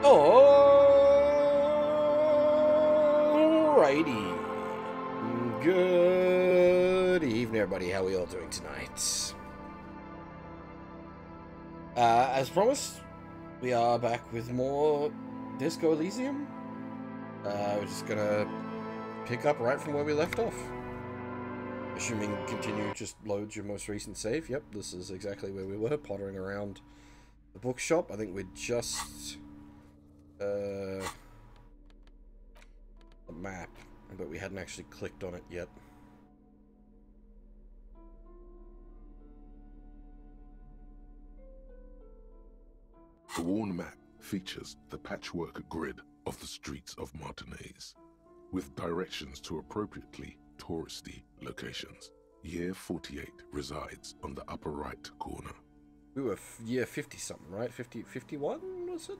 Alrighty. Good evening, everybody. How are we all doing tonight? As promised, we are back with more Disco Elysium. We're just gonna pick up right from where we left off. Assuming continue just loads your most recent save. Yep, this is exactly where we were, pottering around the bookshop. I think we're just... a map, but we hadn't actually clicked on it yet. The worn map features the patchwork grid of the streets of Martinez, with directions to appropriately touristy locations. Year 48 resides on the upper right corner. We were year 50-something, right? 51, was it?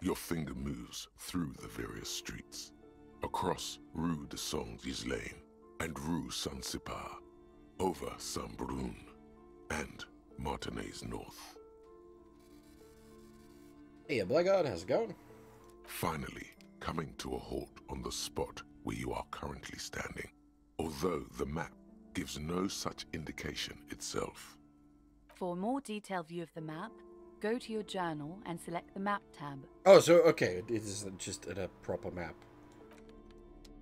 Your finger moves through the various streets, across Rue de Saint-Ghislain and Rue Saint-Sipar, over Saint-Brun and Martinez North. Hey, Blackguard, how's it going? Finally, coming to a halt on the spot where you are currently standing, although the map gives no such indication itself. For a more detailed view of the map, go to your journal and select the Map tab. Oh, so, okay, it isn't just a proper map.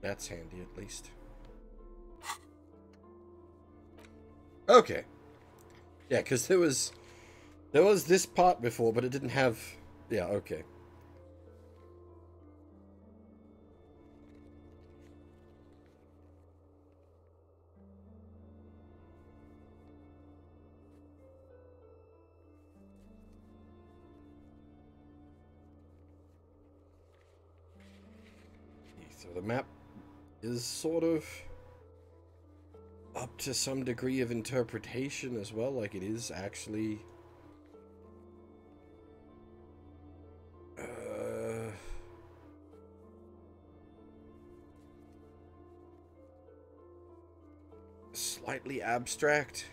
That's handy, at least. Okay. Yeah, because there was this part before, but it didn't have... Yeah, okay. So the map is sort of up to some degree of interpretation as well, like it is actually slightly abstract.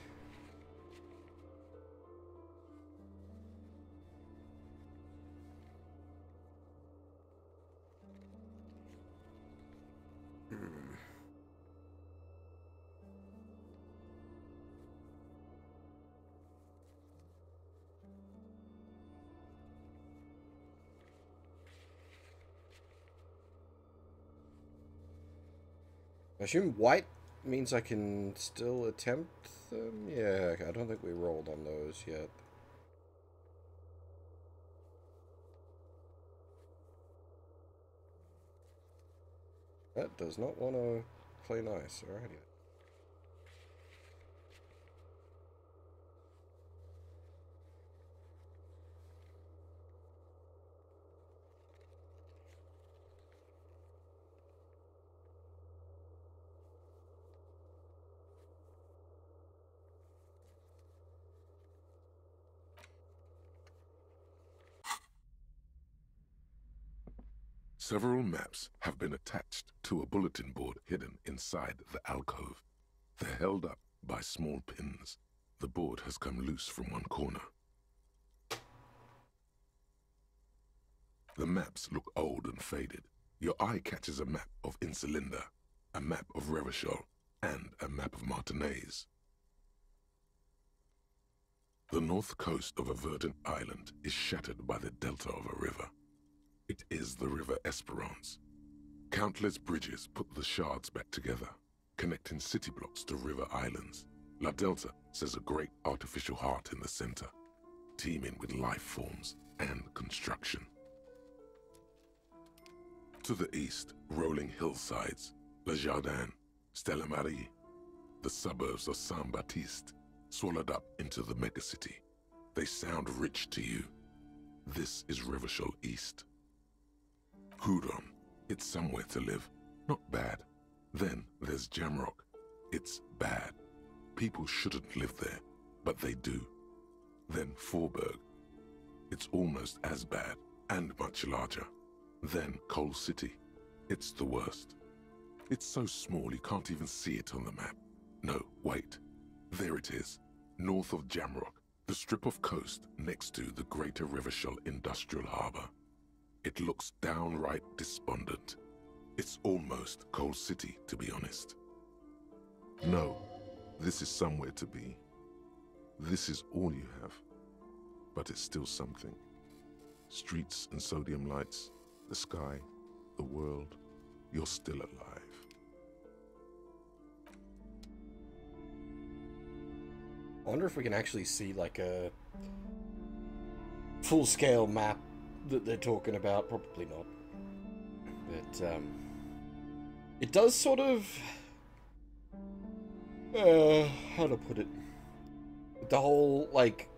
I assume white means I can still attempt them? Yeah, I don't think we rolled on those yet. That does not want to play nice, alrighty. Several maps have been attached to a bulletin board hidden inside the alcove. They're held up by small pins. The board has come loose from one corner. The maps look old and faded. Your eye catches a map of Insulinda, a map of Revachol, and a map of Martinez. The north coast of a verdant island is shattered by the delta of a river. It is the River Esperance. Countless bridges put the shards back together, connecting city blocks to river islands. La Delta says a great artificial heart in the center, teeming with life forms and construction. To the east, rolling hillsides, Le Jardin, Stella Marie, the suburbs of Saint-Baptiste, swallowed up into the megacity. They sound rich to you. This is Revachol East. Houdon, it's somewhere to live. Not bad. Then there's Jamrock. It's bad. People shouldn't live there, but they do. Then Faubourg. It's almost as bad, and much larger. Then Coal City. It's the worst. It's so small you can't even see it on the map. No, wait. There it is, north of Jamrock, The strip of coast next to the Greater Revachol Industrial Harbor. It looks downright despondent. It's almost Coal City, to be honest. No, this is somewhere to be. This is all you have, but it's still something. Streets and sodium lights, the sky, the world, you're still alive. I wonder if we can actually see like a full-scale map that they're talking about. Probably not. But it does sort of how to put it, the whole, like,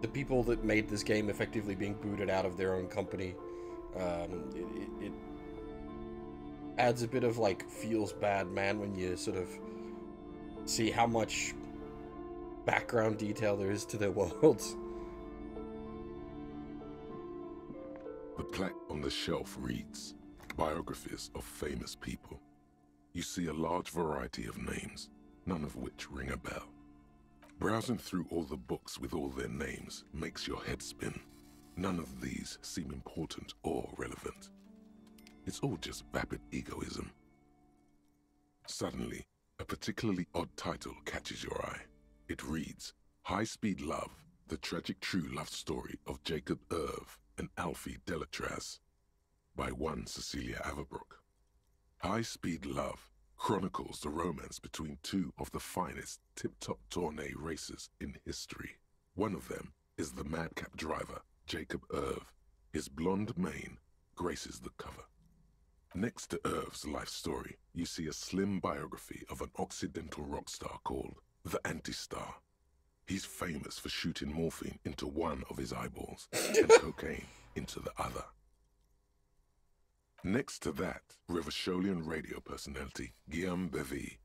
the people that made this game effectively being booted out of their own company, it adds a bit of, like, feels bad, man, when you sort of see how much background detail there is to their worlds. The plaque on the shelf reads, Biographies of Famous People. You see a large variety of names, none of which ring a bell. Browsing through all the books with all their names makes your head spin. None of these seem important or relevant. It's all just vapid egoism. Suddenly, a particularly odd title catches your eye. It reads, High Speed Love, the tragic true love story of Jacob Irv and Alfie Delatraz, by one Cecilia Averbrook. High Speed Love chronicles the romance between two of the finest tip-top tourney racers in history. One of them is the madcap driver, Jacob Irv. His blonde mane graces the cover. Next to Irv's life story, you see a slim biography of an Occidental rock star called the Anti-Star. He's famous for shooting morphine into one of his eyeballs and cocaine into the other. Next to that, Revacholian radio personality Guillaume Bevy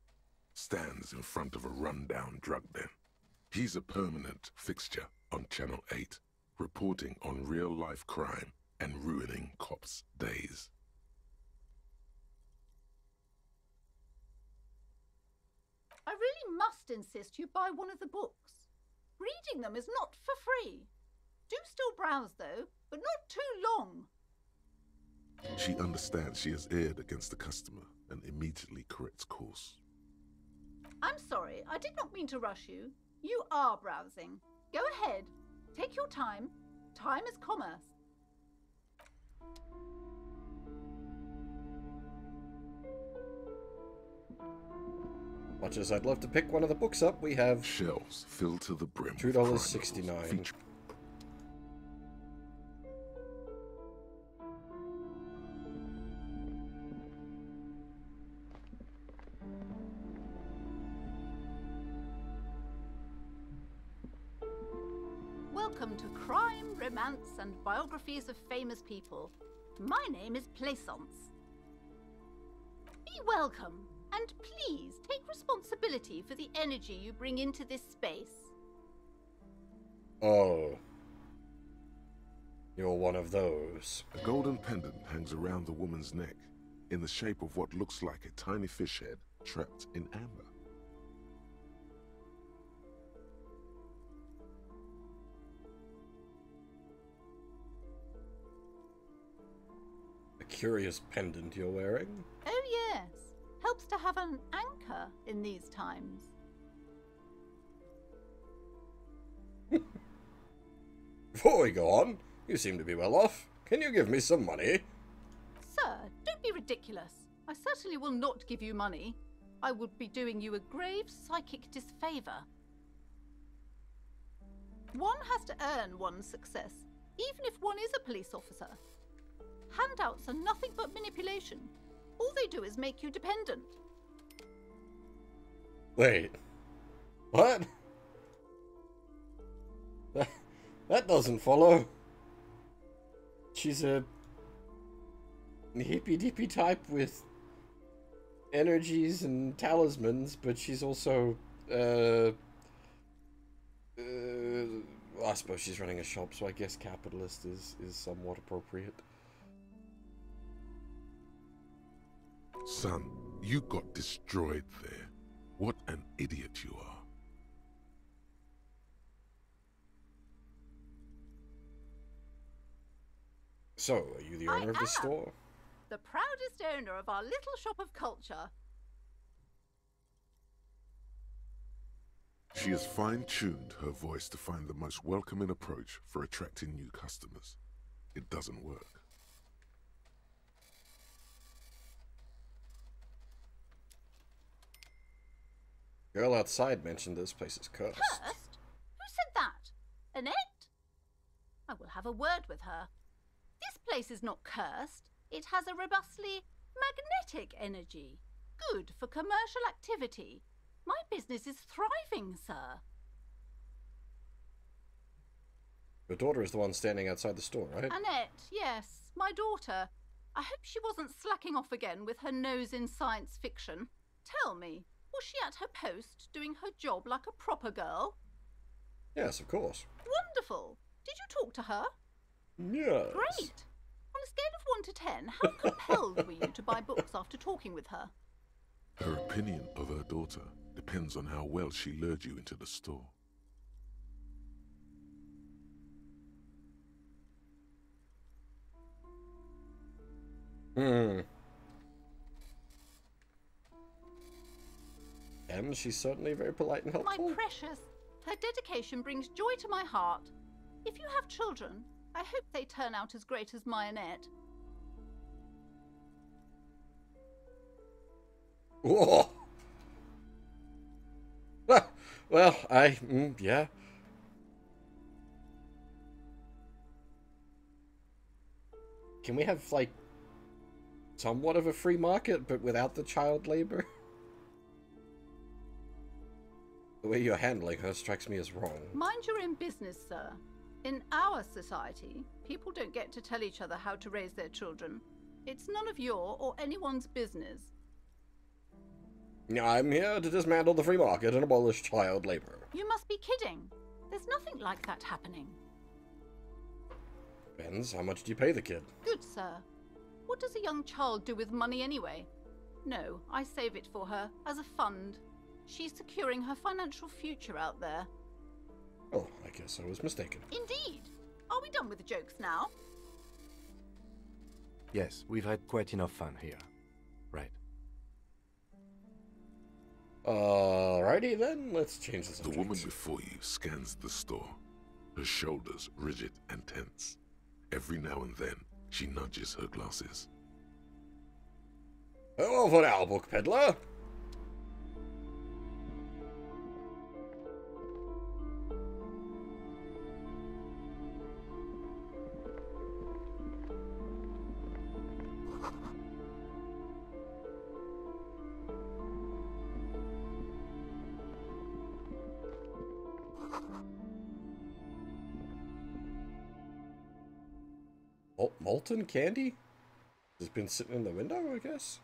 stands in front of a rundown drug den. He's a permanent fixture on Channel 8, reporting on real-life crime and ruining cops' days. I really must insist you buy one of the books. Reading them is not for free. Do still browse, though, but not too long. She understands she has erred against the customer and immediately corrects course. I'm sorry, I did not mean to rush you. You are browsing. Go ahead. Take your time. Time is commerce. Much as I'd love to pick one of the books up, we have Shelves filled to the brim. $2.69. Welcome to Crime, Romance, and Biographies of Famous People. My name is Plaisance. Be welcome, and please take responsibility for the energy you bring into this space. Oh. You're one of those. A golden pendant hangs around the woman's neck, in the shape of what looks like a tiny fish head trapped in amber. A curious pendant you're wearing. Oh yes, helps to have an anchor in these times. Before we go on, you seem to be well off. Can you give me some money? Sir, don't be ridiculous. I certainly will not give you money. I would be doing you a grave psychic disfavor. One has to earn one's success, even if one is a police officer. Handouts are nothing but manipulation. All they do is make you dependent. Wait. What? That doesn't follow. She's a hippy-dippy type with energies and talismans, but she's also, I suppose she's running a shop, so I guess capitalist is somewhat appropriate. Son, you got destroyed there. What an idiot you are. So, are you the owner of this store? The proudest owner of our little shop of culture. She has fine-tuned her voice to find the most welcoming approach for attracting new customers. It doesn't work. Girl outside mentioned this place is cursed. Cursed? Who said that? Annette? I will have a word with her. This place is not cursed. It has a robustly magnetic energy. Good for commercial activity. My business is thriving, sir. Your daughter is the one standing outside the store, right? Annette, yes, my daughter. I hope she wasn't slacking off again with her nose in science fiction. Tell me, was she at her post doing her job like a proper girl? Yes, of course. Wonderful. Did you talk to her? Yes. Great. On a scale of 1 to 10, how compelled were you to buy books after talking with her? Her opinion of her daughter depends on how well she lured you into the store. And she's certainly very polite and helpful. My precious, her dedication brings joy to my heart. If you have children, I hope they turn out as great as my Annette. Whoa! Well, yeah. Can we have, like, somewhat of a free market, but without the child labor? The way you're handling her strikes me as wrong. Mind your own business, sir. In our society, people don't get to tell each other how to raise their children. It's none of your or anyone's business. I'm here to dismantle the free market and abolish child labor. You must be kidding. There's nothing like that happening. Depends. How much do you pay the kid? Good, sir. What does a young child do with money anyway? No, I save it for her as a fund. She's securing her financial future out there. Oh, I guess I was mistaken. Indeed. Are we done with the jokes now? Yes, we've had quite enough fun here. Right. Alrighty then, let's change the subject. The woman before you scans the store, her shoulders rigid and tense. Every now and then, she nudges her glasses. Over now, book peddler. Molten candy? Has been sitting in the window, I guess?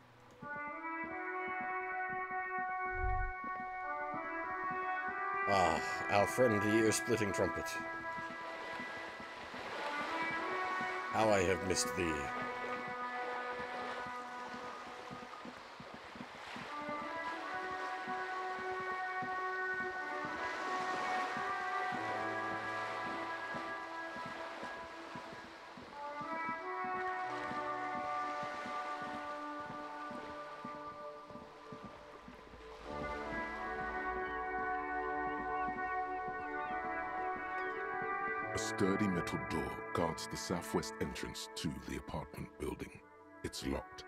Ah, our friend the ear-splitting trumpet. How I have missed thee. A sturdy metal door guards the southwest entrance to the apartment building. It's locked.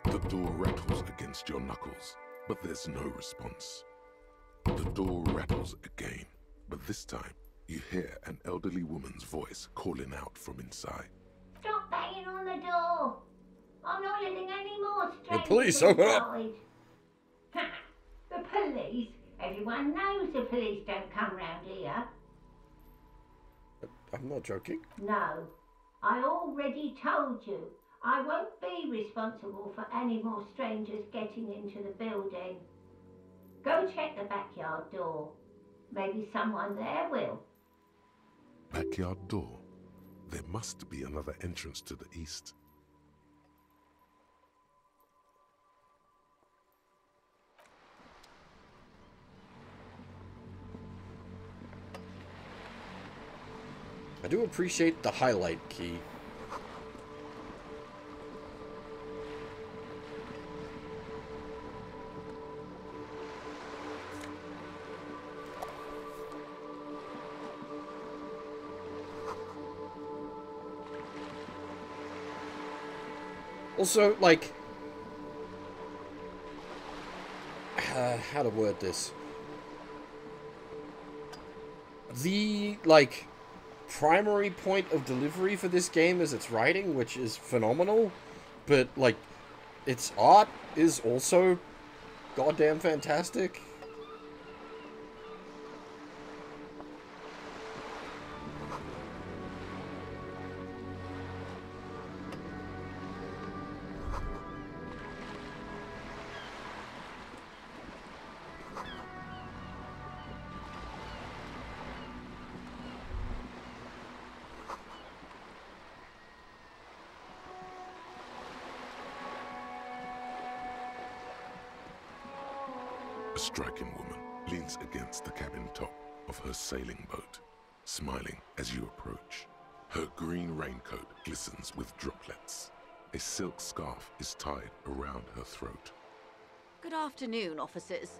The door rattles against your knuckles, but there's no response. The door rattles again, but this time you hear an elderly woman's voice calling out from inside. Stop banging on the door! I'm not letting any more strangers police, open up! inside. The police? Everyone knows the police don't come round here. I'm not joking. No, I already told you. I won't be responsible for any more strangers getting into the building. Go check the backyard door. Maybe someone there will. Backyard door? There must be another entrance to the east. I do appreciate the highlight key. Also, like, how to word this? The, like, primary point of delivery for this game is its writing, which is phenomenal, but, like, its art is also goddamn fantastic. A striking woman leans against the cabin top of her sailing boat, smiling as you approach. Her green raincoat glistens with droplets. A silk scarf is tied around her throat. Good afternoon, officers.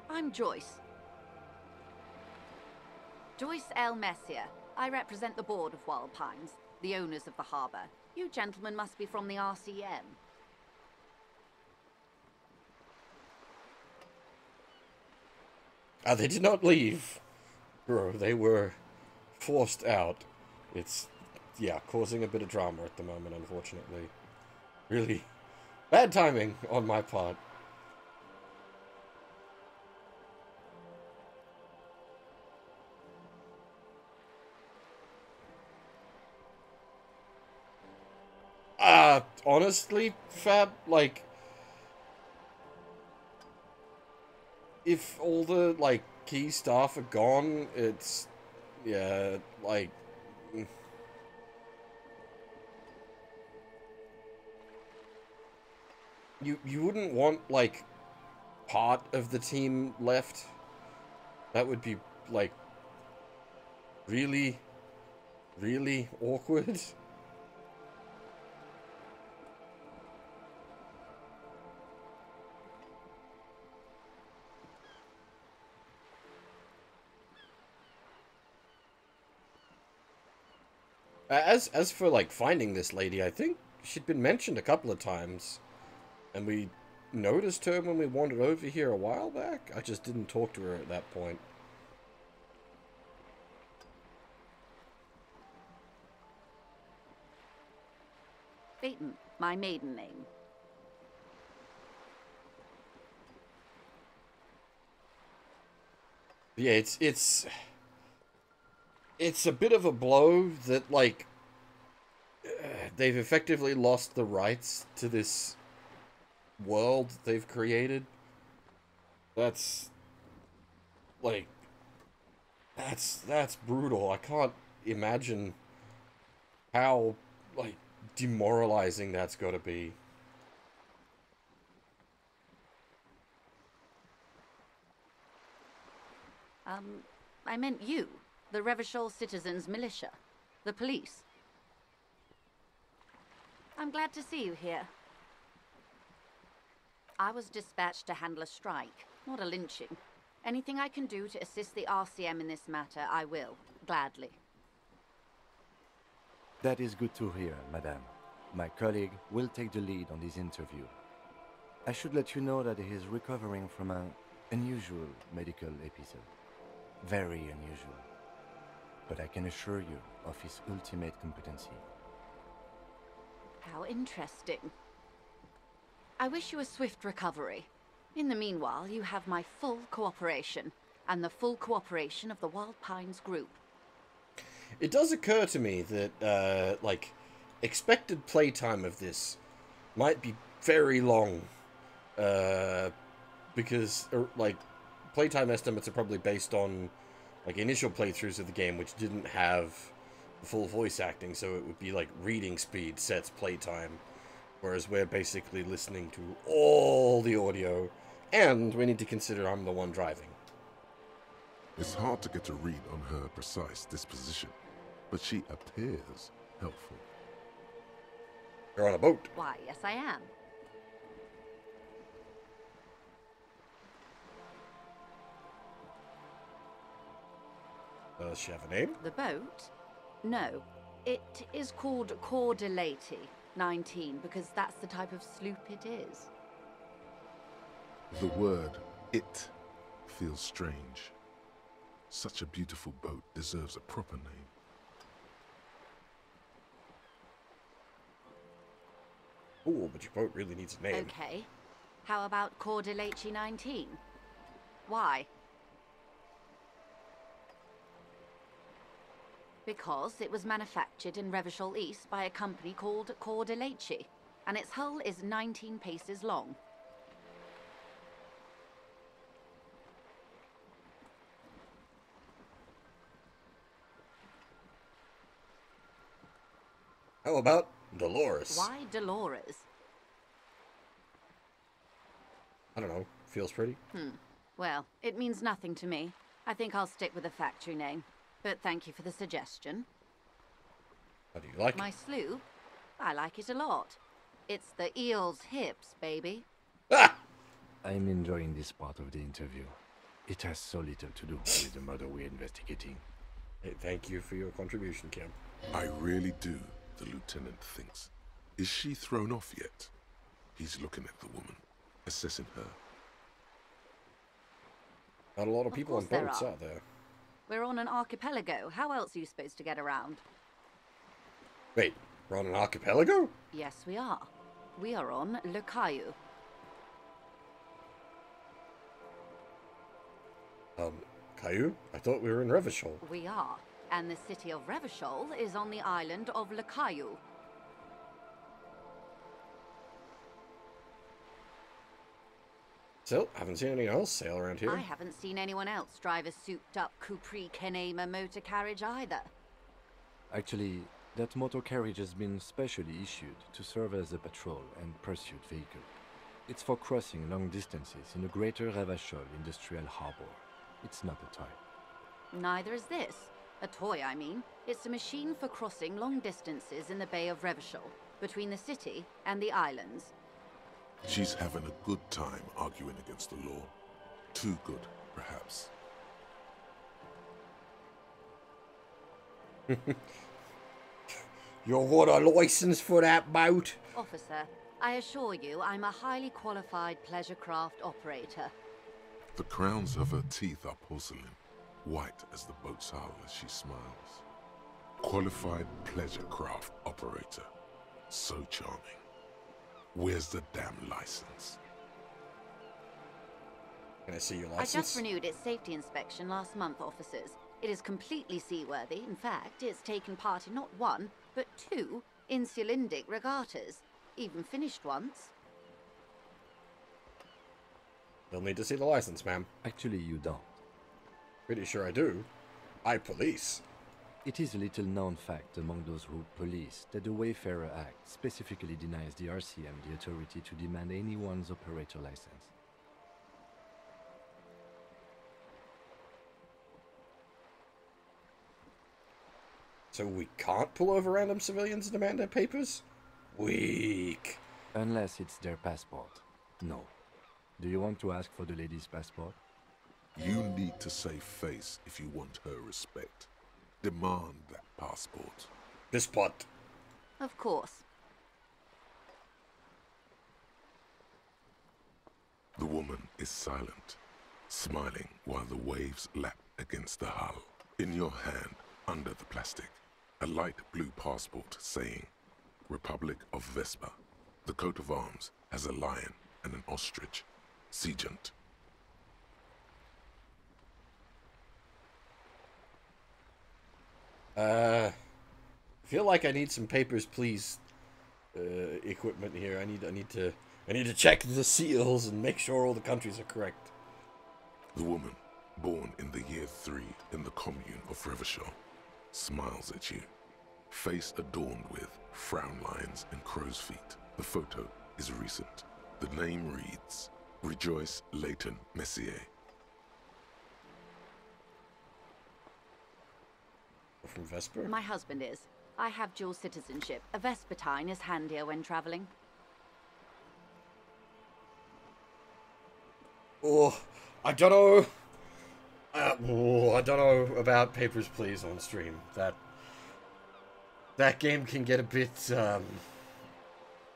I'm Joyce. Joyce L. Messier. I represent the board of Wild Pines, the owners of the harbour. You gentlemen must be from the RCM. They did not leave, bro. They were forced out. It's, yeah, causing a bit of drama at the moment, unfortunately. Really bad timing on my part. Honestly, Fab, like, if all the, like, key staff are gone, it's, yeah, like, you wouldn't want, like, part of the team left. That would be, like, really, really awkward. As for, like, finding this lady, I think she'd been mentioned a couple of times. And we noticed her when we wandered over here a while back. I just didn't talk to her at that point. Phaeton, my maiden name. Yeah, it's a bit of a blow that, like, they've effectively lost the rights to this world they've created. That's, like, that's brutal. I can't imagine how, like, demoralizing that's got to be. I meant you, the Revachol Citizens Militia, the police. I'm glad to see you here. I was dispatched to handle a strike, not a lynching. Anything I can do to assist the RCM in this matter, I will, gladly. That is good to hear, madame. My colleague will take the lead on this interview. I should let you know that he is recovering from an unusual medical episode. Very unusual. But I can assure you of his ultimate competency. How interesting. I wish you a swift recovery. In the meanwhile, you have my full cooperation, and the full cooperation of the Wild Pines group. It does occur to me that, like, expected playtime of this might be very long. Because, like, playtime estimates are probably based on, like, initial playthroughs of the game, which didn't have full voice acting, so it would be, like, reading speed sets playtime. Whereas we're basically listening to all the audio, and we need to consider I'm the one driving. It's hard to get a read on her precise disposition, but she appears helpful. You're on a boat. Why, yes I am. Does she have a name? The boat? No. It is called Core de Lady. 19 because that's the type of sloop it is. The word "it" feels strange. Such a beautiful boat deserves a proper name. Ooh, but your boat really needs a name. Okay. How about Cordelechi 19? Why? Because it was manufactured in Revachol East by a company called Cordelechi, and its hull is 19 paces long. How about Dolores? Why Dolores? I don't know. Feels pretty. Well, it means nothing to me. I think I'll stick with the factory name. But thank you for the suggestion. How do you like My it? sloop? I like it a lot. It's the eel's hips, baby. Ah! I'm enjoying this part of the interview. It has so little to do with the murder we're investigating. Hey, thank you for your contribution, Kim. I really do, the lieutenant thinks. Is she thrown off yet? He's looking at the woman, assessing her. Not a lot of people on course there boats are. out there. We're on an archipelago. How else are you supposed to get around? Wait, we're on an archipelago? Yes, we are. We are on Le Caillou. Caillou? I thought we were in Revachol. We are. And the city of Revachol is on the island of Le Caillou. Still, haven't seen anyone else sail around here. I haven't seen anyone else drive a souped-up Capri Kenema motor carriage either. Actually, that motor carriage has been specially issued to serve as a patrol and pursuit vehicle. It's for crossing long distances in the greater Revachol industrial harbor. It's not a toy. Neither is this. A toy, I mean. It's a machine for crossing long distances in the Bay of Revachol, between the city and the islands. She's having a good time arguing against the law. Too good, perhaps. You got a license for that boat? Officer, I assure you I'm a highly qualified pleasure craft operator. The crowns of her teeth are porcelain, white as the boat's hull as she smiles. Qualified pleasure craft operator. So charming. Where's the damn license? Can I see your I license? just renewed its safety inspection last month, officers. It is completely seaworthy. In fact, it's taken part in not one, but two insulindic regattas. Even finished once. You'll need to see the license, ma'am. Actually, you don't. Pretty sure I do. I police. It is a little known fact among those who police that the Wayfarer Act specifically denies the RCM the authority to demand anyone's operator license. So we can't pull over random civilians and demand their papers? Weak. Unless it's their passport. No. Do you want to ask for the lady's passport? You need to save face if you want her respect. Demand that passport. This spot. Of course. The woman is silent, smiling while the waves lap against the hull. In your hand, under the plastic, a light blue passport saying, Republic of Vespa. The coat of arms has a lion and an ostrich. Seagent. Feel like I need some papers, please. Equipment here. I need to check the seals and make sure all the countries are correct. The woman, born in the year 3 in the commune of Revachol, smiles at you. Face adorned with frown lines and crow's feet. The photo is recent. The name reads, Rejoice Leighton Messier. From Vesper? My husband is. I have dual citizenship. A Vespertine is handier when traveling. Oh, I don't know. I don't know about Papers, Please on stream. That game can get a bit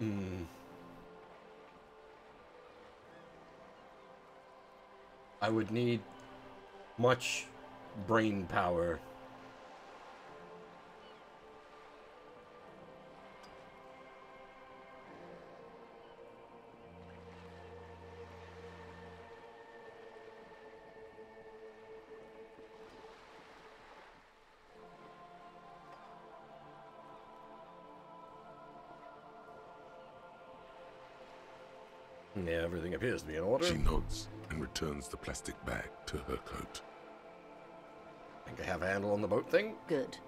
I would need much brain power. Yeah, everything appears to be in order. She nods and returns the plastic bag to her coat. Think I have a handle on the boat thing? Good.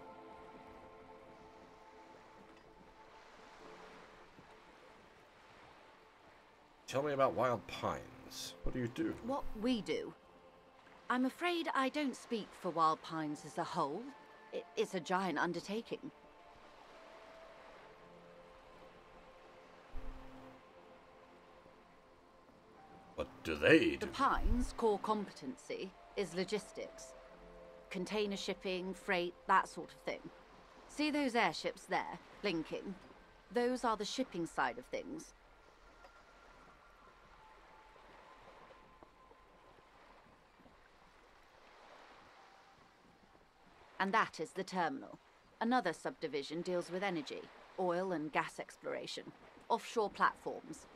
Tell me about Wild Pines. What do you do? What we do. I'm afraid I don't speak for Wild Pines as a whole. It's a giant undertaking. What do they do? The Pines' core competency is logistics. Container shipping, freight, that sort of thing. See those airships there, blinking? Those are the shipping side of things. And that is the terminal. Another subdivision deals with energy, oil and gas exploration, offshore platforms.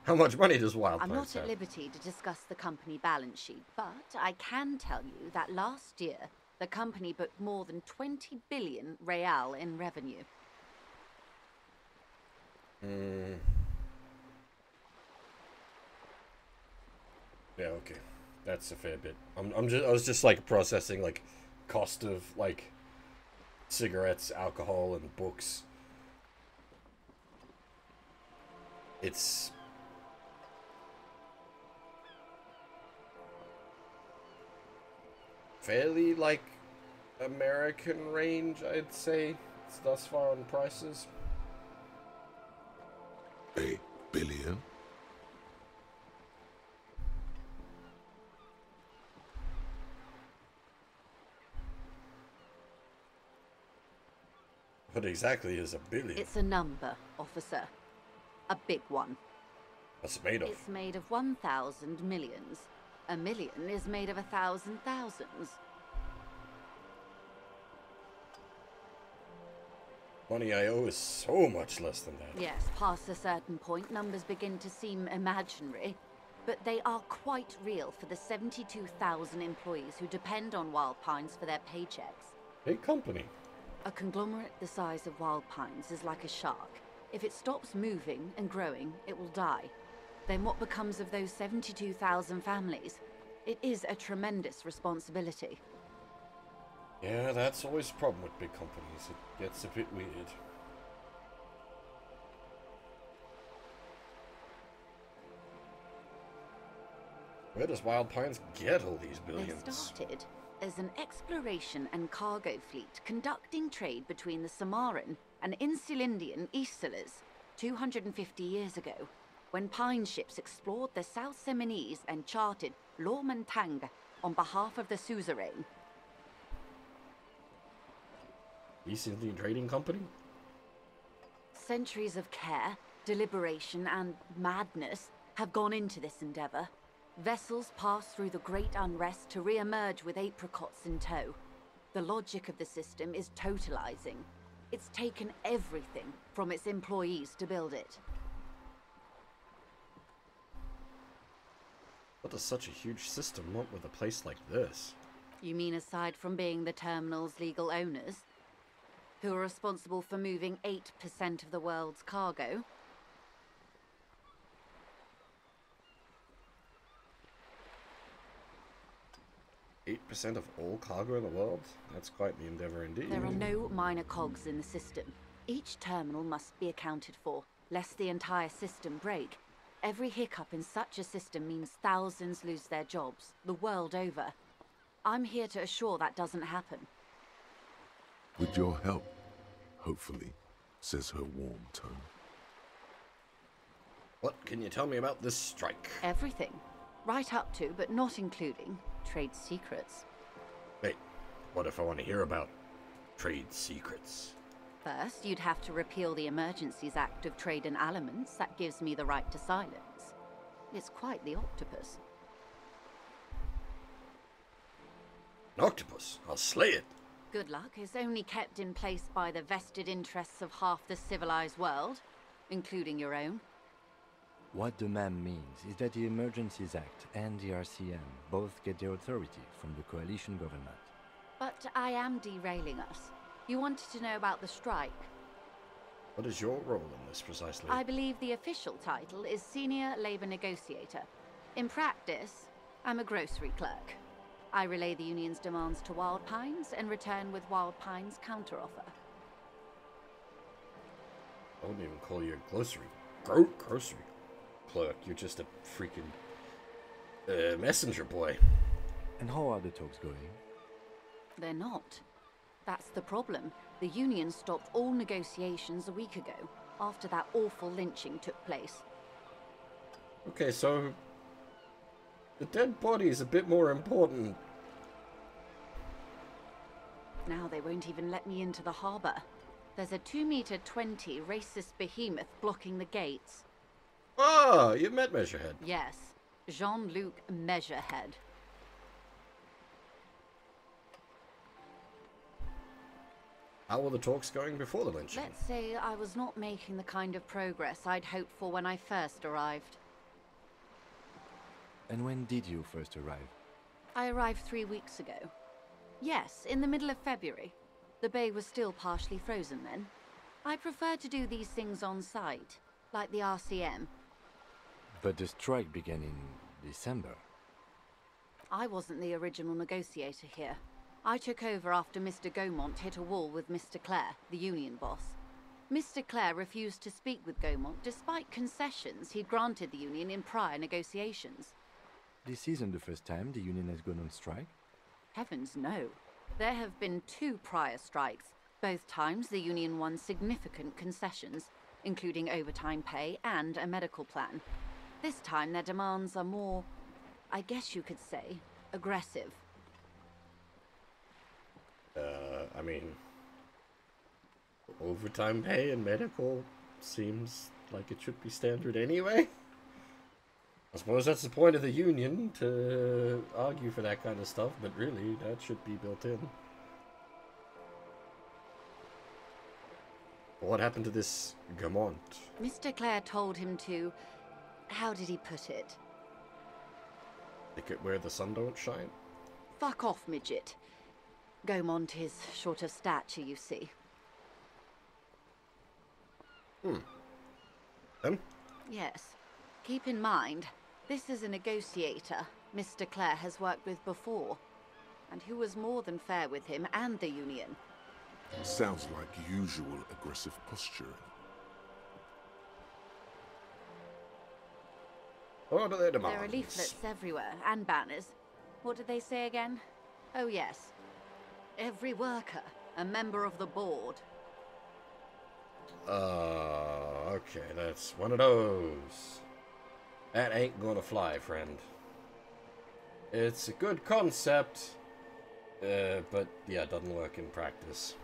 How much money does Wild I'm Pines not at have? liberty to discuss the company balance sheet, but I can tell you that last year, the company booked more than 20 billion real in revenue. Yeah, okay. That's a fair bit. I was just like processing like cost of like cigarettes, alcohol, and books. It's fairly like American range, I'd say. It's thus far on prices. $1 billion? What exactly is a billion? It's a number, officer. A big one. What's it made of? It's made of 1,000 millions. A million is made of 1,000 thousands. Money I owe is so much less than that. Yes, past a certain point, numbers begin to seem imaginary, but they are quite real for the 72,000 employees who depend on Wild Pines for their paychecks. Big company. A conglomerate the size of Wild Pines is like a shark. If it stops moving and growing, it will die. Then what becomes of those 72,000 families? It is a tremendous responsibility. Yeah, that's always a problem with big companies. It gets a bit weird. Where does Wild Pines get all these billions? They started as an exploration and cargo fleet conducting trade between the Samaran and Insulindian Isolas 250 years ago, when pine ships explored the South Seminese and charted Lomantang on behalf of the suzerain. East Indian Trading Company? Centuries of care, deliberation, and madness have gone into this endeavor. Vessels pass through the great unrest to re-emerge with apricots in tow. The logic of the system is totalizing. It's taken everything from its employees to build it. What does such a huge system want with a place like this? You mean aside from being the terminal's legal owners, who are responsible for moving 8% of the world's cargo? 8% of all cargo in the world? That's quite the endeavor indeed. There are no minor cogs in the system. Each terminal must be accounted for, lest the entire system break. Every hiccup in such a system means thousands lose their jobs, the world over. I'm here to assure that doesn't happen. With your help, hopefully, says her warm tone. What can you tell me about this strike? Everything. Right up to, but not including, trade secrets. Wait, what if I want to hear about Trade secrets. First, you'd have to repeal the Emergencies Act of Trade in Elements that gives me the right to silence. It's quite the octopus. An octopus? I'll slay it. Good luck is only kept in place by the vested interests of half the civilized world, including your own. What the ma'am means is that the Emergencies Act and the RCM both get their authority from the coalition government. But I am derailing us. You wanted to know about the strike. What is your role in this precisely? I believe the official title is Senior Labor Negotiator. In practice, I'm a grocery clerk. I relay the union's demands to Wild Pines and return with Wild Pines' counteroffer. I wouldn't even call you a grocery clerk. You're just a freaking messenger boy. And how are the talks going? They're not. That's the problem. The union stopped all negotiations a week ago, after that awful lynching took place. Okay, so the dead body is a bit more important. Now they won't even let me into the harbor. There's a 2-meter 20 racist behemoth blocking the gates. Ah, you met Measurehead. Yes, Jean-Luc Measurehead. How were the talks going before the lynching? Let's say I was not making the kind of progress I'd hoped for when I first arrived. And when did you first arrive? I arrived 3 weeks ago. Yes, in the middle of February. The bay was still partially frozen then. I prefer to do these things on site, like the RCM. But the strike began in December. I wasn't the original negotiator here. I took over after Mr. Gaumont hit a wall with Mr. Clare, the union boss. Mr. Clare refused to speak with Gaumont despite concessions he'd granted the union in prior negotiations. This isn't the first time the union has gone on strike. Heavens no. There have been 2 prior strikes. Both times the union won significant concessions, including overtime pay and a medical plan. This time their demands are more, I guess you could say, aggressive. I mean, overtime pay and medical seems like it should be standard anyway. I suppose that's the point of the union, to argue for that kind of stuff, but really, that should be built in. What happened to this Gaumont? Mr. Clare told him to... how did he put it? Stick it where the sun don't shine? Fuck off, midget. Gaumont is short of stature, you see. Then? Yes. Keep in mind, this is a negotiator Mr. Clare has worked with before, and who was more than fair with him and the union. Sounds like usual aggressive posturing. What are their demands? There are leaflets everywhere, and banners. What did they say again? Oh yes. Every worker, a member of the board. Okay, that's one of those. That ain't gonna fly, friend. It's a good concept, but yeah, it doesn't work in practice.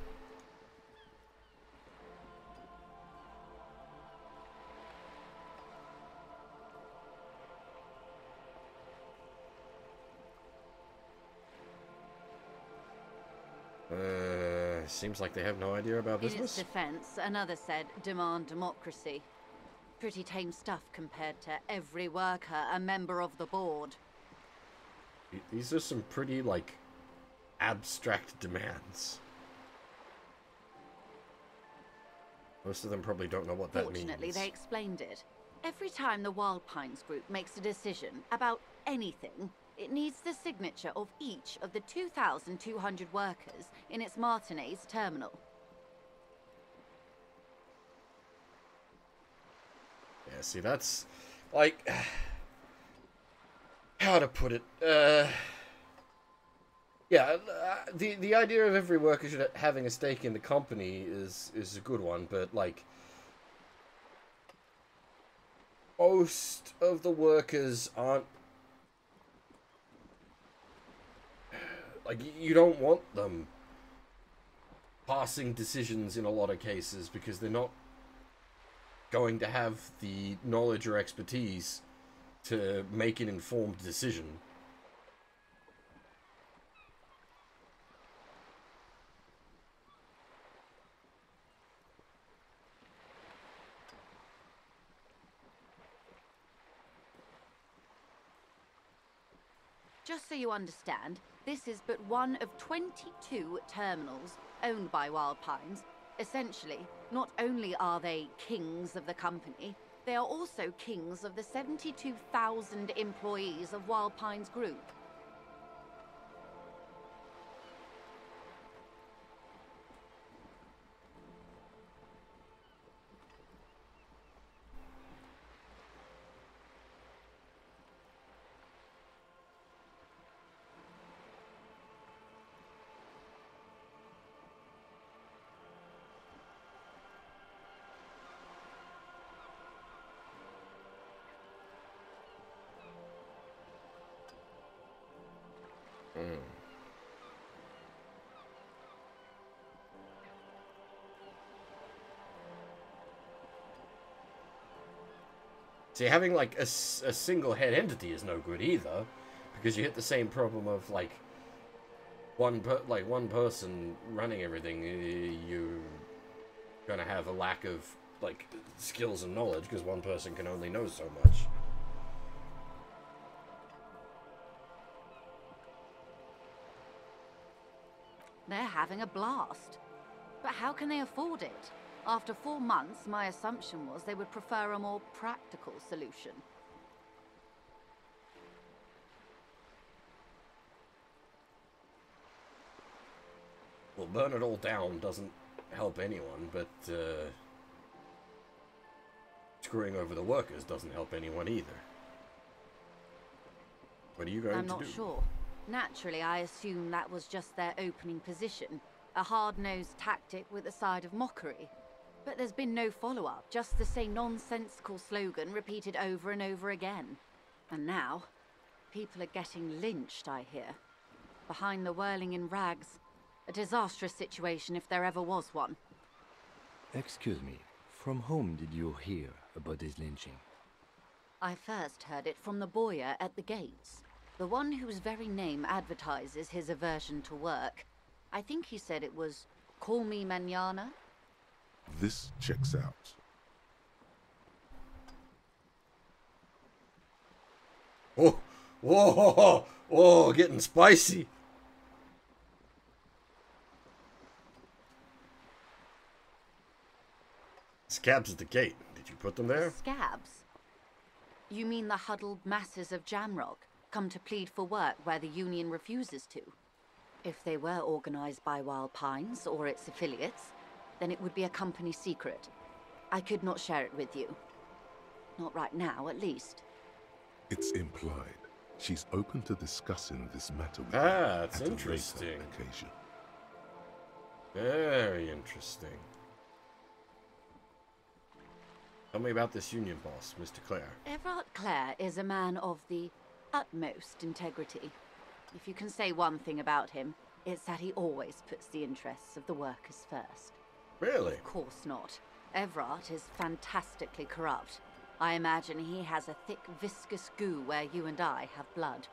Seems like they have no idea about In its business. defense, another said, demand democracy. Pretty tame stuff compared to every worker, a member of the board. These are some pretty, like, abstract demands. Most of them probably don't know what that means. Fortunately, they explained it. Every time the Wild Pines group makes a decision about anything, it needs the signature of each of the 2,200 workers in its Martinez terminal. Yeah, see, that's, like, how to put it, yeah, the idea of every worker should having a stake in the company is a good one, but, like, most of the workers aren't, like, you don't want them passing decisions in a lot of cases because they're not going to have the knowledge or expertise to make an informed decision. Just so you understand, this is but one of 22 terminals owned by Wild Pines. Essentially, not only are they kings of the company, they are also kings of the 72,000 employees of Wild Pines Group. See, having like a single head entity is no good either, because you hit the same problem of like one person running everything. You're gonna have a lack of like skills and knowledge because one person can only know so much. They're having a blast. But how can they afford it? After 4 months, my assumption was they would prefer a more practical solution. Well, burn it all down doesn't help anyone, but screwing over the workers doesn't help anyone either. What are you going to do? I'm not sure. Naturally, I assume that was just their opening position, a hard-nosed tactic with a side of mockery. But there's been no follow-up, just the same nonsensical slogan repeated over and over again. And now, people are getting lynched, I hear. Behind the whirling in rags. A disastrous situation if there ever was one. Excuse me, from whom did you hear about this lynching? I first heard it from the bowyer at the gates. The one whose very name advertises his aversion to work. I think he said it was, "Call me mañana." This checks out. Oh, whoa, whoa, getting spicy. Scabs at the gate. Did you put them there? Scabs? You mean the huddled masses of Jamrock, come to plead for work where the Union refuses to? If they were organized by Wild Pines or its affiliates, then it would be a company secret. I could not share it with you. Not right now, at least. It's implied. She's open to discussing this matter with you That's at a interesting. later occasion. Very interesting. Tell me about this Union boss, Mr. Clare. Everard Clare is a man of the utmost integrity. If you can say one thing about him, it's that he always puts the interests of the workers first. Really? Of course not. Everard is fantastically corrupt. I imagine he has a thick, viscous goo where you and I have blood.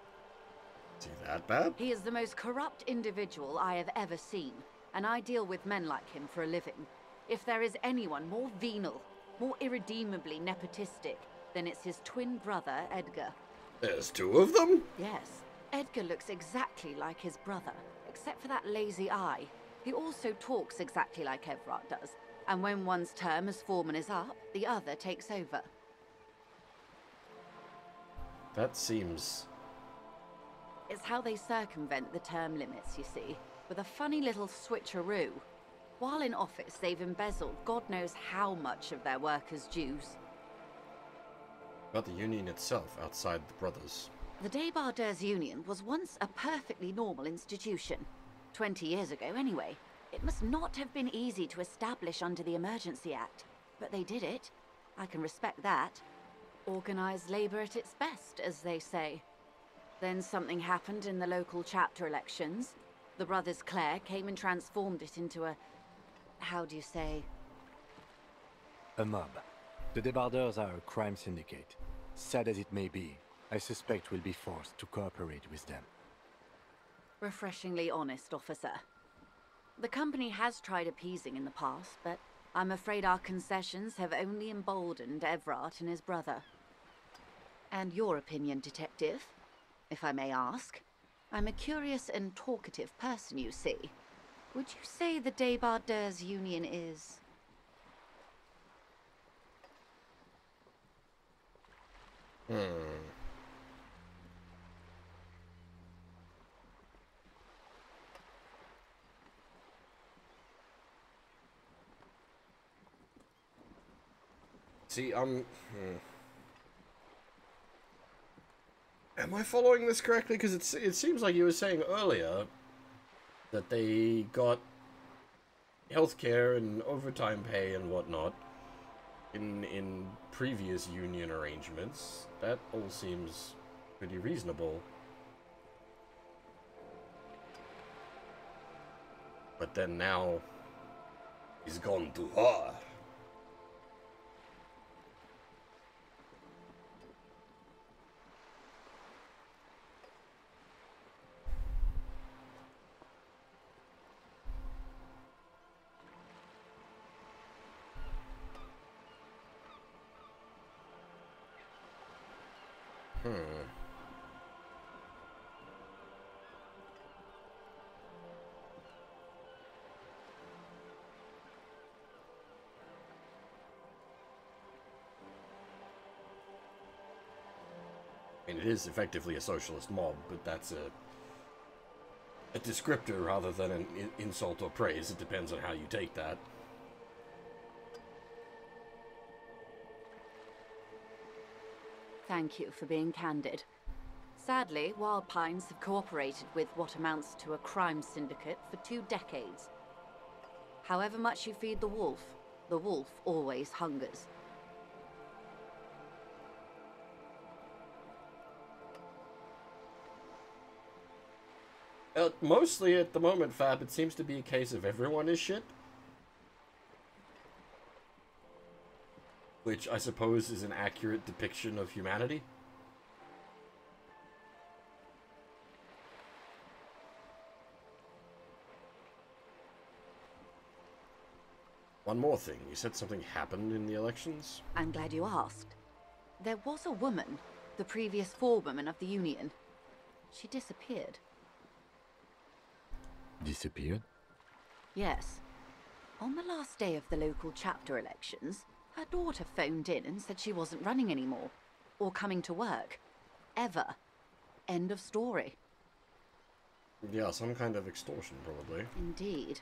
Is he that bad? He is the most corrupt individual I have ever seen, and I deal with men like him for a living. If there is anyone more venal, more irredeemably nepotistic, then it's his twin brother, Edgar. There's two of them? Yes, Edgar looks exactly like his brother, except for that lazy eye. He also talks exactly like Everard does, and when one's term as foreman is up, the other takes over. That seems... It's how they circumvent the term limits, you see, with a funny little switcheroo. While in office, they've embezzled God knows how much of their workers' dues. about the Union itself outside the Brothers. The Debardeurs Union was once a perfectly normal institution. 20 years ago, anyway. It must not have been easy to establish under the Emergency Act, but they did it. I can respect that. Organized labor at its best, as they say. Then something happened in the local chapter elections. The Brothers Clare came and transformed it into a how do you say? A mob. The debardeurs are a crime syndicate. Sad as it may be, I suspect we'll be forced to cooperate with them. Refreshingly honest, officer. The company has tried appeasing in the past, but I'm afraid our concessions have only emboldened Everard and his brother. And your opinion, detective, if I may ask? I'm a curious and talkative person, you see. Would you say the Debardeurs Union is... See, am I following this correctly? Because it seems like you were saying earlier that they got healthcare and overtime pay and whatnot in previous union arrangements. That all seems pretty reasonable. But then now he's gone too far. I mean, it is effectively a socialist mob, but that's a descriptor rather than an insult or praise. It depends on how you take that. Thank you for being candid. Sadly, Wild Pines have cooperated with what amounts to a crime syndicate for 2 decades. However much you feed the wolf always hungers. Mostly at the moment, Fab, it seems to be a case of everyone is shit. Which I suppose is an accurate depiction of humanity. One more thing, you said something happened in the elections? I'm glad you asked. There was a woman, the previous forewoman of the Union. She disappeared. Disappeared? Yes. On the last day of the local chapter elections, her daughter phoned in and said she wasn't running anymore, or coming to work. Ever. End of story. Yeah, some kind of extortion, probably. Indeed.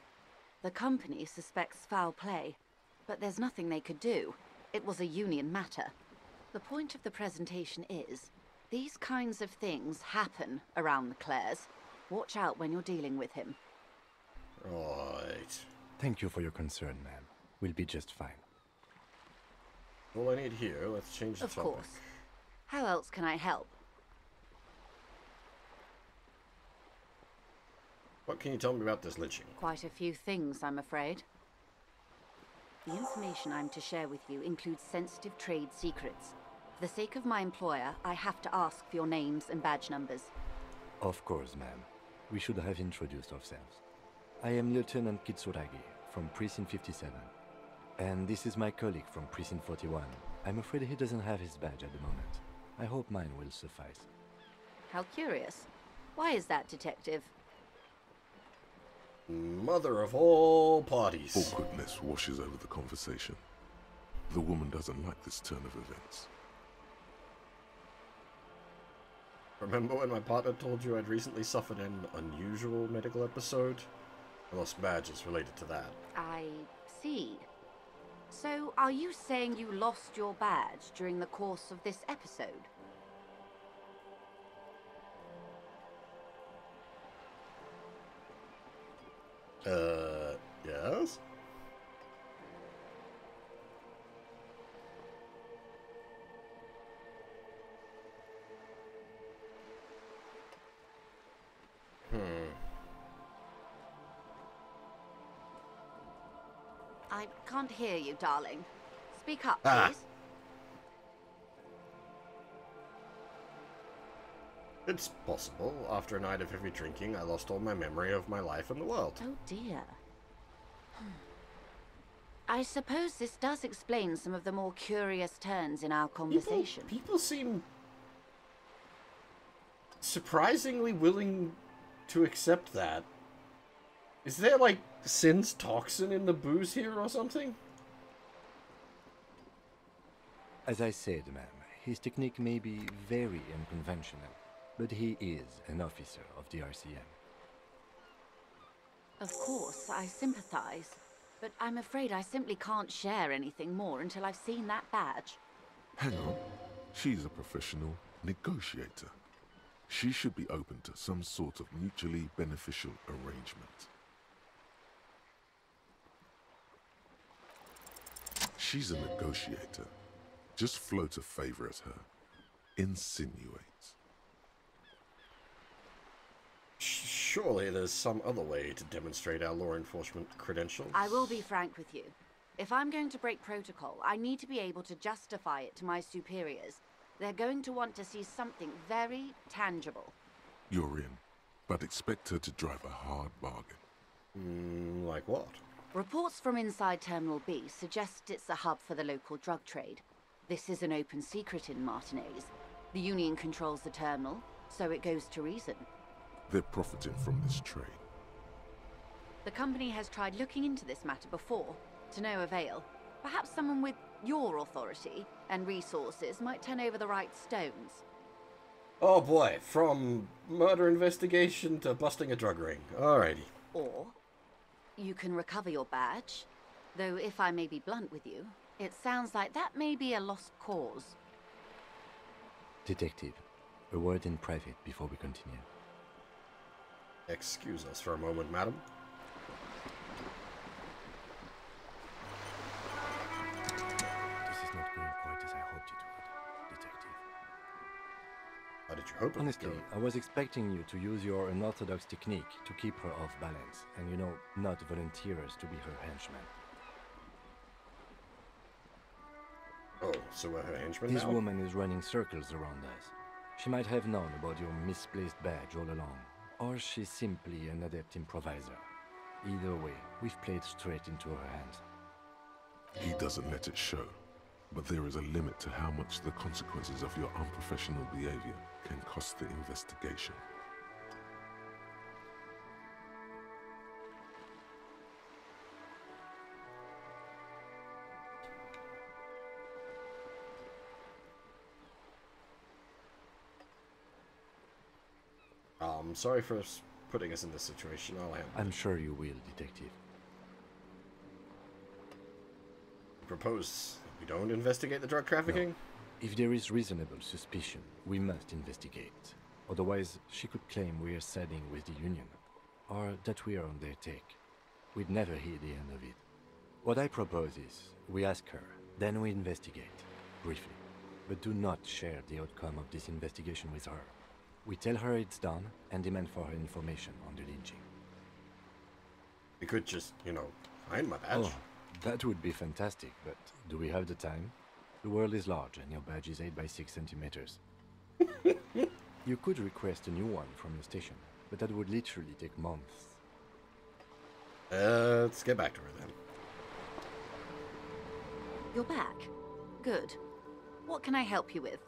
The company suspects foul play, but there's nothing they could do. It was a union matter. The point of the presentation is, these kinds of things happen around the Clares. Watch out when you're dealing with him. Right. Thank you for your concern, ma'am. We'll be just fine. All I need here, let's change the Of topic. course. How else can I help? What can you tell me about this lynching? Quite a few things, I'm afraid. The information I'm to share with you includes sensitive trade secrets. For the sake of my employer, I have to ask for your names and badge numbers. Of course, ma'am. We should have introduced ourselves. I am Lieutenant Kitsuragi from Precinct 57. And this is my colleague from Precinct 41. I'm afraid he doesn't have his badge at the moment. I hope mine will suffice. How curious. Why is that, Detective? Mother of all parties. Awkwardness washes over the conversation. The woman doesn't like this turn of events. Remember when my partner told you I'd recently suffered an unusual medical episode? I lost badges related to that. I see. So, are you saying you lost your badge during the course of this episode? Yes? I can't hear you, darling. Speak up, Ah. please. It's possible. After a night of heavy drinking, I lost all my memory of my life and the world. Oh dear. I suppose this does explain some of the more curious turns in our conversation. People seem surprisingly willing to accept that. Is there, like, Sin's toxin in the booze here or something? As I said, ma'am, his technique may be very unconventional, but he is an officer of the RCM. Of course, I sympathize, but I'm afraid I simply can't share anything more until I've seen that badge. Hang on. She's a professional negotiator. She should be open to some sort of mutually beneficial arrangement. She's a negotiator. Just float a favor at her. Insinuate. Surely there's some other way to demonstrate our law enforcement credentials. I will be frank with you. If I'm going to break protocol, I need to be able to justify it to my superiors. They're going to want to see something very tangible. You're in, but expect her to drive a hard bargain. Like what? Reports from inside Terminal B suggest it's a hub for the local drug trade. This is an open secret in Martinez. The Union controls the terminal, so it goes to reason. They're profiting from this trade. The company has tried looking into this matter before, to no avail. Perhaps someone with your authority and resources might turn over the right stones. Oh boy, from murder investigation to busting a drug ring. Alrighty. Or you can recover your badge. Though if I may be blunt with you, it sounds like that may be a lost cause. Detective, a word in private before we continue. Excuse us for a moment, madam. This is not going quite as I hoped it would, Detective. How did you hope it Honestly, would go? I was expecting you to use your unorthodox technique to keep her off balance, and not volunteer us to be her henchmen. Oh, so we're her henchmen This now? woman is running circles around us. She might have known about your misplaced badge all along, or she's simply an adept improviser. Either way, we've played straight into her hands. He doesn't let it show, but there is a limit to how much the consequences of your unprofessional behavior can cost the investigation. Sorry for putting us in this situation. I'll handle it. I'm sure you will, Detective. Propose we don't investigate the drug trafficking? No. If there is reasonable suspicion, we must investigate. Otherwise, she could claim we are siding with the Union, or that we are on their take. We'd never hear the end of it. What I propose is, we ask her, then we investigate, briefly. But do not share the outcome of this investigation with her. We tell her it's done, and demand for her information on the lynching. We could just, find my badge. Oh, that would be fantastic, but do we have the time? The world is large, and your badge is 8 by 6 centimeters. You could request a new one from the station, but that would literally take months. Let's get back to her then. You're back. Good. What can I help you with?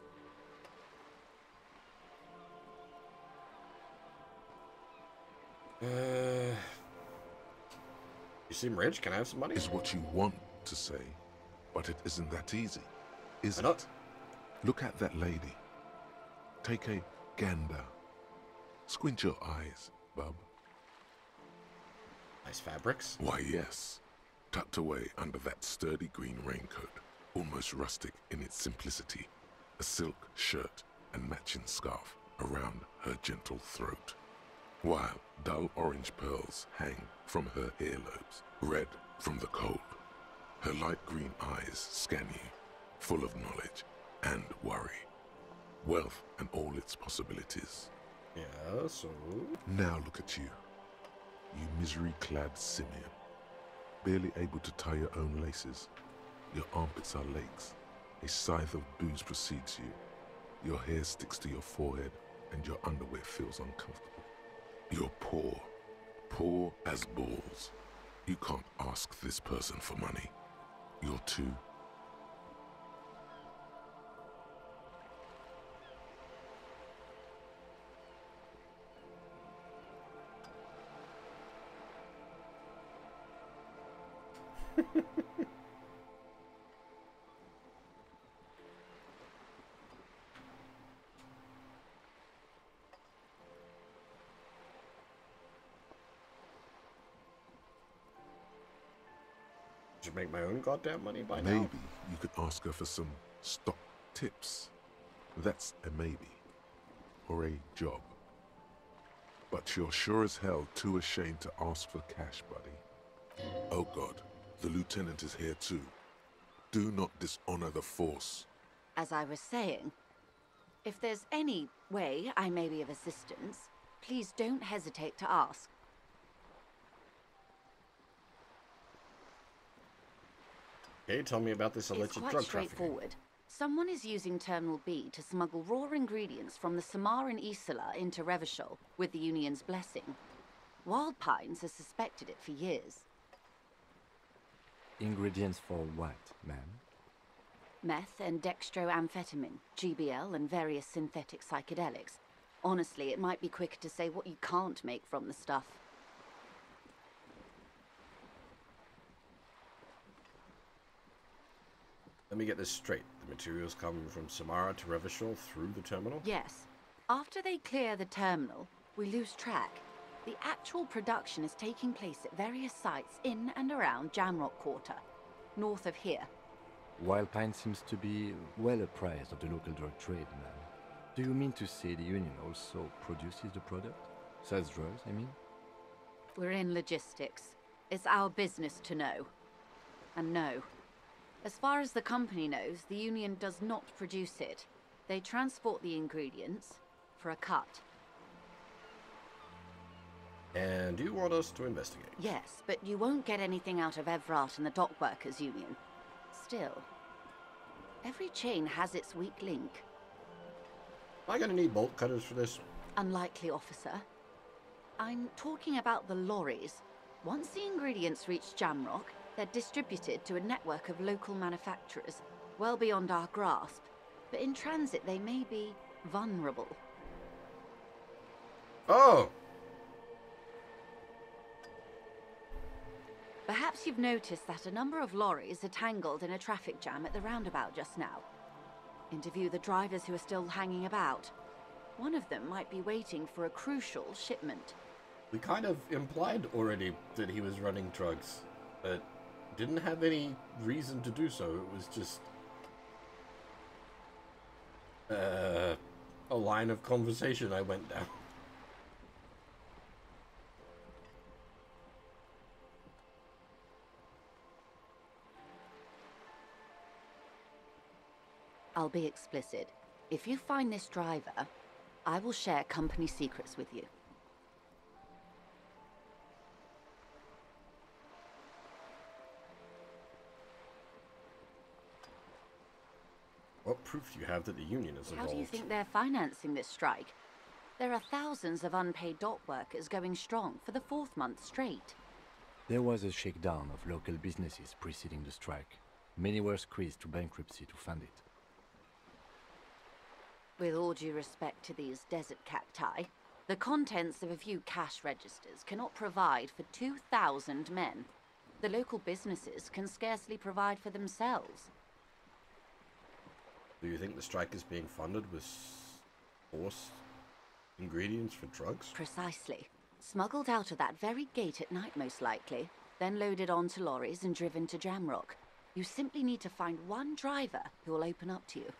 You seem rich. Can I have some money? Is what you want to say, but it isn't that easy, is Why not? it? Look at that lady. Take a gander. Squint your eyes, bub. Nice fabrics. Why, yes. Tucked away under that sturdy green raincoat, almost rustic in its simplicity, a silk shirt and matching scarf around her gentle throat, while dull orange pearls hang from her earlobes, red from the cold. Her light green eyes scan you, full of knowledge and worry, wealth and all its possibilities. Yeah, so... Now look at you, you misery-clad simian. barely able to tie your own laces. Your armpits are lakes. A scythe of booze precedes you. Your hair sticks to your forehead, and your underwear feels uncomfortable. You're poor. Poor as balls. You can't ask this person for money. You're too... Should make my own goddamn money by Maybe now. you could ask her for some stock tips. That's a maybe. Or a job. But you're sure as hell too ashamed to ask for cash, buddy. Oh God, the lieutenant is here too. Do not dishonor the force. As I was saying, if there's any way I may be of assistance, please don't hesitate to ask. Okay, tell me about this alleged It's quite drug trafficking. straightforward. Someone is using Terminal B to smuggle raw ingredients from the Samaran Isla into Revachol with the Union's blessing. Wild Pines has suspected it for years. Ingredients for what, ma'am? Meth and dextroamphetamine, GBL, and various synthetic psychedelics. Honestly, it might be quicker to say what you can't make from the stuff. Let me get this straight. The materials come from Samara to Revachol through the terminal? Yes. After they clear the terminal, we lose track. The actual production is taking place at various sites in and around Jamrock Quarter, north of here. Wild Pine seems to be well apprised of the local drug trade, ma'am. Do you mean to say the Union also produces the product? Sells drugs, I mean? We're in logistics. It's our business to know. And no. As far as the company knows, the Union does not produce it. They transport the ingredients for a cut. And you want us to investigate? Yes, but you won't get anything out of Evrat and the Dock Workers Union. Still, every chain has its weak link. Am I gonna need bolt cutters for this? Unlikely, officer. I'm talking about the lorries. Once the ingredients reach Jamrock, they're distributed to a network of local manufacturers, well beyond our grasp. But in transit, they may be vulnerable. Oh! Perhaps you've noticed that a number of lorries are tangled in a traffic jam at the roundabout just now. Interview the drivers who are still hanging about. One of them might be waiting for a crucial shipment. We kind of implied already that he was running drugs, but didn't have any reason to do so. It was just a line of conversation I went down. I'll be explicit. If you find this driver, I will share company secrets with you. What proof do you have that the Union is involved? How do you think they're financing this strike? There are thousands of unpaid dock workers going strong for the 4th month straight. There was a shakedown of local businesses preceding the strike. Many were squeezed to bankruptcy to fund it. With all due respect to these desert cacti, the contents of a few cash registers cannot provide for 2,000 men. The local businesses can scarcely provide for themselves. Do you think the strike is being funded with forced ingredients for drugs? Precisely. Smuggled out of that very gate at night, most likely, then loaded onto lorries and driven to Jamrock. You simply need to find one driver who will open up to you.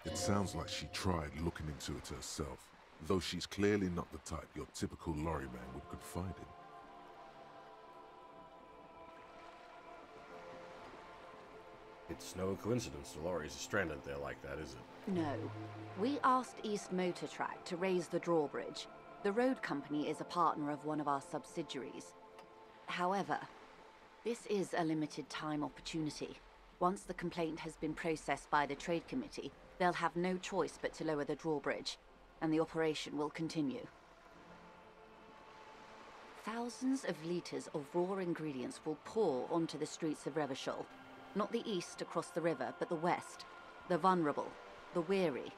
It sounds like she tried looking into it herself, though she's clearly not the type your typical lorryman would confide in. It's no coincidence the lorries are stranded there like that, is it? No. We asked East Motor Track to raise the drawbridge. The road company is a partner of one of our subsidiaries. However, this is a limited time opportunity. Once the complaint has been processed by the Trade Committee, they'll have no choice but to lower the drawbridge, and the operation will continue. Thousands of liters of raw ingredients will pour onto the streets of Revachol. Not the east across the river, but the west. The vulnerable, the weary.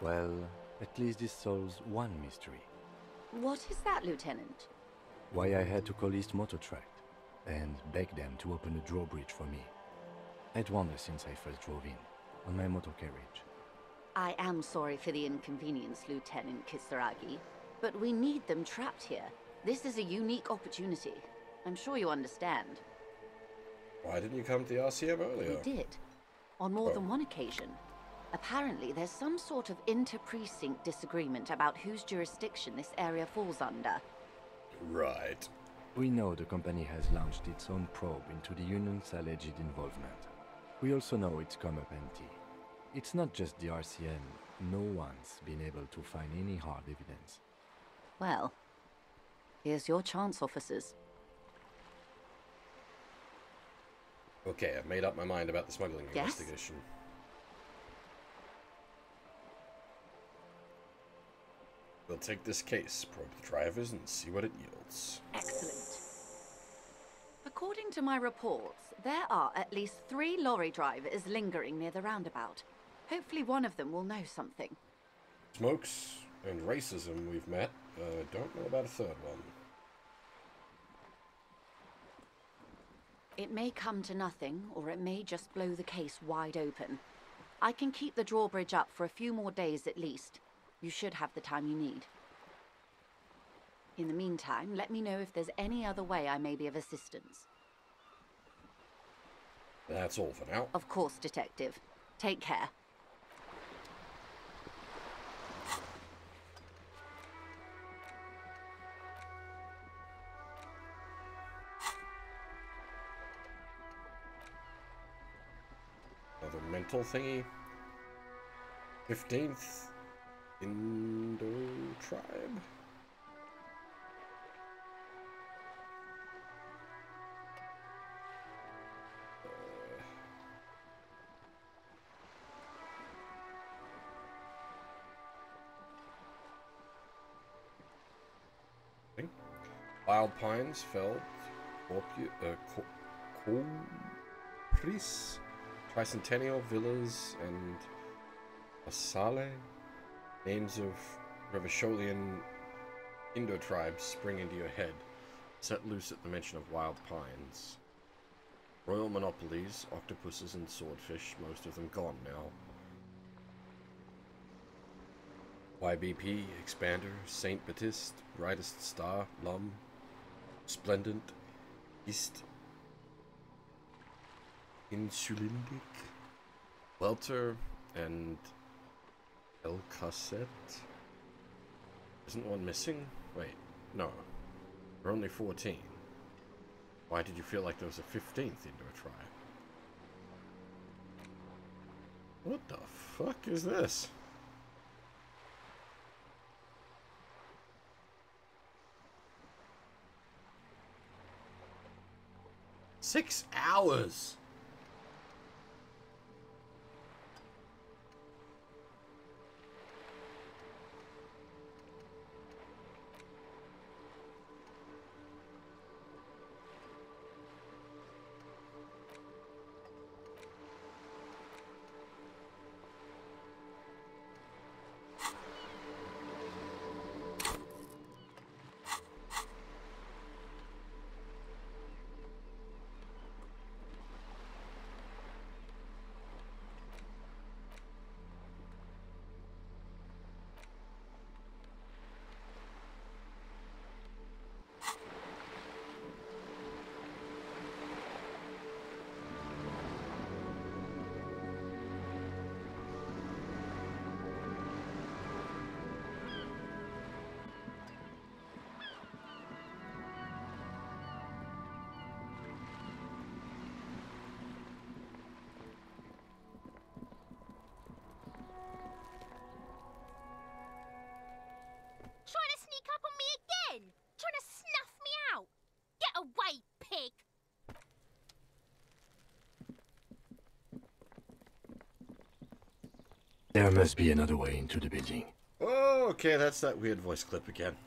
Well, at least this solves one mystery. What is that, Lieutenant? Why I had to call East Motortract and beg them to open a drawbridge for me. I'd wondered since I first drove in, on my motor carriage. I am sorry for the inconvenience, Lieutenant Kisaragi, but we need them trapped here. This is a unique opportunity. I'm sure you understand. Why didn't you come to the RCM earlier? We did. On more than one occasion. Apparently, there's some sort of inter-precinct disagreement about whose jurisdiction this area falls under. Right. We know the company has launched its own probe into the Union's alleged involvement. We also know it's come up empty. It's not just the RCM. No one's been able to find any hard evidence. Well, here's your chance, officers. Okay, I've made up my mind about the smuggling Yes? investigation. We'll take this case, probe the drivers, and see what it yields. Excellent. According to my reports, there are at least 3 lorry drivers lingering near the roundabout. Hopefully one of them will know something. Smokes and racism we've met. Don't know about a third one. It may come to nothing, or it may just blow the case wide open. I can keep the drawbridge up for a few more days at least. You should have the time you need. In the meantime, let me know if there's any other way I may be of assistance. That's all for now. Of course, Detective. Take care. Another mental thingy. 15th Indo tribe. Wild Pines, Feld, Copris, Tricentennial Villas, and Asale. Names of Revacholian Indo-tribes spring into your head, set loose at the mention of Wild Pines. Royal monopolies, octopuses and swordfish, most of them gone now. YBP, Expander, Saint Baptiste, Brightest Star, Lum, Splendent, East, Insulindic, Welter, and El Cassette. Isn't one missing? Wait, no. We're only 14. Why did you feel like there was a 15th into a tribe? What the fuck is this? Six hours! There must be another way into the building. Oh, okay, that's that weird voice clip again.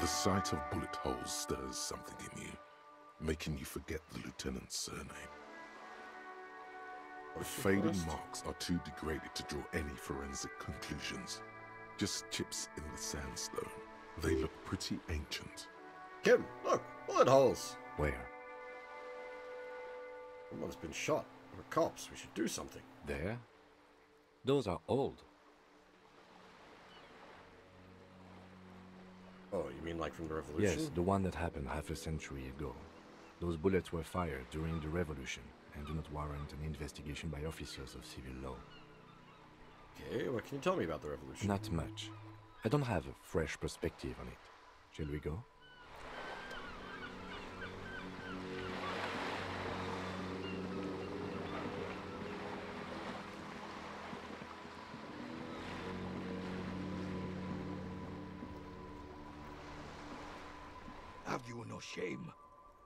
The sight of bullet holes stirs something in you, making you forget the lieutenant's surname. The faded marks are too degraded to draw any forensic conclusions. Just chips in the sandstone. They look pretty ancient. Kim, look, bullet holes. Where? Someone's been shot. We're cops. We should do something. There? Those are old. Oh, you mean like from the Revolution? Yes, the one that happened half a century ago. Those bullets were fired during the Revolution and do not warrant an investigation by officers of civil law. Okay, what can you tell me about the Revolution? Not much. I don't have a fresh perspective on it. Shall we go? Have you no shame?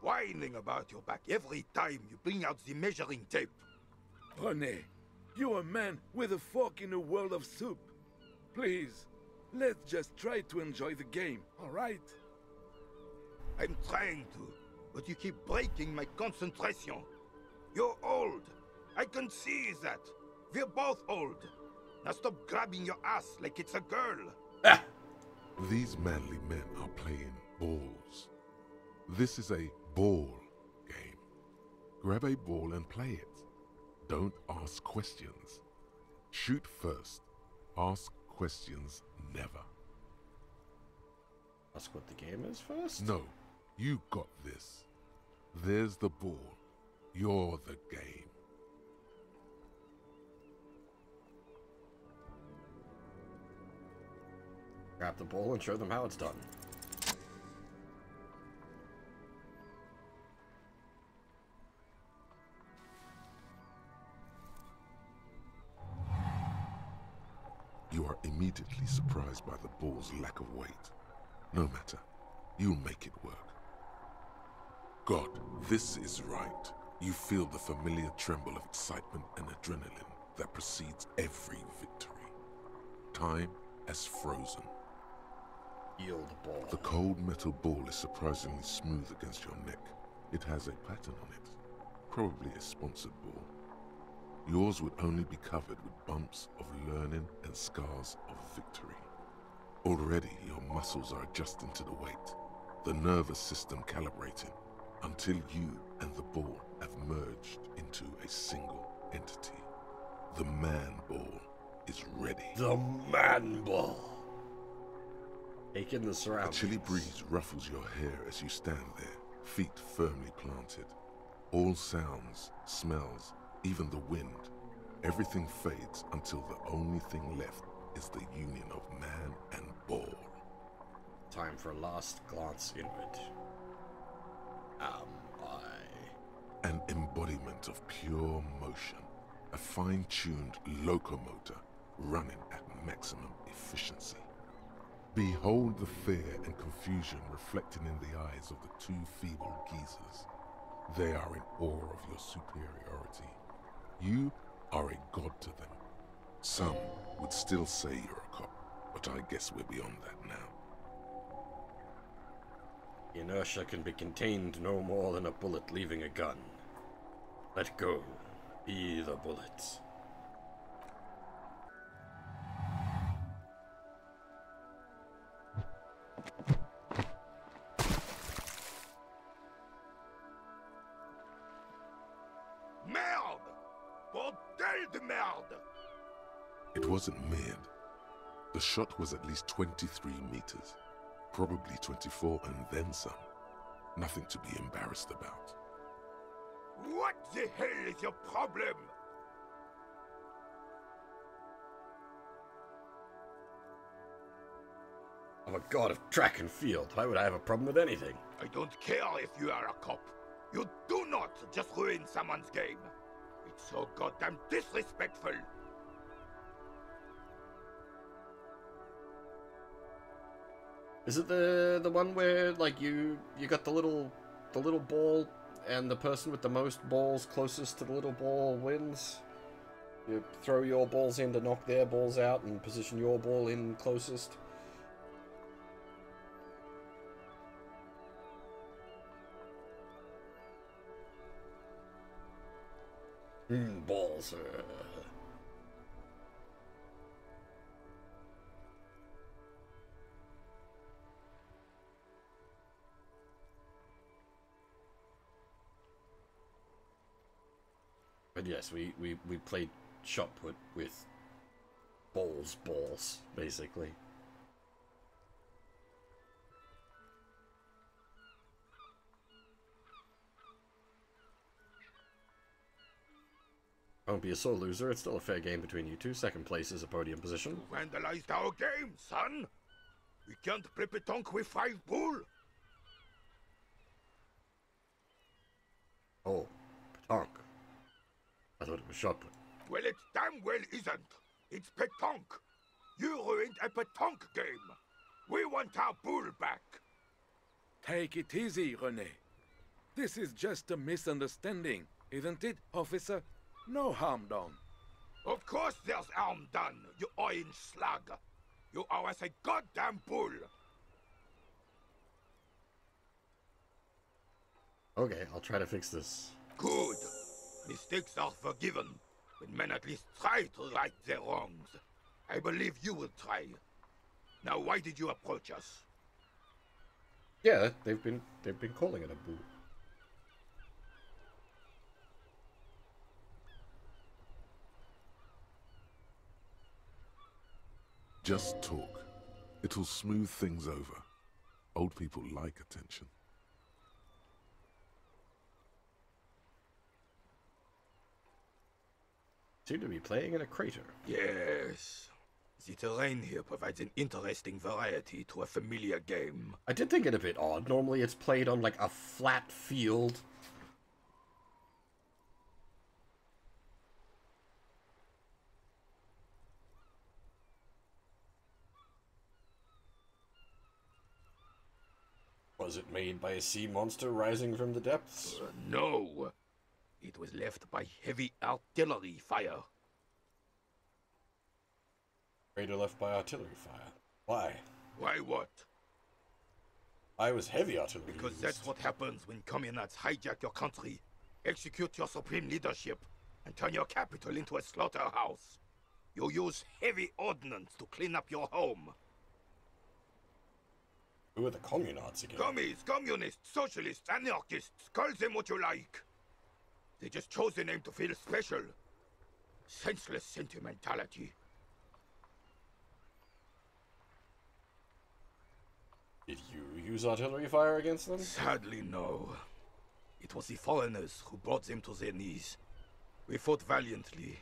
Whining about your back every time you bring out the measuring tape. René, you're a man with a fork in a world of soup. Please, let's just try to enjoy the game, all right? I'm trying to, but you keep breaking my concentration. You're old. I can see that. We're both old. Now stop grabbing your ass like it's a girl. Ah! These manly men are playing balls. This is a ball game. Grab a ball and play it. Don't ask questions. Shoot first. Ask questions never. Ask what the game is first? No, you got this. There's the ball. You're the game. Grab the ball and show them how it's done. You are immediately surprised by the ball's lack of weight. No matter, you'll make it work. God, this is right. You feel the familiar tremble of excitement and adrenaline that precedes every victory. Time has frozen. Yield ball. The cold metal ball is surprisingly smooth against your neck. It has a pattern on it, probably a sponsored ball. Yours would only be covered with bumps of learning and scars of victory. Already your muscles are adjusting to the weight, the nervous system calibrating, until you and the ball have merged into a single entity. The man ball is ready. The man ball. Take in the A surroundings. chilly breeze ruffles your hair as you stand there, feet firmly planted. All sounds, smells, even the wind, everything fades until the only thing left is the union of man and ball. Time for a last glance inward. Am I? An embodiment of pure motion, a fine-tuned locomotor running at maximum efficiency. Behold the fear and confusion reflecting in the eyes of the two feeble geezers. They are in awe of your superiority. You are a god to them. Some would still say you're a cop, but I guess we're beyond that now. Inertia can be contained no more than a bullet leaving a gun. Let go. Be the bullet. It wasn't mid. The shot was at least 23 meters, probably 24 and then some. Nothing to be embarrassed about. What the hell is your problem? I'm a god of track and field. Why would I have a problem with anything? I don't care if you are a cop. You do not just ruin someone's game. It's so goddamn disrespectful. Is it the one where like you got the little ball and the person with the most balls closest to the little ball wins? You throw your balls in to knock their balls out and position your ball in closest. Balls. But yes, we played shot put with balls, basically. Don't be a sore loser, it's still a fair game between you two. Second place is a podium position. You vandalized our game, son! We can't play petanque with 5 bull! Oh, petanque. I thought it was shot put. Well, it damn well isn't. It's petanque. You ruined a petanque game. We want our bull back. Take it easy, René. This is just a misunderstanding, isn't it, officer? No harm done. Of course there's harm done, you orange slug. You owe us a goddamn bull. Okay, I'll try to fix this. Good. Mistakes are forgiven when men at least try to right their wrongs. I believe you will try. Now, why did you approach us? Yeah, they've been calling it a boo. Just talk. It'll smooth things over. Old people like attention. Seem to be playing in a crater. Yes. The terrain here provides an interesting variety to a familiar game. I did think it a bit odd. Normally it's played on like a flat field. Was it made by a sea monster rising from the depths? No. It was left by heavy artillery fire. Crater left by artillery fire. Why? Why what? I was heavy artillery. Because used. that's what happens when communists hijack your country, execute your supreme leadership, and turn your capital into a slaughterhouse. You use heavy ordnance to clean up your home. Who are the communards again? Commies, communists, socialists, anarchists, call them what you like. They just chose the name to feel special. Senseless sentimentality. Did you use artillery fire against them? Sadly, no. It was the foreigners who brought them to their knees. We fought valiantly.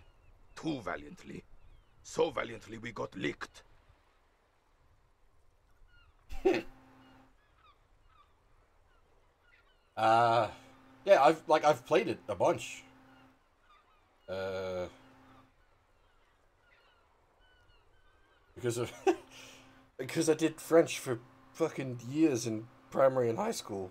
Too valiantly. So valiantly we got licked. Yeah, I've played it a bunch. Because of because I did French for fucking years in primary and high school.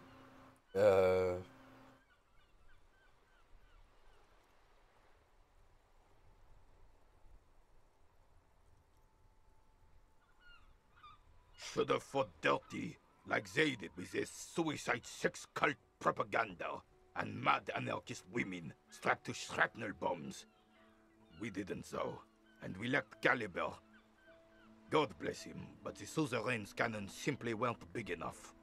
Should have fought dirty, like they did with their suicide sex cult propaganda and mad anarchist women strapped to shrapnel bombs. We didn't though, and we lacked caliber. God bless him, but the suzerain's cannons simply weren't big enough.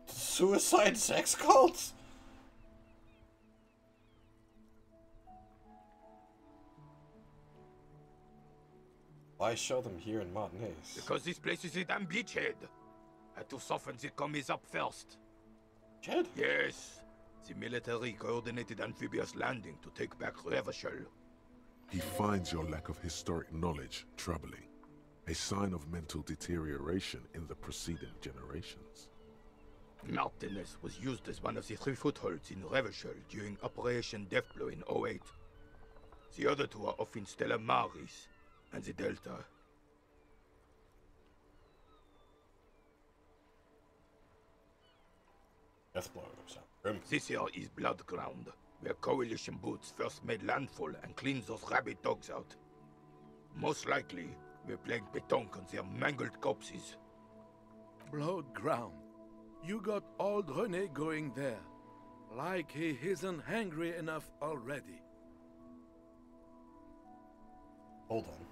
Suicide sex cults? Why show them here in Martinez? Because this place is a damn beachhead. And too often they come is up first. Jed? Yes. The military coordinated amphibious landing to take back Revachol. He finds your lack of historic knowledge troubling, a sign of mental deterioration in the preceding generations. Martinez was used as one of the 3 footholds in Revachol during Operation Deathblow in '08. The other 2 are off in Stella Maris and the Delta. Deathblow sound grim. This here is Blood Ground, where Coalition boots first made landfall and cleaned those rabid dogs out. Most likely, we're playing pétanque on their mangled corpses. Blood ground. You got old René going there. Like he isn't hungry enough already. Hold on.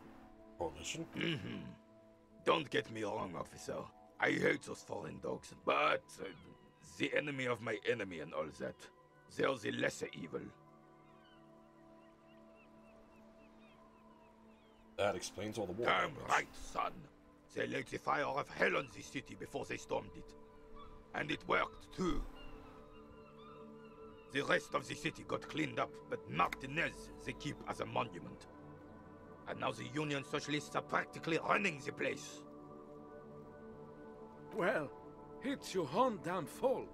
Coalition? Don't get me wrong, officer. I hate those foreign dogs, but the enemy of my enemy and all that. They're the lesser evil. That explains all the war. Damn damage. right, son. They laid the fire of hell on the city before they stormed it. And it worked, too. The rest of the city got cleaned up, but Martinez they keep as a monument. And now the Union Socialists are practically running the place. Well, it's your own damn fault.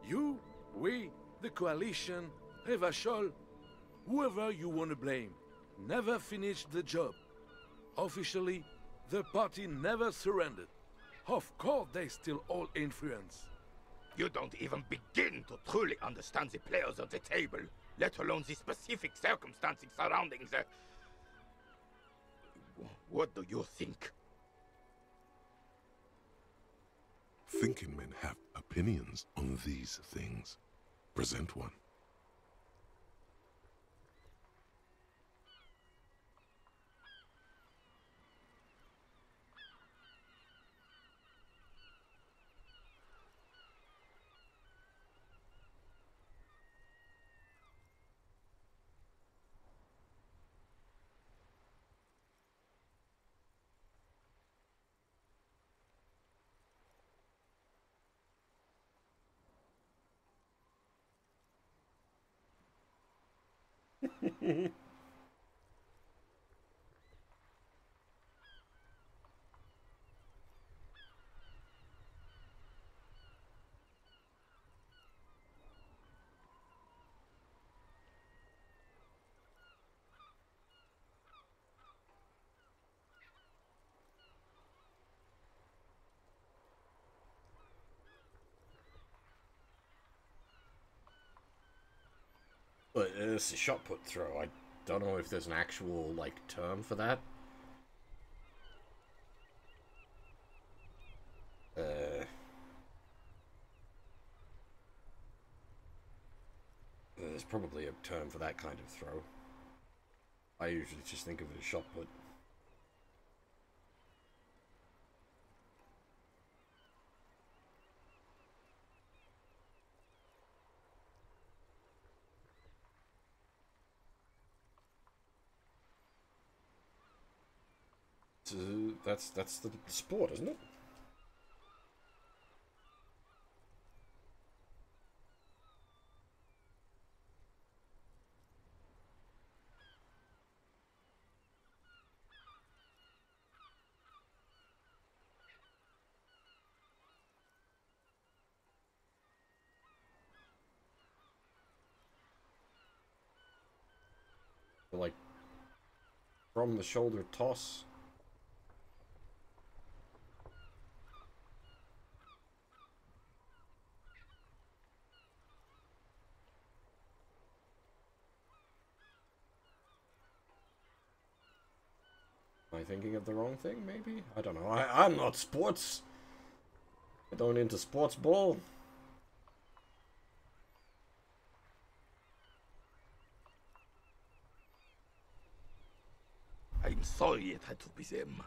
You, we, the Coalition, Revachol, whoever you want to blame, never finished the job. Officially, the party never surrendered. Of course they still hold influence. You don't even begin to truly understand the players at the table, let alone the specific circumstances surrounding the... What do you think? Thinking men have opinions on these things. Present one. But it's a shot put throw. I don't know if there's an actual, like, term for that. There's probably a term for that kind of throw. I usually just think of it as shot put. That's the sport, isn't it? Like from the shoulder toss. Am I thinking of the wrong thing, maybe? I don't know. I'm not sports. I don't into sports ball. I'm sorry it had to be them.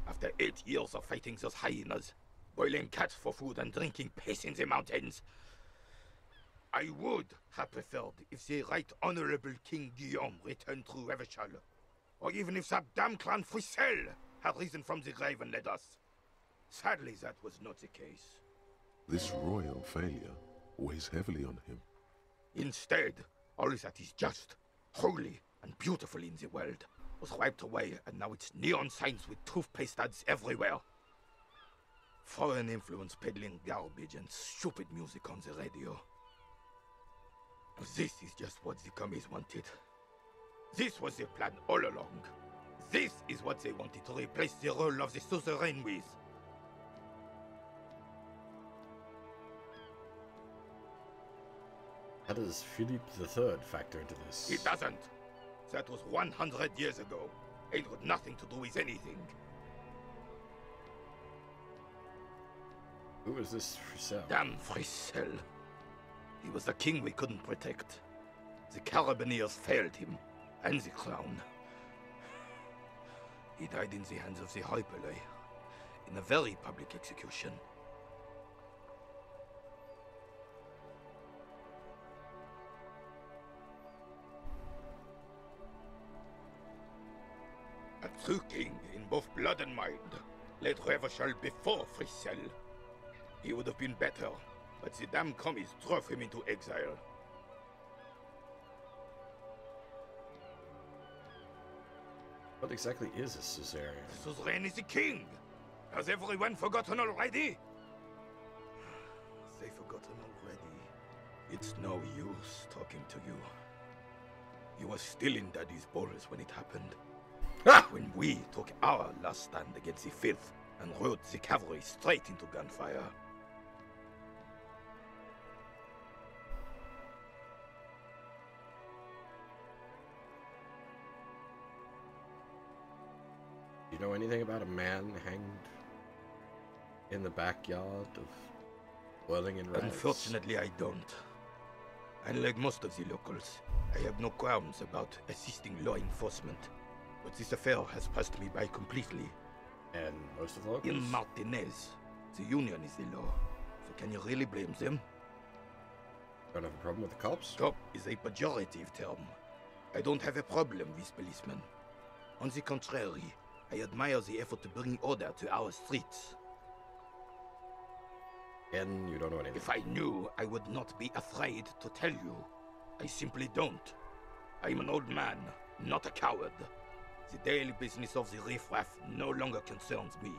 After 8 years of fighting those hyenas, boiling cats for food and drinking piss in the mountains, I would have preferred if the Right Honorable King Guillaume returned through Revachol. or even if that damn clan Frisell had risen from the grave and led us. Sadly, that was not the case. This royal failure weighs heavily on him. Instead, all that is just, holy, and beautiful in the world was wiped away, and now it's neon signs with toothpaste ads everywhere. Foreign influence peddling garbage and stupid music on the radio. This is just what the commies wanted. This was their plan all along. This is what they wanted to replace the role of the suzerain with. How does Philippe III factor into this? It doesn't. That was 100 years ago. It got nothing to do with anything. Who is this Frisell? Damn Frisell. He was the king we couldn't protect. The Carabineers failed him, and the crown. He died in the hands of the Hyperlay, in a very public execution. A true king in both blood and mind led Revachol before Frisell. He would have been better, but the damn commies drove him into exile. What exactly is a suzerain? The suzerain is the king! Has everyone forgotten already? They forgotten already. It's no use talking to you. You were still in Daddy's balls when it happened. When we took our last stand against the filth and rode the cavalry straight into gunfire. Do you know anything about a man hanged in the backyard of whirling in rags? Unfortunately, I don't. Unlike most of the locals, I have no qualms about assisting law enforcement. But this affair has passed me by completely. And most of the locals? In Martinez, the union is the law. So can you really blame them? Don't have a problem with the cops? Cop is a pejorative term. I don't have a problem with policemen. On the contrary, I admire the effort to bring order to our streets. And you don't know anything? If I knew, I would not be afraid to tell you. I simply don't. I am an old man, not a coward. The daily business of the riffraff no longer concerns me.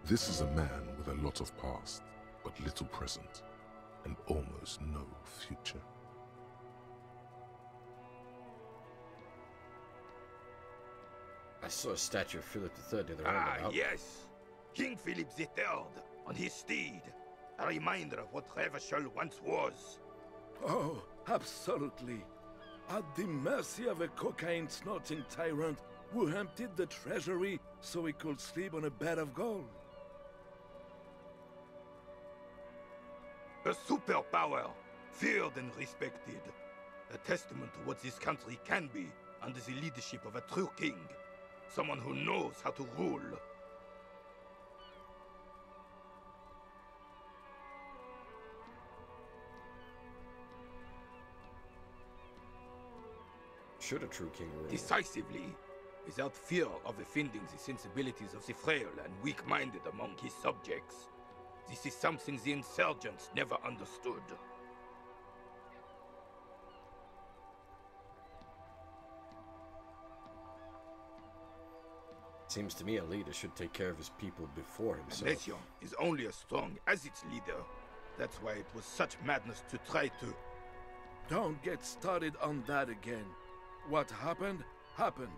This is a man with a lot of past, but little present, and almost no future. I saw a statue of Philip III near the roundabout. Yes! King Philip III, on his steed. A reminder of what Revachol once was. Oh, absolutely. At the mercy of a cocaine-snorting tyrant who emptied the treasury so he could sleep on a bed of gold. A superpower, feared and respected. A testament to what this country can be under the leadership of a true king. Someone who knows how to rule. Should a true king rule? Decisively, without fear of offending the sensibilities of the frail and weak-minded among his subjects. This is something the insurgents never understood. Seems to me a leader should take care of his people before himself. Nation is only as strong as its leader. That's why it was such madness to try to... Don't get started on that again. What happened, happened.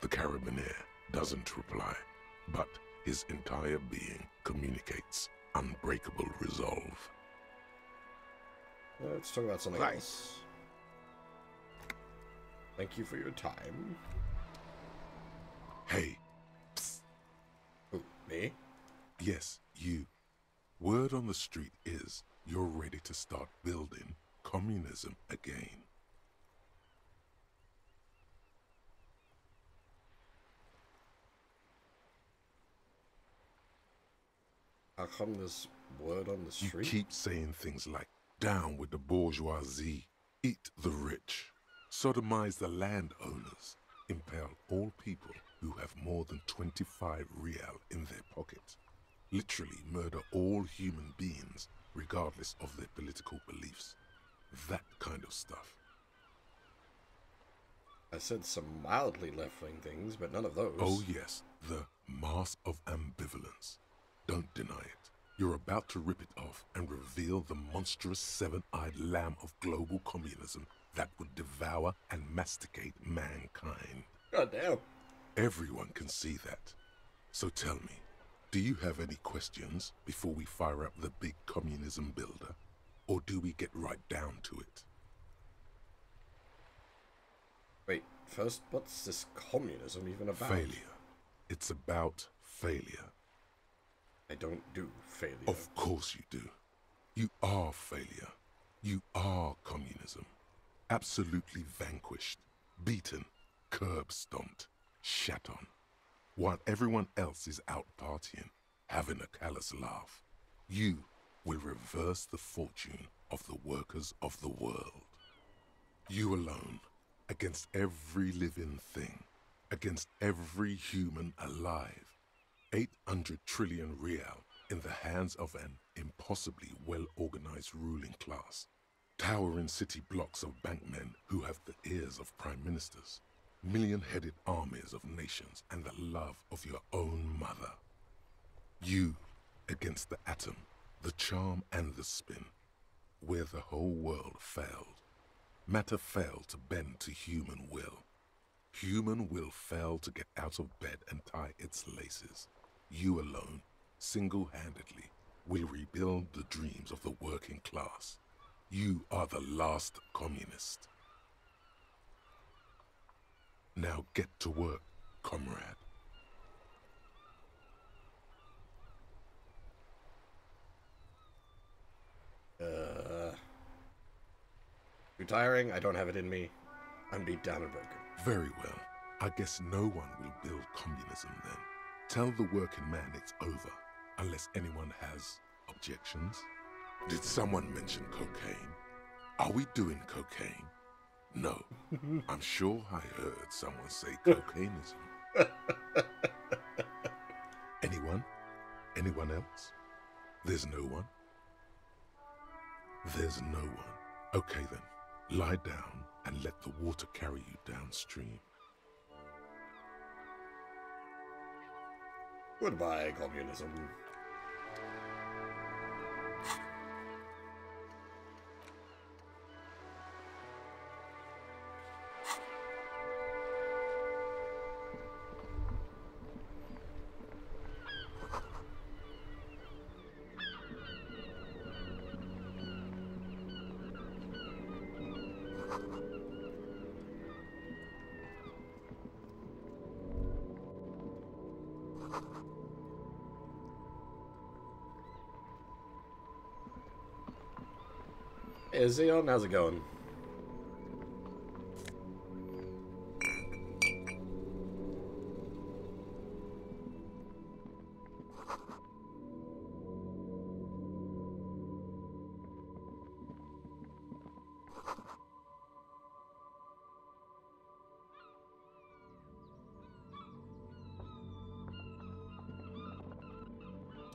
The Carabineer doesn't reply, but his entire being communicates unbreakable resolve. Let's talk about something Right. else. Thank you for your time. Hey, psst. Who, me? Yes, you. Word on the street is you're ready to start building communism again. How come there's word on the You street? keep saying things like Down with the bourgeoisie, eat the rich, sodomize the landowners, impale all people who have more than 25 real in their pocket. Literally murder all human beings, regardless of their political beliefs. That kind of stuff. I said some mildly left-wing things, but none of those. Oh yes, the mask of ambivalence. Don't deny it. You're about to rip it off and reveal the monstrous seven-eyed lamb of global communism that would devour and masticate mankind. God damn. Everyone can see that. So tell me, do you have any questions before we fire up the big communism builder? Or do we get right down to it? Wait, first, what's this communism even about? Failure. It's about failure. I don't do failure. Of course you do. You are failure. You are communism. Absolutely vanquished, beaten, curb-stomped, shat on. While everyone else is out partying, having a callous laugh, you will reverse the fortune of the workers of the world. You alone, against every living thing, against every human alive. 800 trillion real in the hands of an impossibly well-organized ruling class. Towering city blocks of bankmen who have the ears of prime ministers. Million-headed armies of nations and the love of your own mother. You against the atom, the charm and the spin, where the whole world failed. Matter failed to bend to human will. Human will failed to get out of bed and tie its laces. You alone, single-handedly, will rebuild the dreams of the working class. You are the last communist. Now get to work, comrade. Too tiring? I don't have it in me. I'm beat down and broken. Very well. I guess no one will build communism then. Tell the working man it's over, unless anyone has objections. Did someone mention cocaine? Are we doing cocaine? No. I'm sure I heard someone say cocainism. Anyone? Anyone else? There's no one? There's no one. Okay then, lie down and let the water carry you downstream. Goodbye, communism. Hey, Zion, how's it going?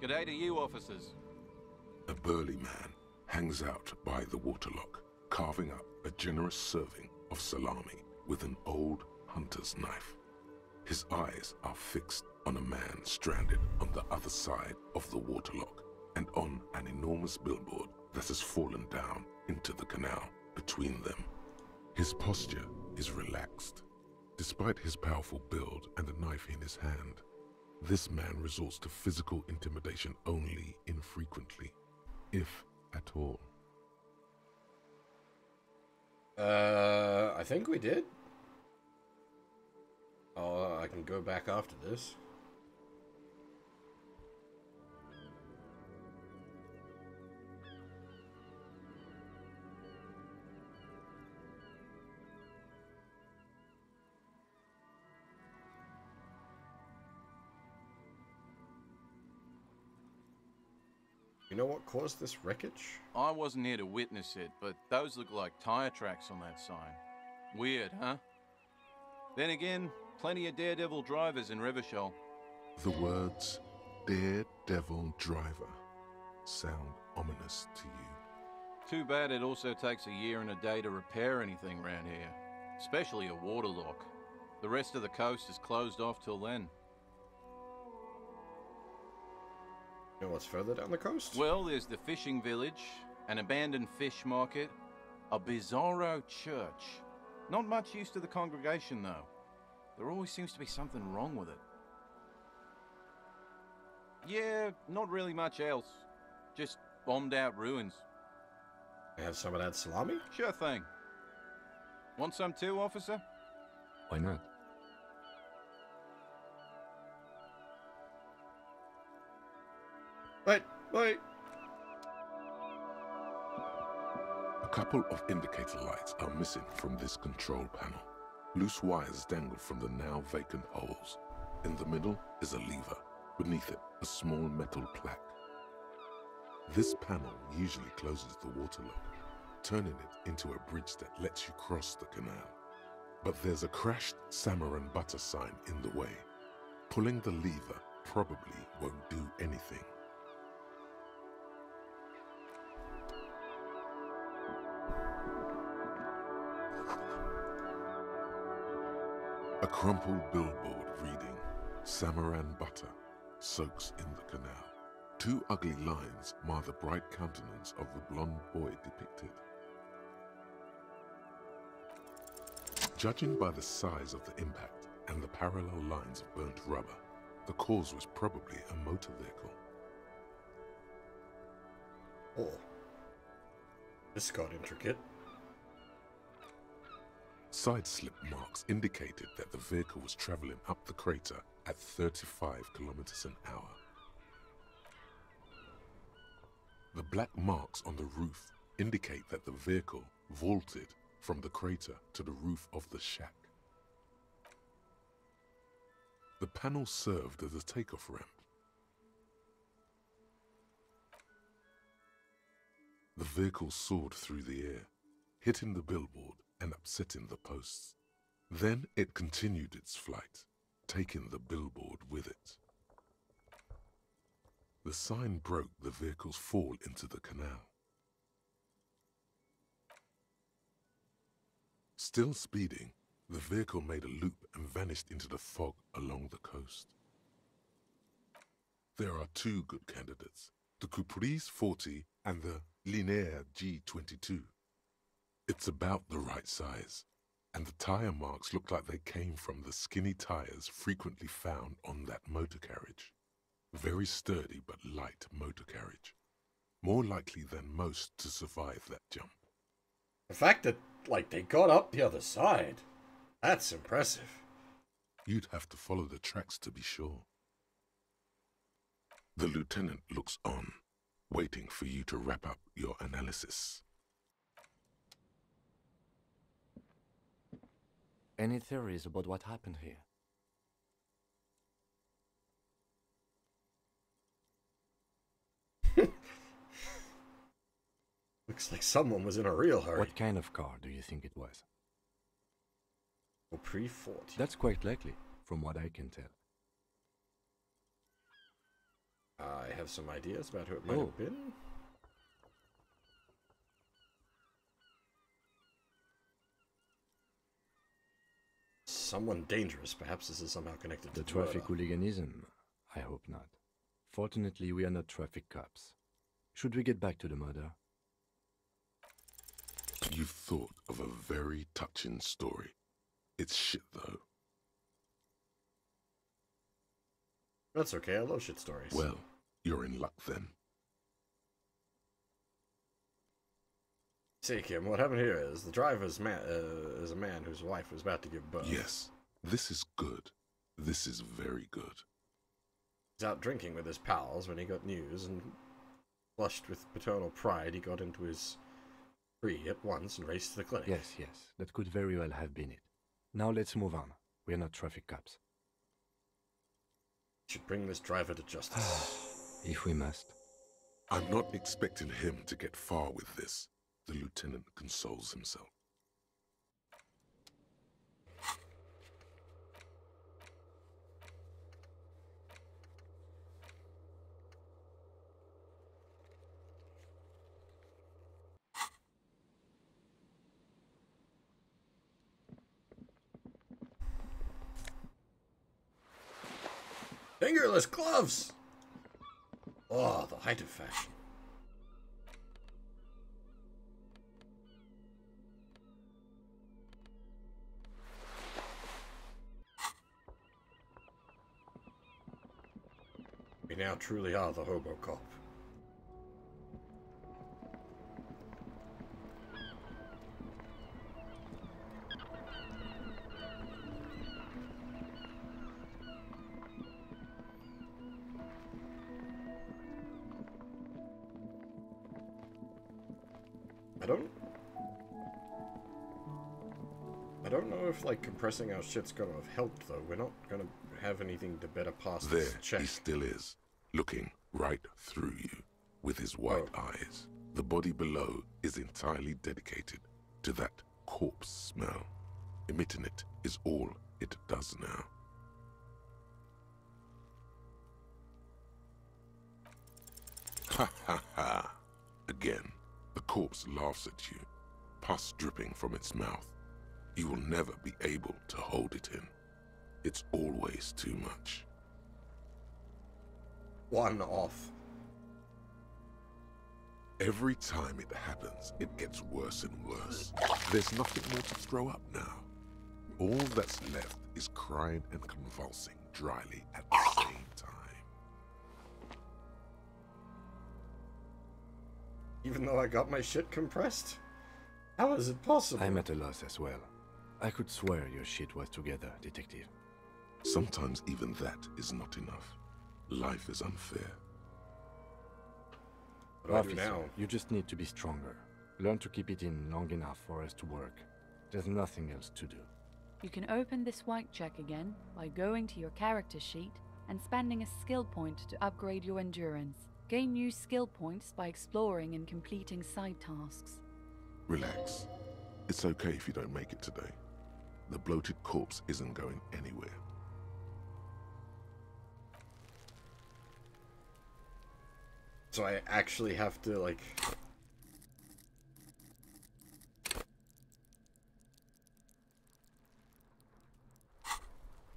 G'day to you, officers. A burly man hangs out by the waterlock, carving up a generous serving of salami with an old hunter's knife. His eyes are fixed on a man stranded on the other side of the waterlock and on an enormous billboard that has fallen down into the canal between them. His posture is relaxed. Despite his powerful build and a knife in his hand, this man resorts to physical intimidation only infrequently, if at all. I think we did. Oh, I can go back after this. You know what caused this wreckage? I wasn't here to witness it, but those look like tire tracks on that sign. Weird, huh? Then again, plenty of daredevil drivers in Revachol. The words Daredevil Driver sound ominous to you. Too bad it also takes a year and a day to repair anything around here. Especially a waterlock. The rest of the coast is closed off till then. You know what's further down the coast? Well, there's the fishing village, an abandoned fish market, a bizarro church. Not much use to the congregation, though. There always seems to be something wrong with it. Yeah, not really much else. Just bombed out ruins. Have some of that salami? Sure thing. Want some too, officer? Why not? Wait. A couple of indicator lights are missing from this control panel. Loose wires dangle from the now vacant holes. In the middle is a lever. Beneath it, a small metal plaque. This panel usually closes the waterlock, turning it into a bridge that lets you cross the canal. But there's a crashed salmon and butter sign in the way. Pulling the lever probably won't do anything. A crumpled billboard reading, Samaran butter soaks in the canal. Two ugly lines mar the bright countenance of the blonde boy depicted. Judging by the size of the impact and the parallel lines of burnt rubber, the cause was probably a motor vehicle. Oh. This got intricate. Side slip marks indicated that the vehicle was traveling up the crater at 35 kilometers an hour. The black marks on the roof indicate that the vehicle vaulted from the crater to the roof of the shack. The panel served as a takeoff ramp. The vehicle soared through the air, hitting the billboard and upsetting the posts. Then it continued its flight, taking the billboard with it. The sign broke the vehicle's fall into the canal. Still speeding, the vehicle made a loop and vanished into the fog along the coast. There are two good candidates, the Caprice 40 and the Linéaire G22. It's about the right size, and the tire marks look like they came from the skinny tires frequently found on that motor carriage. Very sturdy but light motor carriage. More likely than most to survive that jump. The fact that, they got up the other side, that's impressive. You'd have to follow the tracks to be sure. The lieutenant looks on, waiting for you to wrap up your analysis. Any theories about what happened here? Looks like someone was in a real hurry. What kind of car do you think it was? A pre-40. That's quite likely, from what I can tell. I have some ideas about who it might have been. Someone dangerous. Perhaps this is somehow connected to the traffic hooliganism? I hope not. Fortunately, we are not traffic cops. Should we get back to the murder? You've thought of a very touching story. It's shit, though. That's okay, I love shit stories. Well, you're in luck then. See, Kim, what happened here is the driver's is a man whose wife was about to give birth. Yes, this is good. This is very good. He's out drinking with his pals when he got news, and flushed with paternal pride, he got into his tree at once and raced to the clinic. Yes, that could very well have been it. Now let's move on. We're not traffic cops. Should bring this driver to justice. If we must. I'm not expecting him to get far with this, the lieutenant consoles himself. Fingerless gloves! Oh, the height of fashion. We now truly are the Hobo Cop. I don't know if, like, compressing our shit's gonna have helped, though. We're not gonna have anything to better pass this check. There he still is, looking right through you with his white eyes. The body below is entirely dedicated to that corpse smell. Emitting it is all it does now. Ha ha ha! Again, the corpse laughs at you, pus dripping from its mouth. You will never be able to hold it in. It's always too much. One off. Every time it happens, it gets worse and worse. There's nothing more to throw up now. All that's left is crying and convulsing dryly at the same time. Even though I got my shit compressed? How is it possible? I'm at a loss as well. I could swear your shit was together, detective. Sometimes even that is not enough. Life is unfair. What do I do now? You just need to be stronger. Learn to keep it in long enough for us to work. There's nothing else to do. You can open this white check again by going to your character sheet and spending a skill point to upgrade your endurance. Gain new skill points by exploring and completing side tasks. Relax. It's okay if you don't make it today. The bloated corpse isn't going anywhere. So I actually have to, like...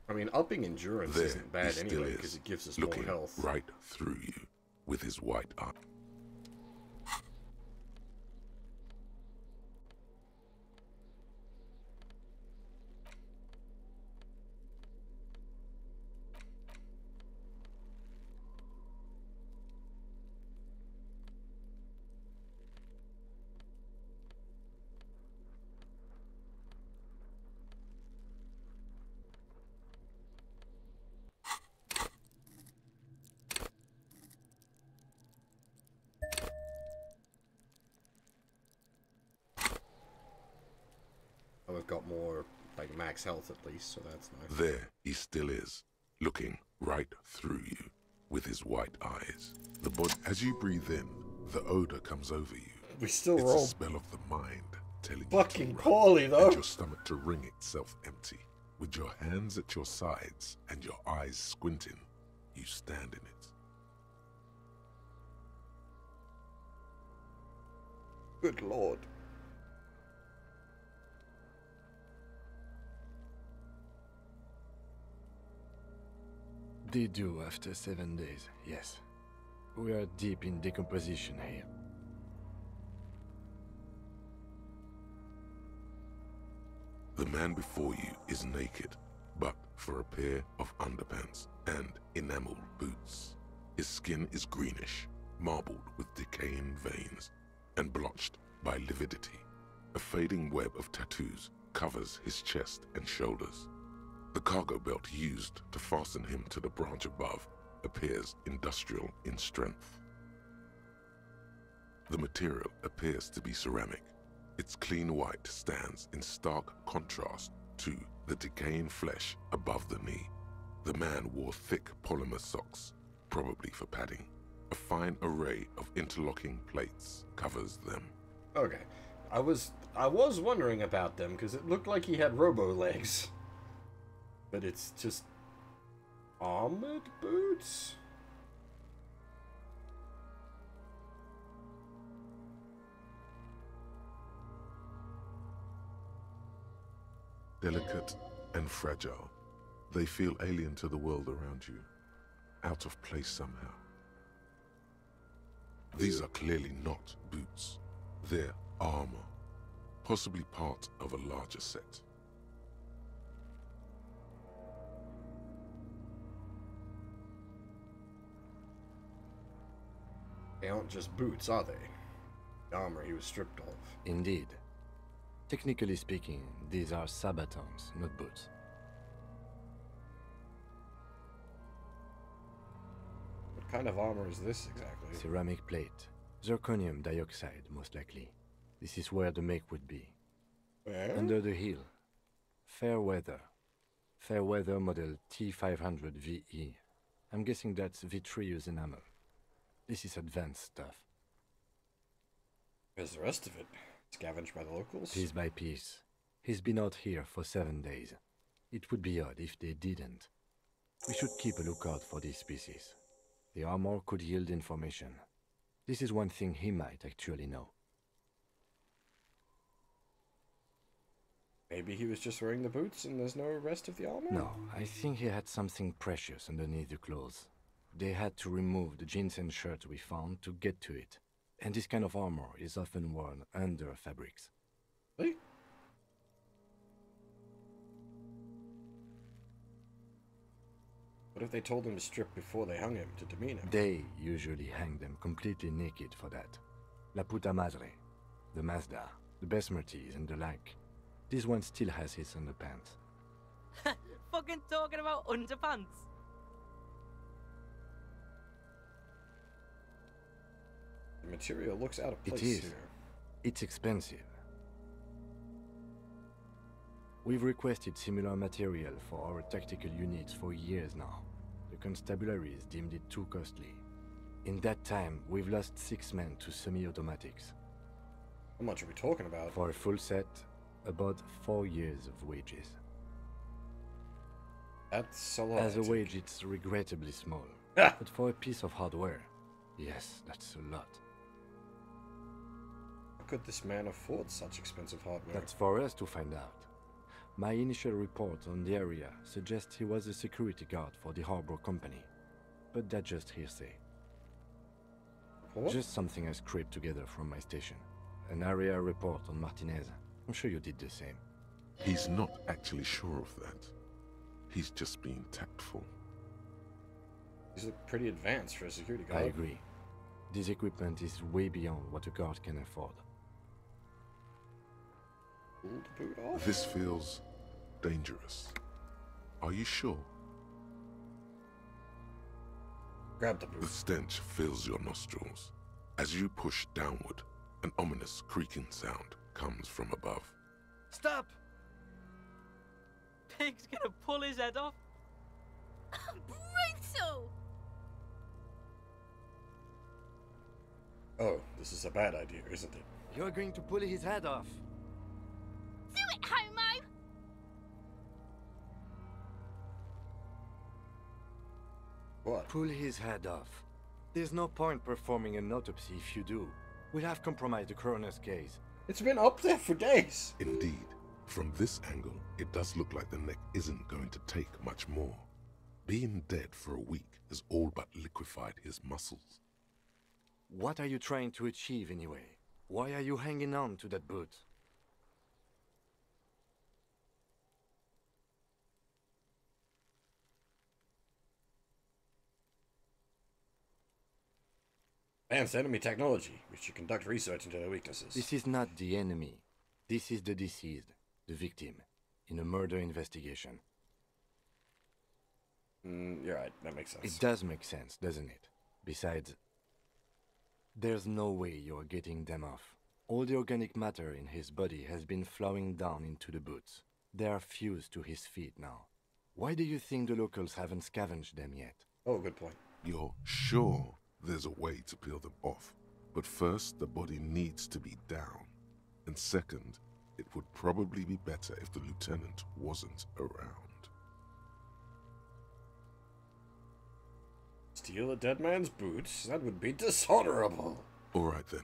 I mean, upping endurance There isn't bad he still anyway, is, because it gives us more looking health. right through you with his white eye. I've got more, like, max health at least, so that's nice. There he still is, looking right through you with his white eyes. The body, as you breathe in, the odor comes over you. We still It's roll a smell of the mind telling fucking you to run, poorly, though. and your stomach to wring itself empty. With your hands at your sides and your eyes squinting, you stand in it. Good lord. They do after 7 days, yes. We are deep in decomposition here. The man before you is naked, but for a pair of underpants and enameled boots. His skin is greenish, marbled with decaying veins, and blotched by lividity. A fading web of tattoos covers his chest and shoulders. The cargo belt used to fasten him to the branch above appears industrial in strength. The material appears to be ceramic. Its clean white stands in stark contrast to the decaying flesh above the knee. The man wore thick polymer socks, probably for padding. A fine array of interlocking plates covers them. Okay. I was wondering about them, because it looked like he had robo legs. But it's just... armored boots? Delicate and fragile, they feel alien to the world around you, out of place somehow. These are clearly not boots. They're armor, possibly part of a larger set. They aren't just boots, are they? The armor he was stripped of. Indeed. Technically speaking, these are sabatons, not boots. What kind of armor is this exactly? Ceramic plate. Zirconium dioxide, most likely. This is where the make would be. Where? Under the heel. Fair weather. Fair weather model T500 VE. I'm guessing that's vitreous enamel. This is advanced stuff. Where's the rest of it? Scavenged by the locals? Piece by piece. He's been out here for 7 days. It would be odd if they didn't. We should keep a lookout for these species. The armor could yield information. This is one thing he might actually know. Maybe he was just wearing the boots and there's no rest of the armor? No, I think he had something precious underneath the clothes. They had to remove the jeans and shirts we found to get to it. And this kind of armor is often worn under fabrics. Really? What if they told him to strip before they hung him to demean him? They usually hang them completely naked for that. La puta madre, the Mazda, the Besmerties and the like. This one still has his underpants. Fucking talking about underpants. The material looks out of place It is. here. It's expensive. We've requested similar material for our tactical units for years now. The constabularies deemed it too costly. In that time, we've lost 6 men to semi-automatics. How much are we talking about? For a full set, about 4 years of wages. That's a lot. As a I think. wage, it's regrettably small. Ah! But for a piece of hardware, yes, that's a lot. How could this man afford such expensive hardware? That's for us to find out. My initial report on the area suggests he was a security guard for the harbor company. But that's just hearsay. What? Just something I scraped together from my station. An area report on Martinez. I'm sure you did the same. He's not actually sure of that. He's just being tactful. These look pretty advanced for a security guard. I agree. This equipment is way beyond what a guard can afford. Pull the boot off? This feels dangerous. Are you sure? Grab the The boot. stench fills your nostrils. As you push downward, an ominous creaking sound comes from above. Stop! Pig's gonna pull his head off. Brutal! Oh, this is a bad idea, isn't it? You're going to pull his head off. Do it, homo! What? Pull his head off. There's no point performing an autopsy if you do. We'll have compromised the coroner's case. It's been up there for days. Indeed, from this angle, it does look like the neck isn't going to take much more. Being dead for a week has all but liquefied his muscles. What are you trying to achieve anyway? Why are you hanging on to that boot? Advanced enemy technology. We should conduct research into their weaknesses. This is not the enemy. This is the deceased, the victim, in a murder investigation. You're right. That makes sense. It does make sense, doesn't it? Besides, there's no way you're getting them off. All the organic matter in his body has been flowing down into the boots. They are fused to his feet now. Why do you think the locals haven't scavenged them yet? Oh, good point. You're sure there's a way to peel them off. But first, the body needs to be down. And second, it would probably be better if the lieutenant wasn't around. Steal a dead man's boots? That would be dishonorable. All right then.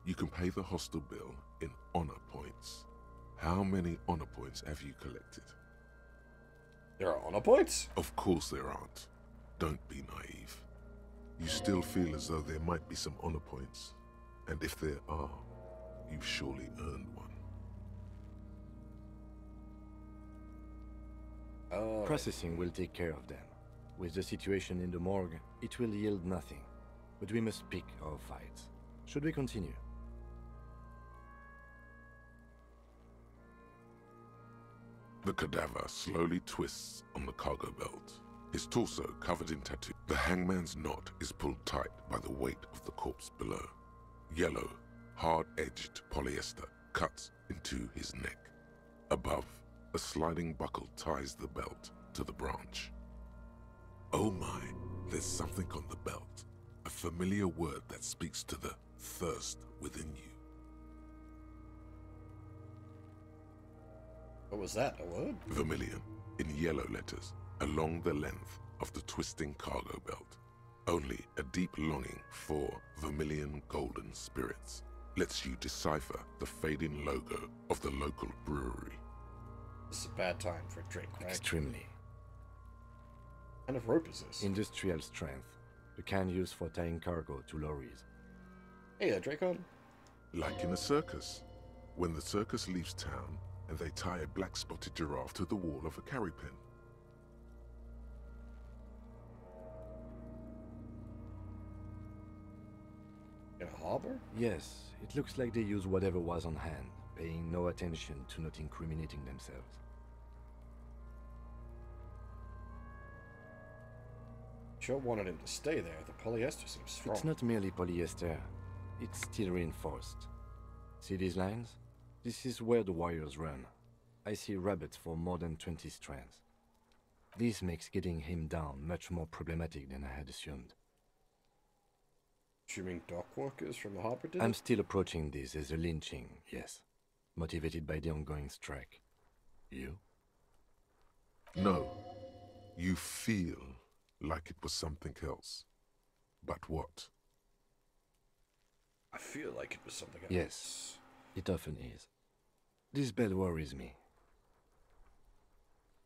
You can pay the hostel bill in honor points. How many honor points have you collected? There are honor points? Of course there aren't. Don't be naive. You still feel as though there might be some honor points. And if there are, you've surely earned one. Processing will take care of them. With the situation in the morgue, it will yield nothing. But we must pick our fights. Should we continue? The cadaver slowly twists on the cargo belt, his torso covered in tattoo. The hangman's knot is pulled tight by the weight of the corpse below. Yellow, hard-edged polyester cuts into his neck. Above, a sliding buckle ties the belt to the branch. Oh my, there's something on the belt. A familiar word that speaks to the thirst within you. What was that, a word? Vermilion, in yellow letters, along the length of the twisting cargo belt. Only a deep longing for vermilion golden spirits lets you decipher the fading logo of the local brewery. This is a bad time for a drink, right? Extremely. What kind of rope is this? Industrial strength. The kind used for tying cargo to lorries. Hey, Dracon. Like in a circus, when the circus leaves town and they tie a black-spotted giraffe to the wall of a carry pen. In a harbor? Yes, it looks like they use whatever was on hand, paying no attention to not incriminating themselves. Sure wanted him to stay there. The polyester seems strong. It's not merely polyester. It's steel reinforced. See these lines? This is where the wires run. I see rabbits for more than 20 strands. This makes getting him down much more problematic than I had assumed. Assuming dock workers from the harbor did I'm it? still approaching this as a lynching, yes. Motivated by the ongoing strike. You? No, you feel like it was something else. But what? I feel like it was something else. Yes, it often is. This bed worries me.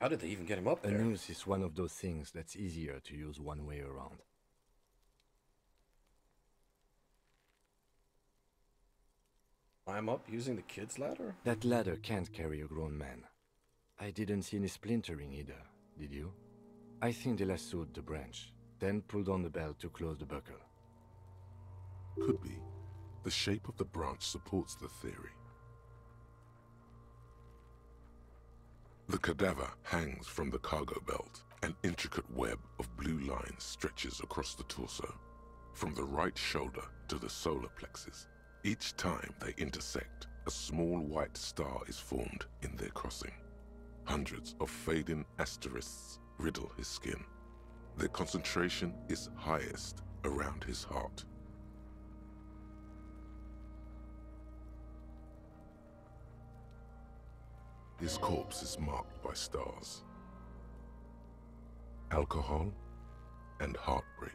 How did they even get him up A there? noose is one of those things that's easier to use one way around. Climb up using the kid's ladder? That ladder can't carry a grown man. I didn't see any splintering either, did you? I think they lassoed the branch, then pulled on the belt to close the buckle. Could be. The shape of the branch supports the theory. The cadaver hangs from the cargo belt. An intricate web of blue lines stretches across the torso, from the right shoulder to the solar plexus. Each time they intersect, a small white star is formed in their crossing. Hundreds of fading asterisks riddle his skin. Their concentration is highest around his heart. His corpse is marked by stars. Alcohol and heartbreak.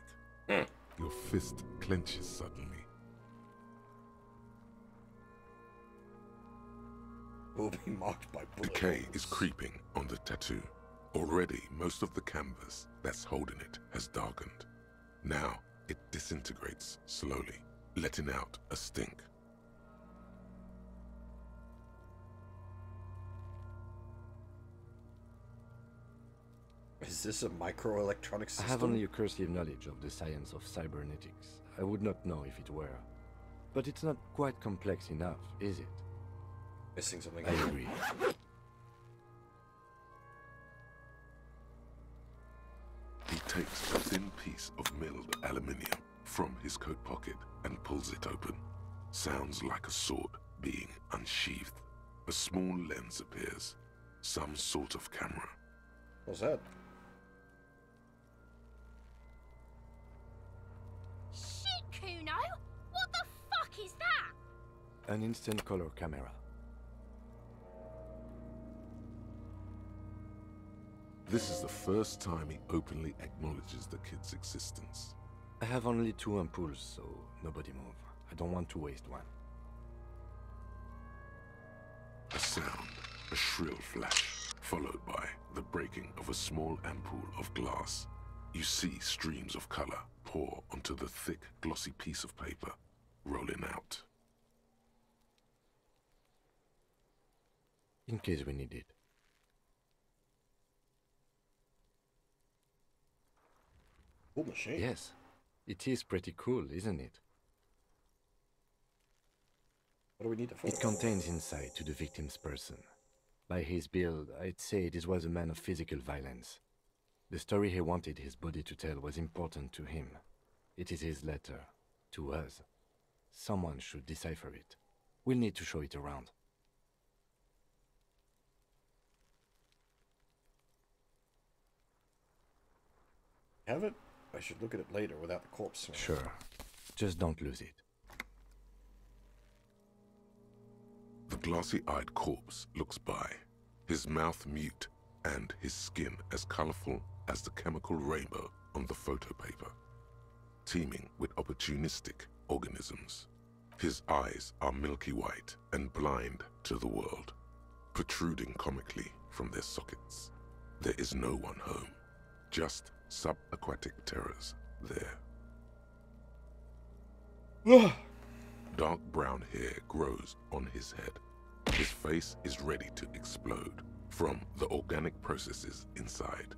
Your fist clenches suddenly. Will be marked by bullet Decay holes. is creeping on the tattoo. Already, most of the canvas that's holding it has darkened. Now, it disintegrates slowly, letting out a stink. Is this a microelectronic system? I have only a cursive knowledge of the science of cybernetics. I would not know if it were. But it's not quite complex enough, is it? Missing something. I agree. He takes a thin piece of milled aluminium from his coat pocket and pulls it open. Sounds like a sword being unsheathed. A small lens appears. Some sort of camera. What's that? An instant color camera. This is the first time he openly acknowledges the kid's existence. I have only 2 ampoules, so nobody move. I don't want to waste one. A sound, a shrill flash, followed by the breaking of a small ampoule of glass. You see streams of color pour onto the thick, glossy piece of paper, rolling out. In case we need it. Cool machine. Yes, it is pretty cool, isn't it? What do we need it for? It contains insight to the victim's person. By his build, I'd say this was a man of physical violence. The story he wanted his body to tell was important to him. It is his letter. To us. Someone should decipher it. We'll need to show it around. Have it? I should look at it later without the corpse smell. Sure. Just don't lose it. The glossy-eyed corpse looks by, his mouth mute and his skin as colorful as the chemical rainbow on the photo paper, teeming with opportunistic organisms. His eyes are milky white and blind to the world, protruding comically from their sockets. There is no one home, just subaquatic terrors there. Dark brown hair grows on his head. His face is ready to explode from the organic processes inside.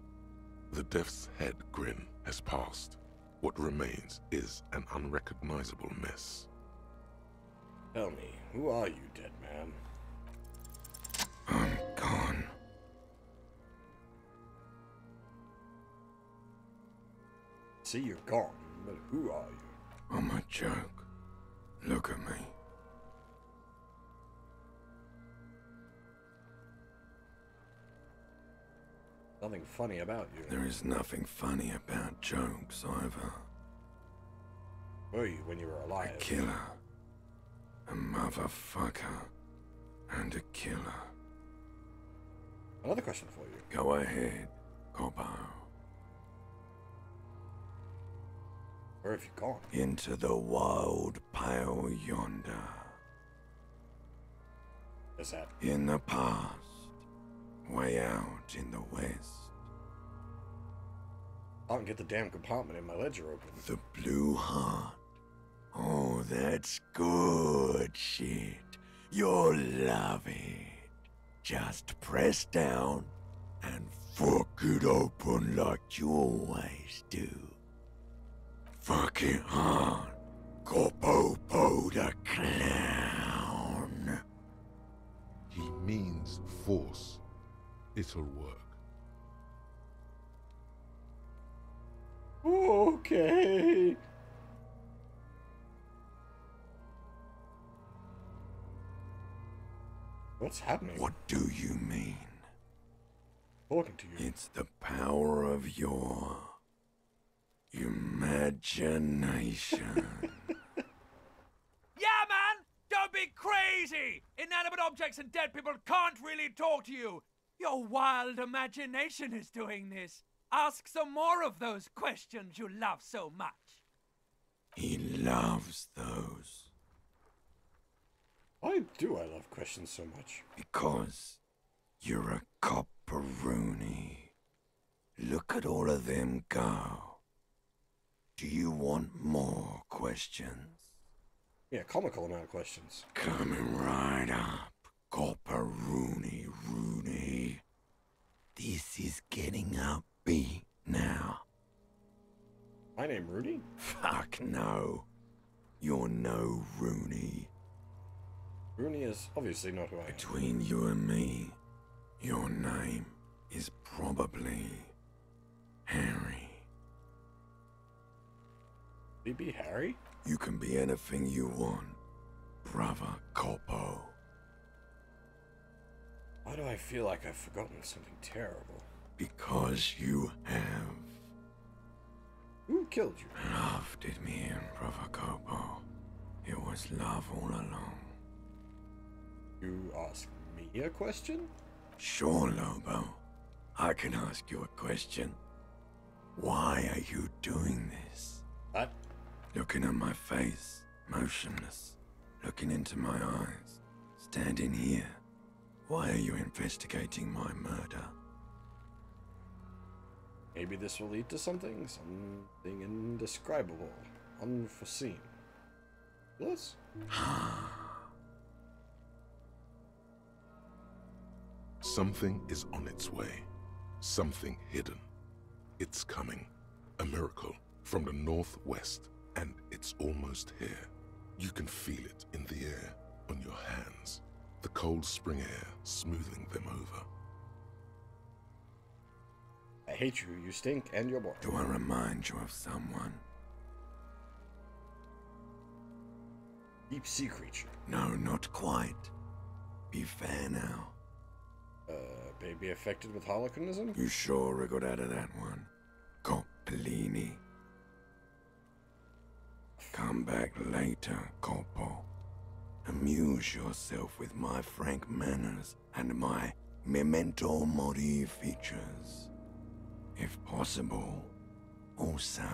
The death's head grin has passed. What remains is an unrecognizable mess. Tell me, who are you, dead man? I'm gone. See, you're gone, but who are you? I'm a joke. Look at me. Nothing funny about you. There is nothing funny about jokes either. Were you when you were alive? A killer. A motherfucker. And a killer. Another question for you. Go ahead, Cobbo. Where have you gone? Into the wild pale yonder. Is that? In the past. Way out in the west. I can get the damn compartment in my ledger open. The Blue Heart. Oh, that's good shit. You'll love it. Just press down and fuck it open like you always do. Fuck it hard. Cobbo the Clown. He means force. It'll work. Okay. What's happening? What do you mean? Talking to you. It's the power of your imagination. Yeah, man! Don't be crazy! Inanimate objects and dead people can't really talk to you. Your wild imagination is doing this. Ask some more of those questions you love so much. He loves those. Why do I love questions so much? Because you're a copperoonie. Look at all of them go. Do you want more questions? Yeah, comical amount of questions. Coming right up, copperoonie Rooney. This is getting upbeat now. My name Rudy? Fuck no. You're no Rooney. Rooney is obviously not who I am. Between you and me, your name is probably Harry. Will he be Harry? You can be anything you want, brother Cobbo. Why do I feel like I've forgotten something terrible? Because you have. Who killed you? Love did me in, brother Cobbo. It was love all along. ask me a question? Sure, Lobo. I can ask you a question. Why are you doing this? What? Looking at my face, motionless, looking into my eyes, standing here. Why are you investigating my murder? Maybe this will lead to something indescribable, unforeseen. Yes? Something is on its way. Something hidden. It's coming. A miracle from the northwest, and it's almost here. You can feel it in the air, on your hands. The cold spring air smoothing them over. I hate you, you stink, and you're born. Do I remind you of someone? Deep sea creature. No, not quite. Be fair now. Baby affected with holocanism? You sure I got out of that one? Coppellini. Come back later, Coppo. Amuse yourself with my frank manners and my memento mori features. If possible, also,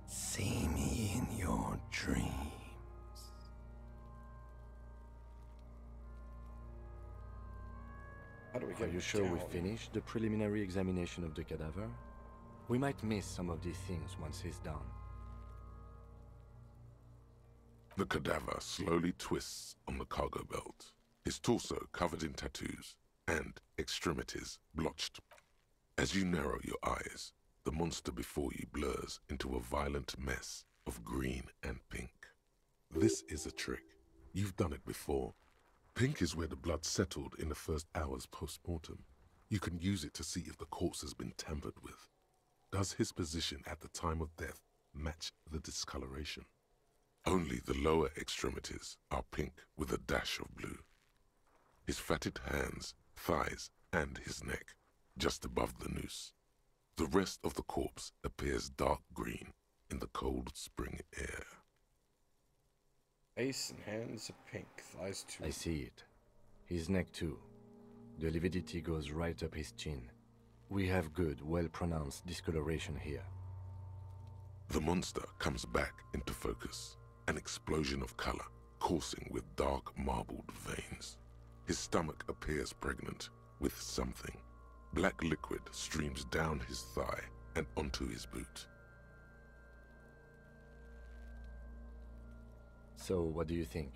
see me in your dreams. How do we get Are you sure we down? finished the preliminary examination of the cadaver? We might miss some of these things once he's done. The cadaver slowly twists on the cargo belt, his torso covered in tattoos, and extremities blotched. As you narrow your eyes, the monster before you blurs into a violent mess of green and pink. This is a trick. You've done it before. Pink is where the blood settled in the first hours post-mortem. You can use it to see if the corpse has been tampered with. Does his position at the time of death match the discoloration? Only the lower extremities are pink with a dash of blue. His fatted hands, thighs, and his neck, just above the noose. The rest of the corpse appears dark green in the cold spring air. Face and hands are pink, thighs too. I see it. His neck too. The lividity goes right up his chin. We have good, well-pronounced discoloration here. The monster comes back into focus, an explosion of color, coursing with dark marbled veins. His stomach appears pregnant with something. Black liquid streams down his thigh and onto his boot. So, what do you think?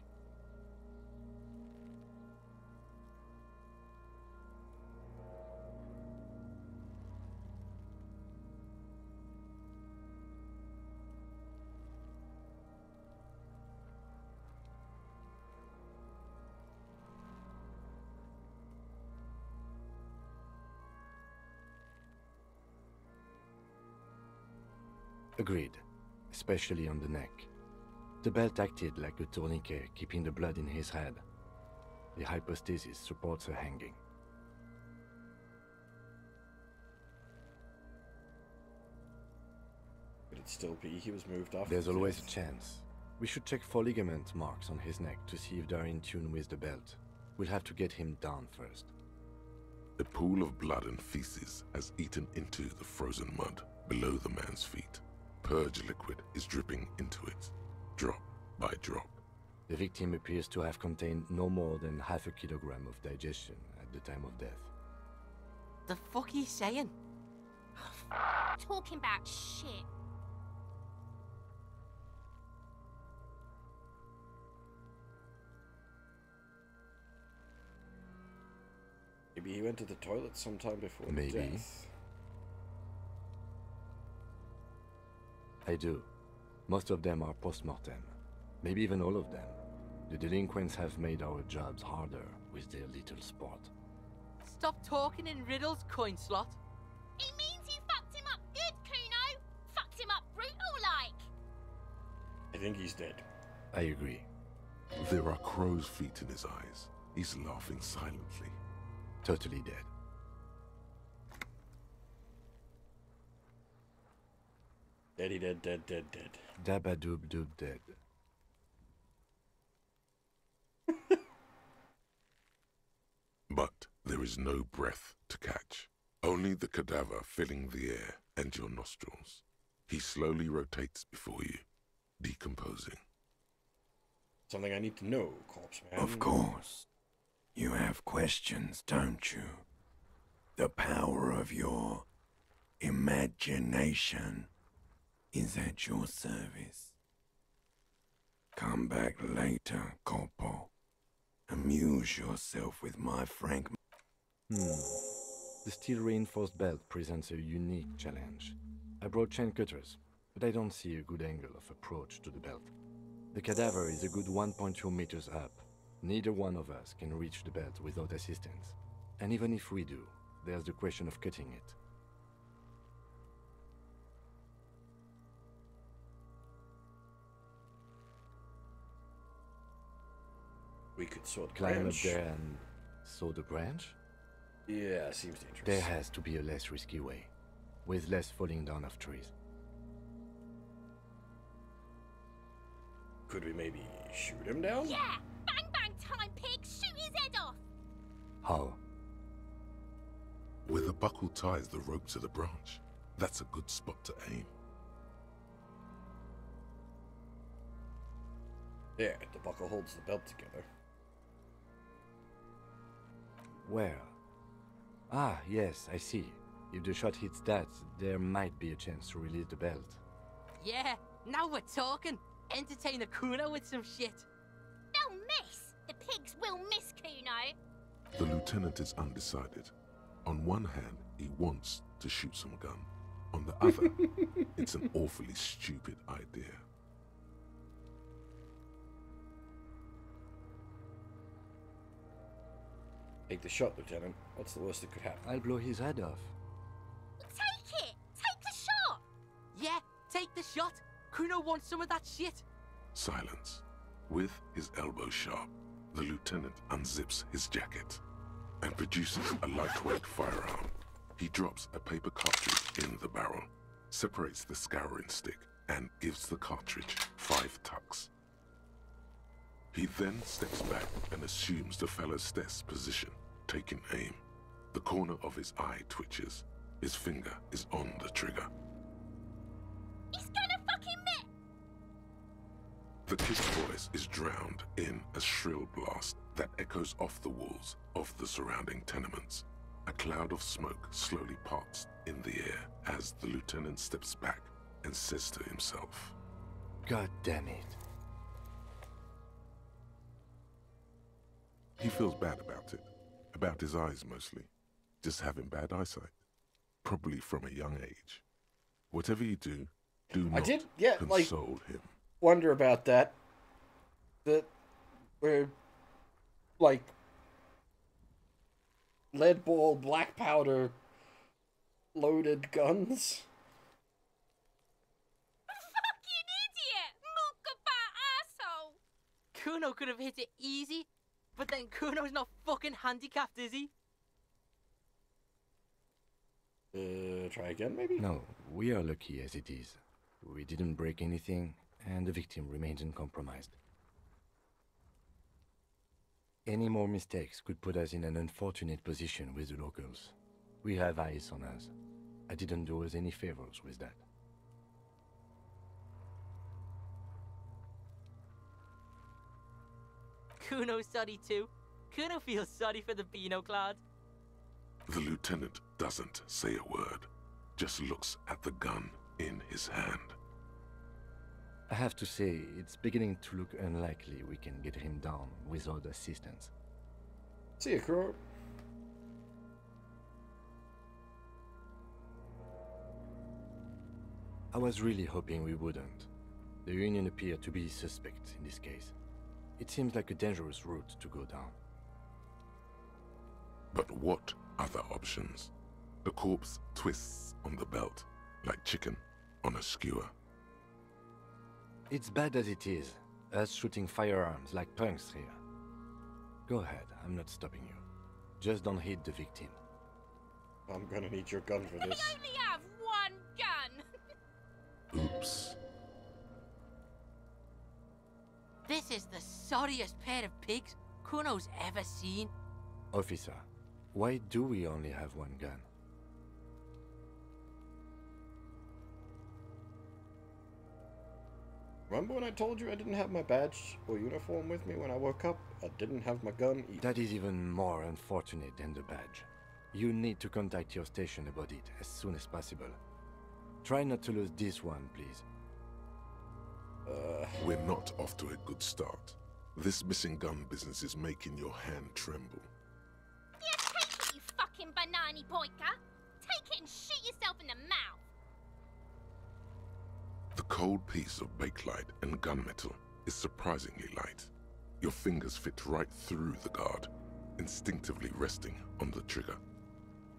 Agreed, especially on the neck. The belt acted like a tourniquet, keeping the blood in his head. The hypostasis supports her hanging. Could it still be he was moved off? There's always a chance. We should check for ligament marks on his neck to see if they're in tune with the belt. We'll have to get him down first. A pool of blood and feces has eaten into the frozen mud below the man's feet. Purge liquid is dripping into it, drop by drop. The victim appears to have contained no more than half a kilogram of digestion at the time of death. The fuck are you saying? Talking about shit. Maybe he went to the toilet sometime before Maybe. death. I do. Most of them are post-mortem. Maybe even all of them. The delinquents have made our jobs harder with their little sport. Stop talking in riddles, coin slot. He means you fucked him up good, Kuno. Fucked him up brutal like. I think he's dead. I agree. There are crow's feet in his eyes. He's laughing silently. Totally dead. Deady dead, dead, dead, dead. Dabadoob doob dead. is no breath to catch, only the cadaver filling the air and your nostrils. He slowly rotates before you, decomposing. Something I need to know, corpse man. Of course. You have questions, don't you? The power of your imagination is at your service. Come back later, Corpo. Amuse yourself with my frank... The steel-reinforced belt presents a unique challenge. I brought chain cutters, but I don't see a good angle of approach to the belt. The cadaver is a good 1.2 meters up. Neither one of us can reach the belt without assistance. And even if we do, there's the question of cutting it. We could saw the Climb branch. up there and saw the branch? Yeah, seems dangerous. There has to be a less risky way, with less falling down of trees. Could we maybe shoot him down? Yeah! Bang bang time, pig! Shoot his head off! How? Where the buckle ties the rope to the branch, that's a good spot to aim. Yeah, the buckle holds the belt together. Where? Ah, yes, I see. If the shot hits that, there might be a chance to release the belt. Yeah, now we're talking. Entertain a Kuno with some shit. They'll miss! The pigs will miss Kuno! The lieutenant is undecided. On one hand, he wants to shoot some gun. On the other, it's an awfully stupid idea. Take the shot, Lieutenant. What's the worst that could happen? I'll blow his head off. Take it! Take the shot! Yeah, take the shot. Kuno wants some of that shit. Silence. With his elbow sharp, the lieutenant unzips his jacket and produces a lightweight firearm. He drops a paper cartridge in the barrel, separates the scouring stick, and gives the cartridge 5 tucks. He then steps back and assumes the fellow's desk position, taking aim. The corner of his eye twitches. His finger is on the trigger. He's gonna fucking miss! The kid's voice is drowned in a shrill blast that echoes off the walls of the surrounding tenements. A cloud of smoke slowly parts in the air as the lieutenant steps back and says to himself, God damn it. He feels bad about it. About his eyes mostly. Just having bad eyesight. Probably from a young age. Whatever you do, do not console him. Wonder about that. That we're like lead ball, black powder, loaded guns. Fucking idiot! Mookabat asshole! Kuno could have hit it easy, but then Kuno's not fucking handicapped, is he? Try again, maybe? No, we are lucky as it is. We didn't break anything, and the victim remains uncompromised. Any more mistakes could put us in an unfortunate position with the locals. We have eyes on us. I didn't do us any favors with that. Kuno's sorry too. Kuno feels sorry for the Beano Clad. The lieutenant doesn't say a word, just looks at the gun in his hand. I have to say, it's beginning to look unlikely we can get him down without assistance. See you, Crow. I was really hoping we wouldn't. The Union appeared to be suspect in this case. It seems like a dangerous route to go down. But what other options? The corpse twists on the belt, like chicken on a skewer. It's bad as it is, us shooting firearms like punks here. Go ahead, I'm not stopping you. Just don't hit the victim. I'm gonna need your gun for this. I only have one gun! Oops. This is the sorriest pair of pigs Kuno's ever seen. Officer, Why do we only have one gun? Remember when I told you I didn't have my badge or uniform with me when I woke up? I didn't have my gun either. That is even more unfortunate than the badge. You need to contact your station about it as soon as possible. Try not to lose this one, please. We're not off to a good start. This missing gun business is making your hand tremble. Yeah, take it, you fucking banana boyka. Take it and shoot yourself in the mouth. The cold piece of bakelite and gunmetal is surprisingly light. Your fingers fit right through the guard, instinctively resting on the trigger.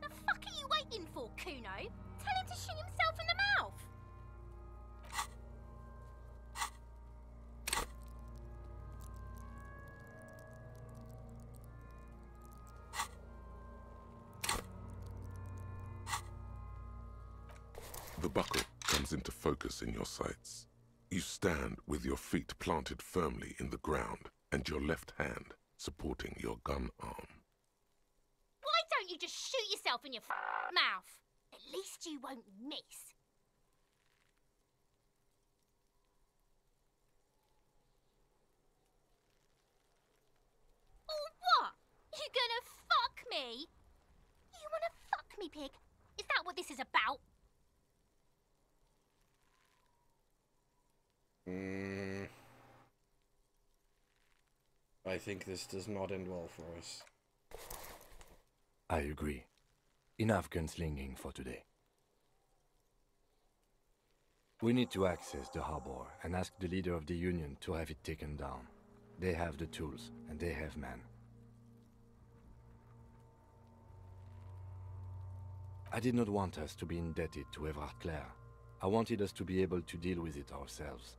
The fuck are you waiting for, Kuno? Tell him to shoot himself in the mouth. The buckle comes into focus in your sights. You stand with your feet planted firmly in the ground and your left hand supporting your gun arm. Why don't you just shoot yourself in your mouth? At least you won't miss. Or what? You gonna fuck me? You wanna fuck me, pig? Is that what this is about? I think this does not end well for us. I agree. Enough gunslinging for today. We need to access the harbor and ask the leader of the Union to have it taken down. They have the tools, and they have men. I did not want us to be indebted to Evrard Clare. I wanted us to be able to deal with it ourselves.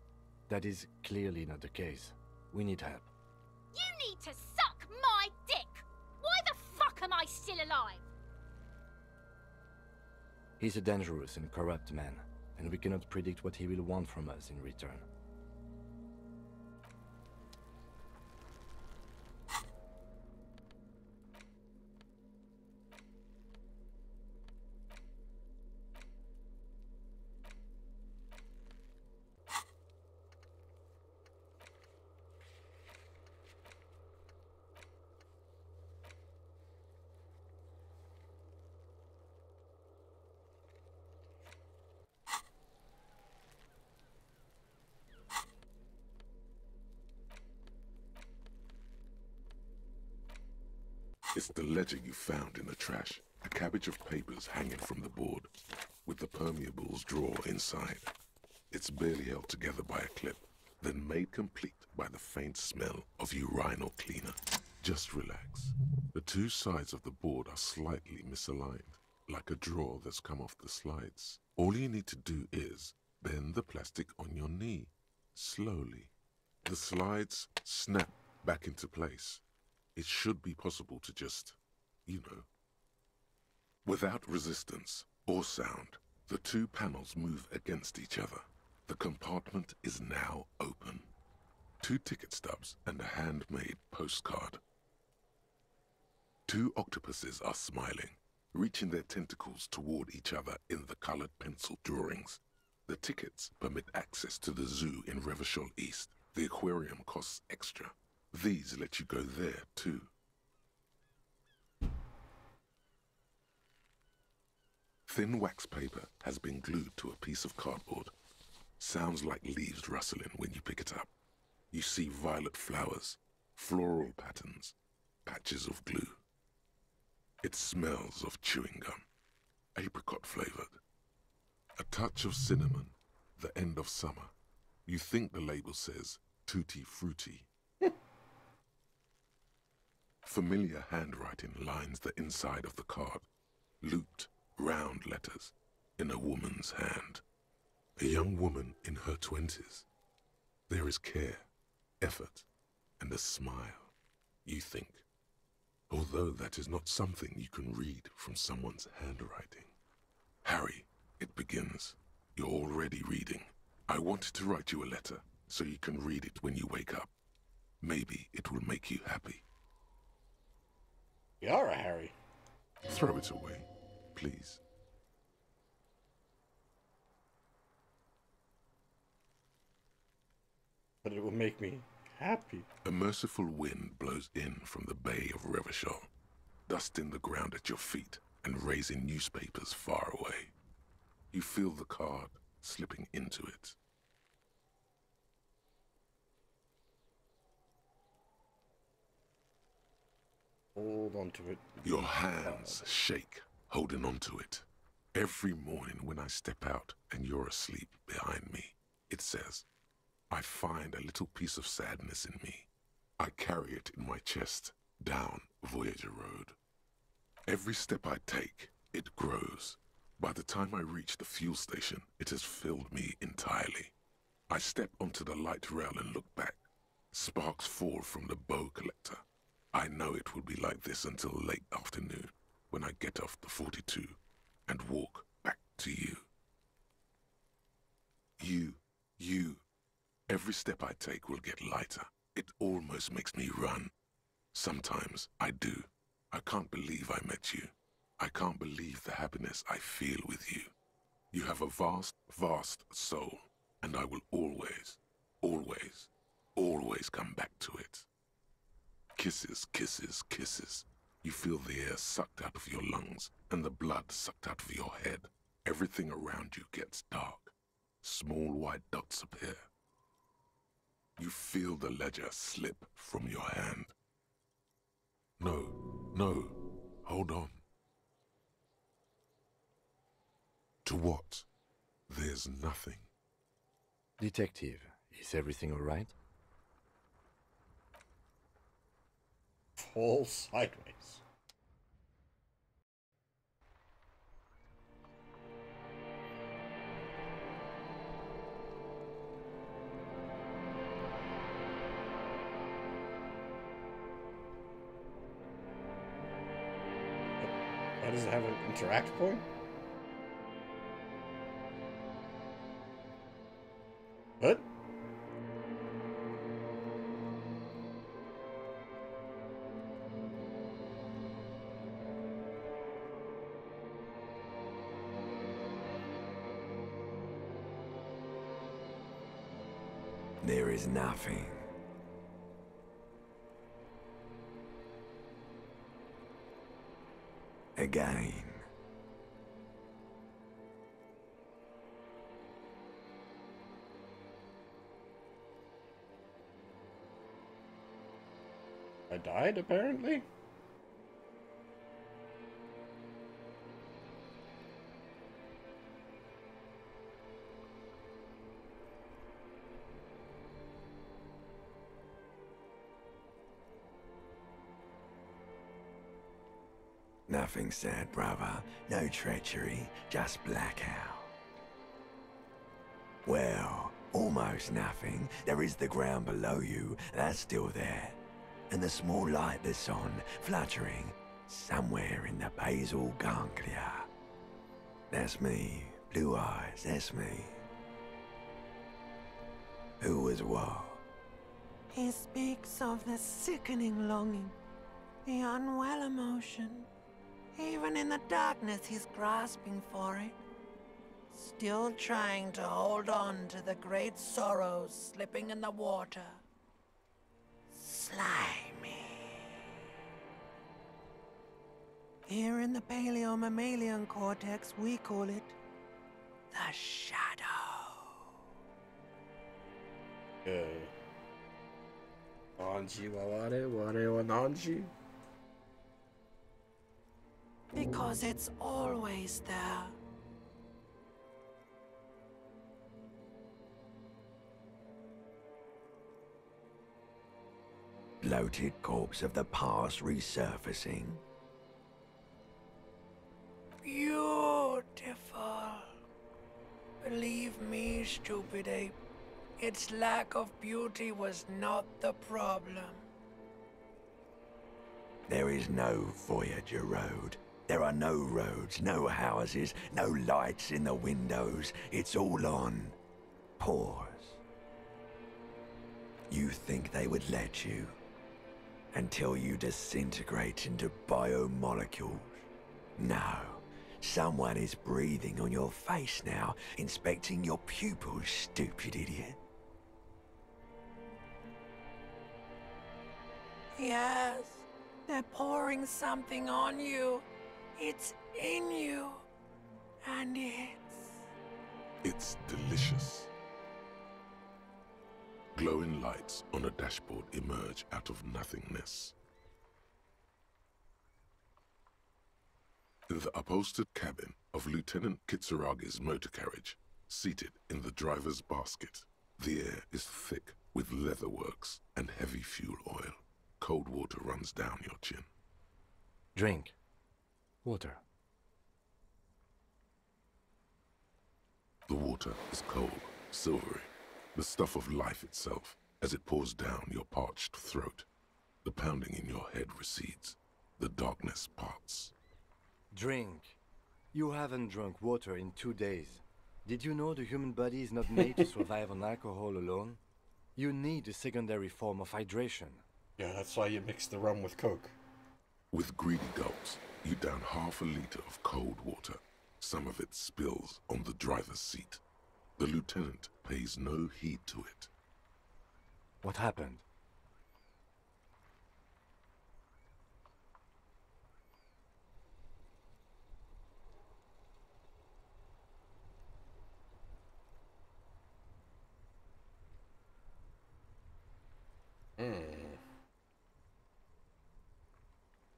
That is clearly not the case. We need help. You need to suck my dick! Why the fuck am I still alive? He's a dangerous and corrupt man, and we cannot predict what he will want from us in return. It's the ledger you found in the trash, a cabbage of papers hanging from the board, with the permeables drawer inside. It's barely held together by a clip, then made complete by the faint smell of urinal cleaner. Just relax. The two sides of the board are slightly misaligned, like a drawer that's come off the slides. All you need to do is bend the plastic on your knee, slowly. The slides snap back into place. It should be possible to just, you know. Without resistance or sound, the two panels move against each other. The compartment is now open. 2 ticket stubs and a handmade postcard. 2 octopuses are smiling, reaching their tentacles toward each other in the colored pencil drawings. The tickets permit access to the zoo in Revachol East. The aquarium costs extra. These let you go there, too. Thin wax paper has been glued to a piece of cardboard. Sounds like leaves rustling when you pick it up. You see violet flowers, floral patterns, patches of glue. It smells of chewing gum, apricot flavored. A touch of cinnamon, the end of summer. You think the label says tutti frutti. Familiar handwriting lines the inside of the card, looped, round letters in a woman's hand. A young woman in her 20s. There is care, effort, and a smile, you think. Although that is not something you can read from someone's handwriting. Harry, it begins. You're already reading. I wanted to write you a letter so you can read it when you wake up. Maybe it will make you happy. Yara, Harry. Throw it away, please. But it will make me happy. A merciful wind blows in from the Bay of Revachol, dusting the ground at your feet and raising newspapers far away. You feel the card slipping into it. Hold on to it. Your hands shake, holding on to it. Every morning when I step out and you're asleep behind me, it says, I find a little piece of sadness in me. I carry it in my chest, down Voyager Road. Every step I take, it grows. By the time I reach the fuel station, it has filled me entirely. I step onto the light rail and look back. Sparks fall from the bow collector. I know it will be like this until late afternoon, when I get off the 42 and walk back to you. You. Every step I take will get lighter. It almost makes me run. Sometimes I do. I can't believe I met you. I can't believe the happiness I feel with you. You have a vast, vast soul, and I will always, always, always come back to it. Kisses, kisses, kisses. You feel the air sucked out of your lungs and the blood sucked out of your head. Everything around you gets dark. Small white dots appear. You feel the ledger slip from your hand. No, hold on. To what? There's nothing. Detective, is everything all right? Fall sideways. Why does it have an interact point? What? There is nothing. Again. I died, apparently? Nothing sad, brother. No treachery, just blackout. Well, almost nothing. There is the ground below you, that's still there. And the small light that's on, fluttering, somewhere in the basal ganglia. That's me. Blue eyes, that's me. Who was what? He speaks of the sickening longing, the unwell emotion. Even in the darkness, he's grasping for it. Still trying to hold on to the great sorrows slipping in the water. Slimy. Here in the paleo-mammalian cortex, we call it the shadow. Nanji wa Nanji? Because it's always there. Bloated corpse of the past resurfacing. Beautiful. Believe me, stupid ape, its lack of beauty was not the problem. There is no Voyager Road. There are no roads, no houses, no lights in the windows. It's all on pause. You think they would let you? Until you disintegrate into biomolecules. No. Someone is breathing on your face now, inspecting your pupils, stupid idiot. Yes, they're pouring something on you. It's in you. And It's delicious. Glowing lights on a dashboard emerge out of nothingness. In the upholstered cabin of Lieutenant Kitsuragi's motor carriage, seated in the driver's basket, the air is thick with leatherworks and heavy fuel oil. Cold water runs down your chin. Drink. Water. The water is cold, silvery, the stuff of life itself as it pours down your parched throat. The pounding in your head recedes. The darkness parts. Drink. You haven't drunk water in 2 days. Did you know the human body is not made to survive on alcohol alone? You need a secondary form of hydration. Yeah, that's why you mix the rum with Coke. With greedy gulps, you down half a liter of cold water. Some of it spills on the driver's seat. The lieutenant pays no heed to it. What happened?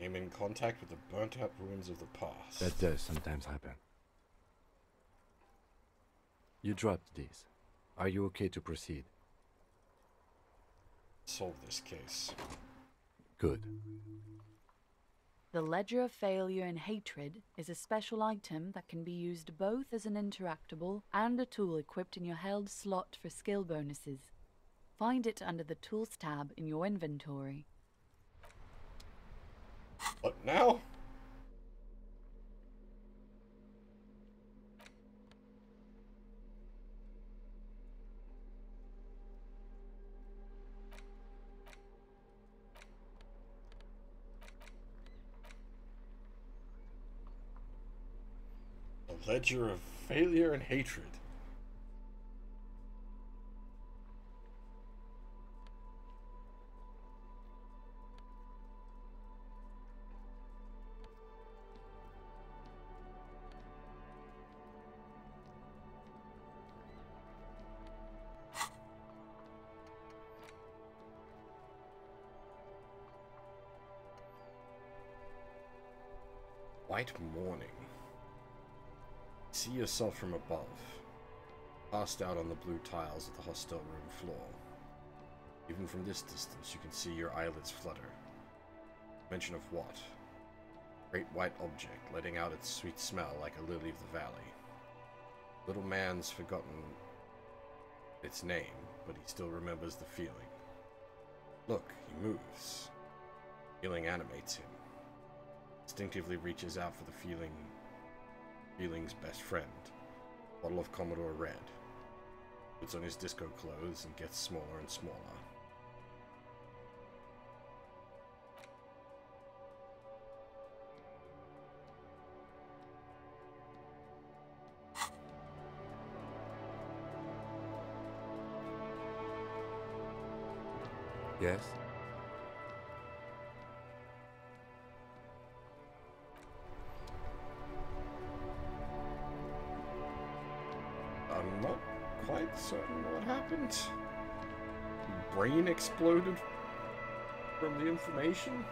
Came in contact with the burnt-out ruins of the past. That does sometimes happen. You dropped these. Are you okay to proceed? Solve this case. Good. The Ledger of Failure and Hatred is a special item that can be used both as an interactable and a tool equipped in your held slot for skill bonuses. Find it under the Tools tab in your inventory. What now? A ledger of failure and hatred. White morning. See yourself from above, passed out on the blue tiles of the hostel room floor. Even from this distance, you can see your eyelids flutter. Mention of what? Great white object letting out its sweet smell like a lily of the valley. Little man's forgotten its name, but he still remembers the feeling. Look, he moves. Feeling animates him. Instinctively reaches out for the feeling's best friend, bottle of Commodore Red. Puts on his disco clothes and gets smaller and smaller. Yes? I'm not quite certain what happened. Brain exploded from the information?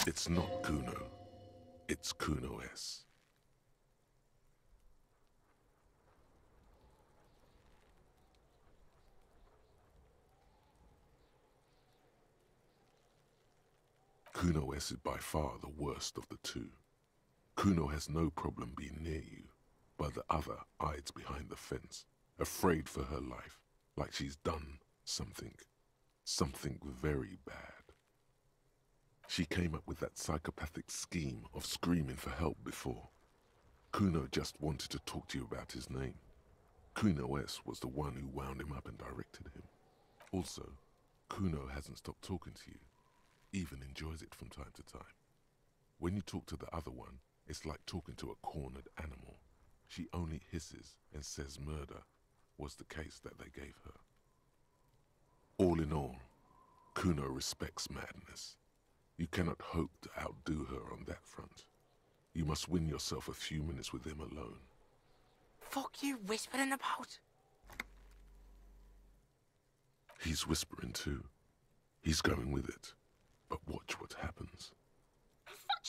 It's not Kuno. It's Kuno S. Kuno S is by far the worst of the two. Kuno has no problem being near you, but the other hides behind the fence, afraid for her life, like she's done something very bad. She came up with that psychopathic scheme of screaming for help before. Kuno just wanted to talk to you about his name. Kuno S was the one who wound him up and directed him. Also, Kuno hasn't stopped talking to you, even enjoys it from time to time. When you talk to the other one, it's like talking to a cornered animal. She only hisses and says murder was the case that they gave her. All in all, Kuno respects madness. You cannot hope to outdo her on that front. You must win yourself a few minutes with him alone. Fuck you whispering about? He's whispering too. He's going with it. But watch what happens. Fuck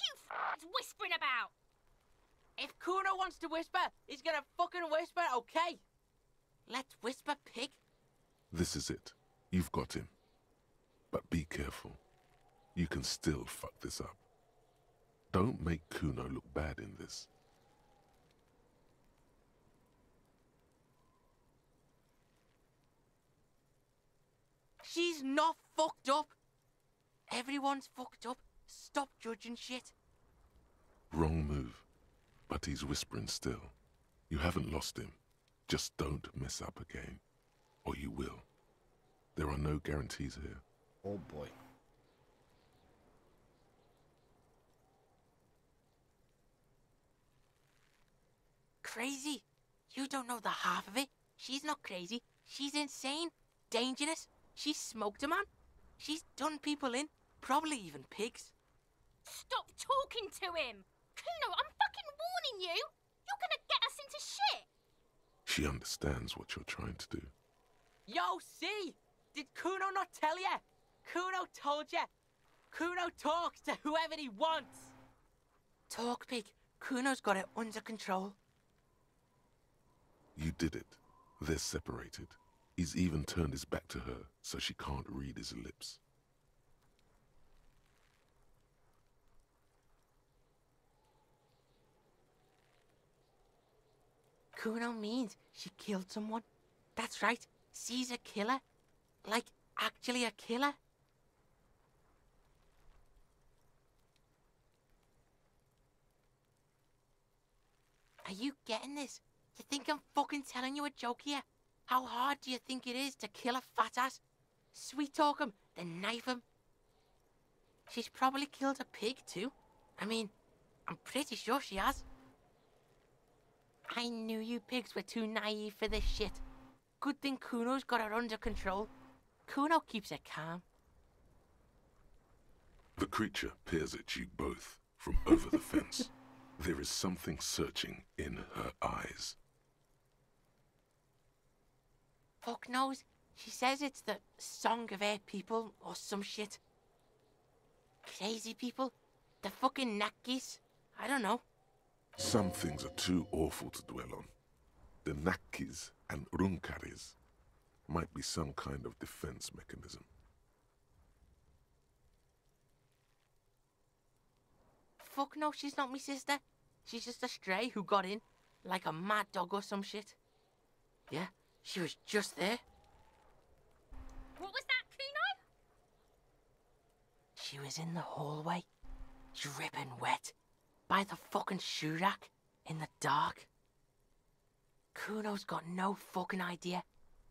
you whispering about! If Kuno wants to whisper, he's gonna fucking whisper, okay? Let's whisper, pig. This is it. You've got him. But be careful. You can still fuck this up. Don't make Kuno look bad in this. She's not fucked up. Everyone's fucked up. Stop judging shit. Wrong move. But he's whispering still. You haven't lost him. Just don't mess up again. Or you will. There are no guarantees here. Oh boy. Crazy? You don't know the half of it. She's not crazy. She's insane. Dangerous. She's smoked a man. She's done people in. Probably even pigs. Stop talking to him! Kuno, I'm fucking warning you! You're gonna get us into shit! She understands what you're trying to do. Yo, see? Did Kuno not tell you? Kuno told you. Kuno talks to whoever he wants. Talk, pig. Kuno's got it under control. You did it. They're separated. He's even turned his back to her, so she can't read his lips. Kuno means she killed someone. That's right. She's a killer. Like, actually a killer. Are you getting this? You think I'm fucking telling you a joke here? How hard do you think it is to kill a fat ass? Sweet talk him, then knife him. She's probably killed a pig too. I mean, I'm pretty sure she has. I knew you pigs were too naive for this shit. Good thing Kuno's got her under control. Kuno keeps her calm. The creature peers at you both from over the fence. There is something searching in her eyes. Fuck knows. She says it's the song of her people or some shit. Crazy people. The fucking Nakis. I don't know. Some things are too awful to dwell on. The Nakis and Runkaris might be some kind of defense mechanism. Fuck no, she's not me sister. She's just a stray who got in, like a mad dog or some shit. Yeah, she was just there. What was that, Kuno? She was in the hallway, dripping wet, by the fucking shoe rack, in the dark. Kuno's got no fucking idea.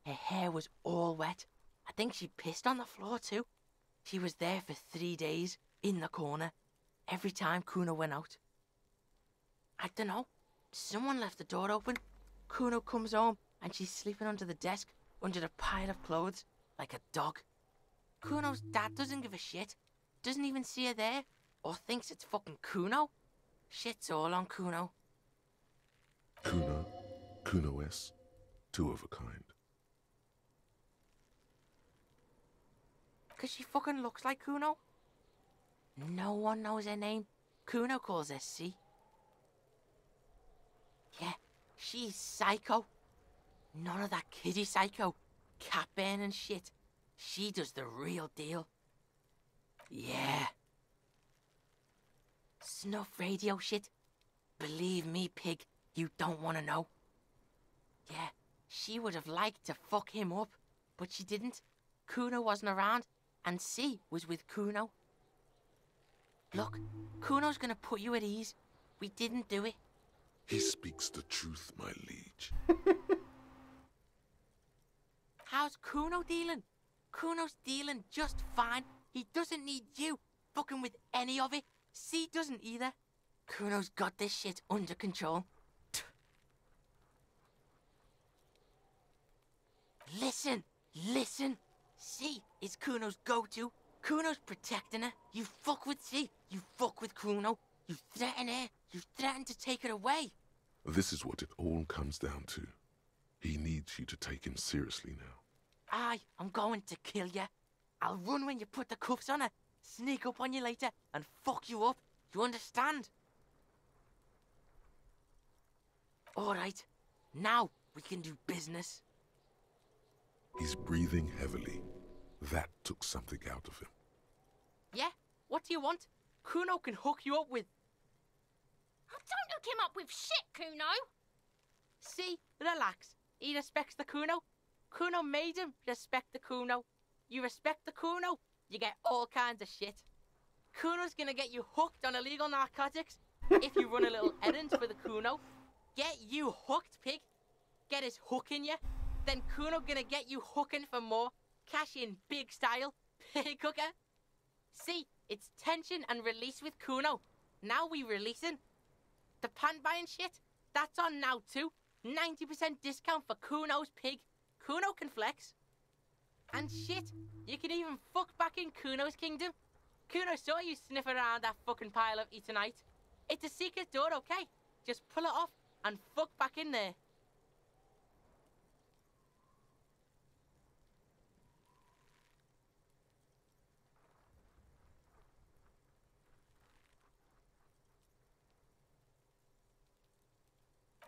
Her hair was all wet. I think she pissed on the floor too. She was there for 3 days, in the corner, every time Kuno went out. I don't know. Someone left the door open. Kuno comes home and she's sleeping under the desk, under the pile of clothes, like a dog. Kuno's dad doesn't give a shit. Doesn't even see her there, or thinks it's fucking Kuno. Shit's all on Kuno. Kuno S, two of a kind. 'Cause she fucking looks like Kuno. No one knows her name. Kuno calls her C. Yeah, she's psycho. None of that kiddie psycho. Cat burn and shit. She does the real deal. Yeah. Snuff radio shit. Believe me, pig, you don't want to know. Yeah, she would have liked to fuck him up, but she didn't. Kuno wasn't around, and C was with Kuno. Look, Kuno's gonna put you at ease. We didn't do it. He speaks the truth, my liege. How's Kuno dealing? Kuno's dealing just fine. He doesn't need you fucking with any of it. C doesn't either. Kuno's got this shit under control. Listen, listen. C is Kuno's go-to. Kuno's protecting her. You fuck with C, you fuck with Kuno. You threaten her, you threaten to take her away. This is what it all comes down to. He needs you to take him seriously now. I'm going to kill you. I'll run when you put the cuffs on her, sneak up on you later, and fuck you up. You understand? Alright, now we can do business. He's breathing heavily. That took something out of him. Yeah? What do you want? Kuno can hook you up with... Don't hook him up with shit, Kuno! See? Relax. He respects the Kuno. Kuno made him respect the Kuno. You respect the Kuno, you get all kinds of shit. Kuno's gonna get you hooked on illegal narcotics if you run a little errand for the Kuno. Get you hooked, pig. Get his hook in you. Then Kuno gonna get you hooking for more. Cash in big style. Pig hooker. See, it's tension and release with Kuno. Now we releasing. The pant buying shit, that's on now too. 90% discount for Kuno's pig. Kuno can flex. And shit, you can even fuck back in Kuno's kingdom. Kuno saw you sniffing around that fucking pile of Etonite. It's a secret door, okay? Just pull it off and fuck back in there.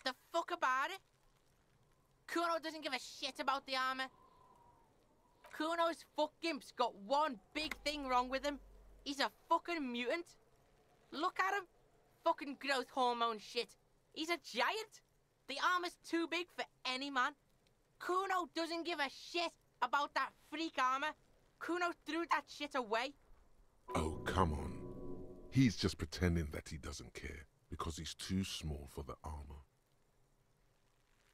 The fuck about it? Kuno doesn't give a shit about the armor. Kuno's fuck gimp's got one big thing wrong with him. He's a fucking mutant. Look at him. Fucking growth hormone shit. He's a giant. The armor's too big for any man. Kuno doesn't give a shit about that freak armor. Kuno threw that shit away. Oh, come on. He's just pretending that he doesn't care because he's too small for the armor.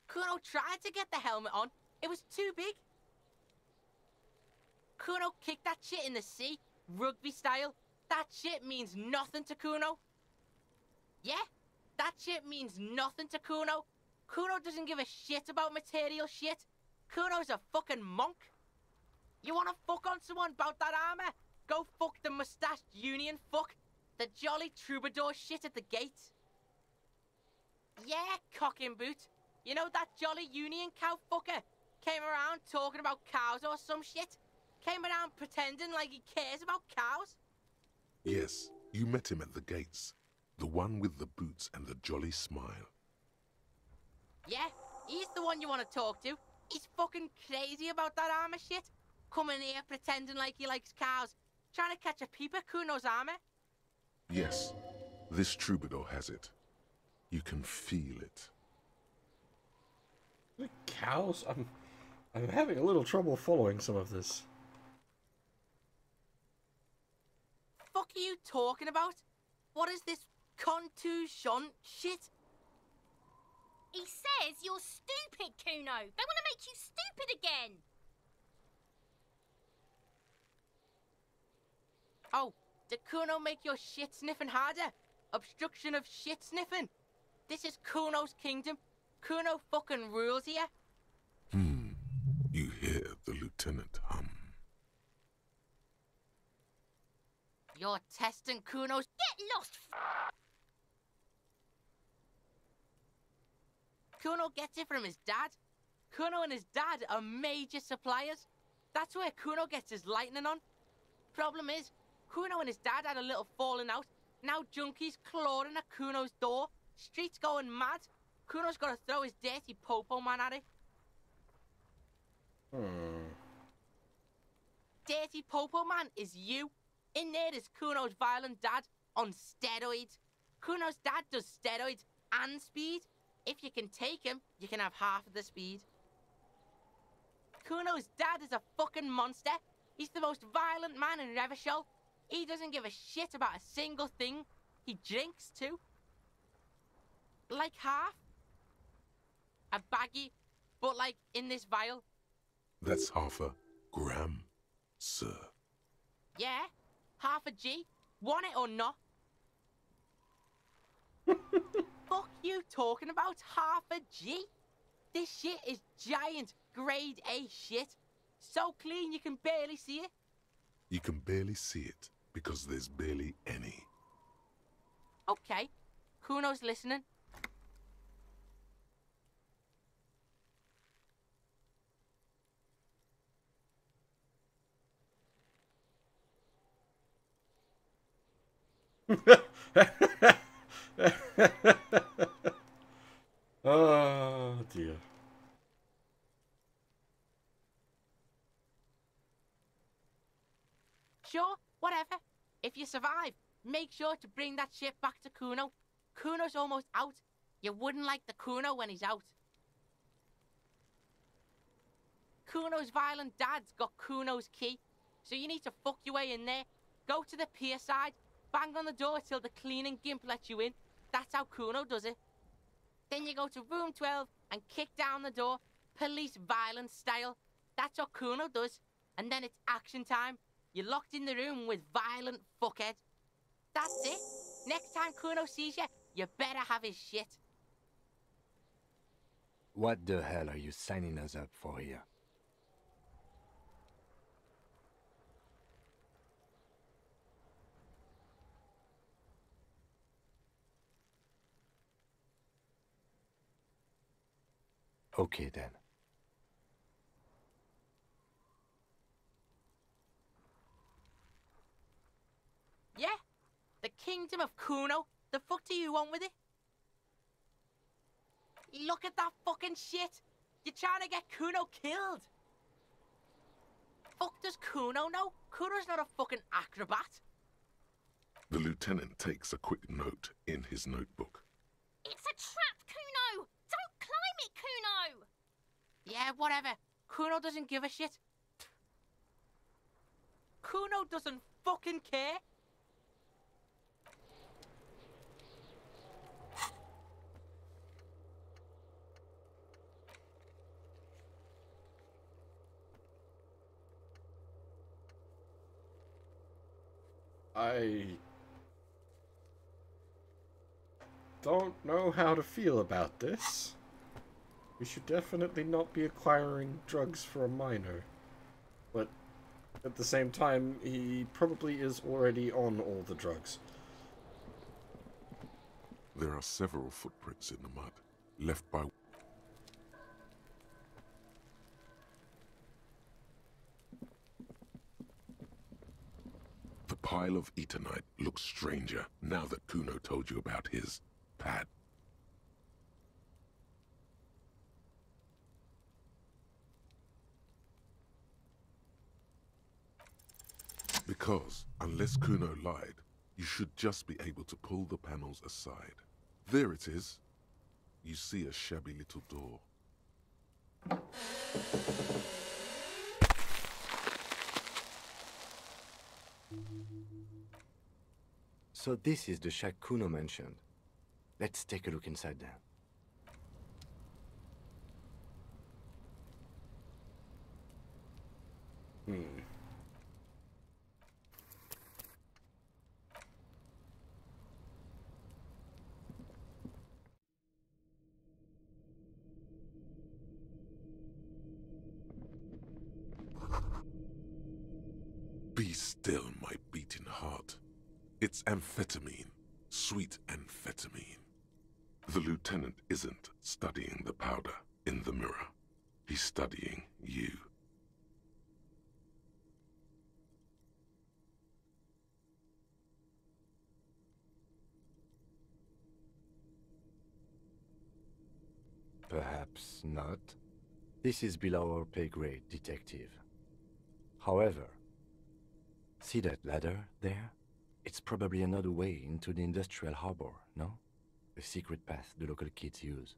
Kuno tried to get the helmet on. It was too big. Kuno kicked that shit in the sea, rugby style. That shit means nothing to Kuno. Yeah, that shit means nothing to Kuno. Kuno doesn't give a shit about material shit. Kuno's a fucking monk. You wanna fuck on someone about that armor? Go fuck the mustached union fuck. The jolly troubadour shit at the gate. Yeah, cocking boot. You know that jolly union cow fucker? Came around talking about cows or some shit? Came around pretending like he cares about cows? Yes, you met him at the gates. The one with the boots and the jolly smile. Yeah, he's the one you want to talk to. He's fucking crazy about that armor shit. Coming here pretending like he likes cows. Trying to catch a peep at Kuno's armor. Yes, this troubadour has it. You can feel it. The cows? I'm having a little trouble following some of this. Fuck are you talking about? What is this contusion shit? He says you're stupid, Kuno. They want to make you stupid again. Oh, did Kuno make your shit sniffing harder? Obstruction of shit sniffing? This is Kuno's kingdom. Kuno fucking rules here. You hear the lieutenant hum. You're testing Kuno's... Get lost! Kuno gets it from his dad. Kuno and his dad are major suppliers. That's where Kuno gets his lightning on. Problem is, Kuno and his dad had a little falling out. Now junkies clawing at Kuno's door. Streets going mad. Kuno's got to throw his dirty popo man at it. Dirty popo man is you. In there is Kuno's violent dad on steroids. Kuno's dad does steroids and speed. If you can take him, you can have half of the speed. Kuno's dad is a fucking monster. He's the most violent man in Revachol. He doesn't give a shit about a single thing. He drinks too. Like half. A baggie, but like in this vial. That's half a gram, sir. Yeah, half a G. Want it or not? Fuck you talking about half a G? This shit is giant grade A shit. So clean you can barely see it. You can barely see it because there's barely any. Okay, Kuno's listening. Oh dear. Sure, whatever. If you survive, make sure to bring that shit back to Kuno. Kuno's almost out. You wouldn't like the Kuno when he's out. Kuno's violent dad's got Kuno's key, so you need to fuck your way in there. Go to the pier side, bang on the door till the cleaning gimp lets you in. That's how Kuno does it. Then you go to room 12 and kick down the door, police violence style. That's what Kuno does. And then it's action time. You're locked in the room with violent fuckhead. That's it. Next time Kuno sees you, you better have his shit. What the hell are you signing us up for here? Okay then. Yeah? The kingdom of Kuno? The fuck do you want with it? Look at that fucking shit! You're trying to get Kuno killed! Fuck does Kuno know? Kuno's not a fucking acrobat. The lieutenant takes a quick note in his notebook. It's a trap, Kuno! Don't climb it, Kuno! Yeah, whatever. Kuno doesn't give a shit. Kuno doesn't fucking care. I don't know how to feel about this. We should definitely not be acquiring drugs for a minor. But at the same time, he probably is already on all the drugs. There are several footprints in the mud, left by... The pile of Eternite looks stranger now that Kuno told you about his pad. Because, unless Kuno lied, you should just be able to pull the panels aside. There it is. You see a shabby little door. So this is the shack Kuno mentioned. Let's take a look inside there. Be still, my beating heart. It's amphetamine. Sweet amphetamine. The lieutenant isn't studying the powder in the mirror. He's studying you. Perhaps not. This is below our pay grade, detective. However, see that ladder there? It's probably another way into the industrial harbor, no? A secret path the local kids use.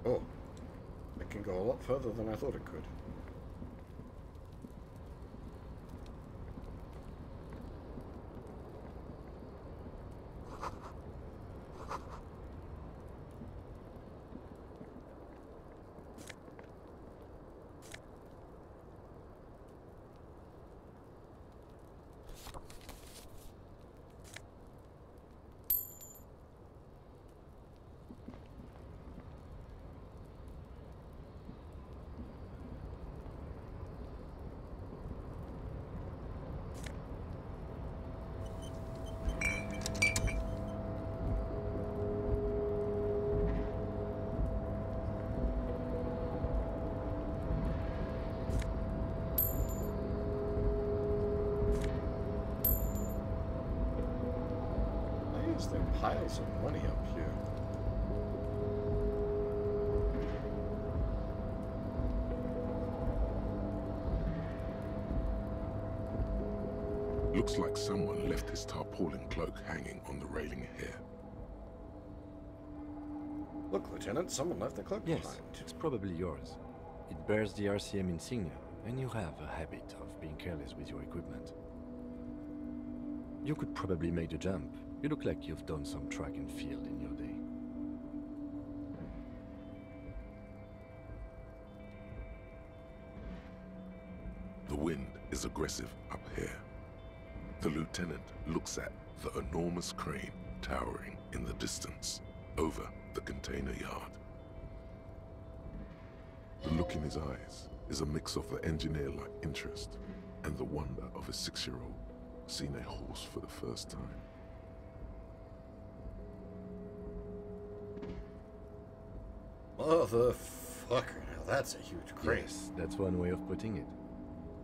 Oh, it can go a lot further than I thought it could. There are piles of money up here. Looks like someone left his tarpaulin cloak hanging on the railing here. Look, Lieutenant, someone left the cloak Yes, behind. it's probably yours. It bears the RCM insignia, and you have a habit of being careless with your equipment. You could probably make the jump. You look like you've done some track and field in your day. The wind is aggressive up here. The lieutenant looks at the enormous crane towering in the distance over the container yard. The look in his eyes is a mix of the engineer-like interest and the wonder of a 6-year-old seeing a horse for the first time. Motherfucker, now that's a huge crane. Yes, that's one way of putting it.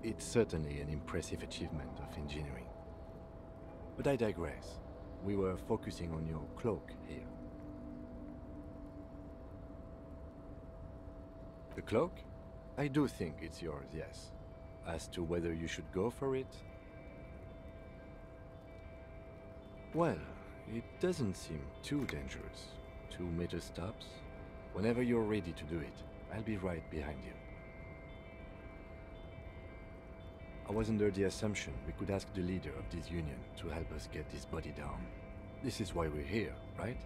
It's certainly an impressive achievement of engineering. But I digress. We were focusing on your cloak here. The cloak? I do think it's yours, yes. As to whether you should go for it? Well, it doesn't seem too dangerous. 2-meter stops. Whenever you're ready to do it, I'll be right behind you. I was under the assumption we could ask the leader of this union to help us get this body down. This is why we're here, right?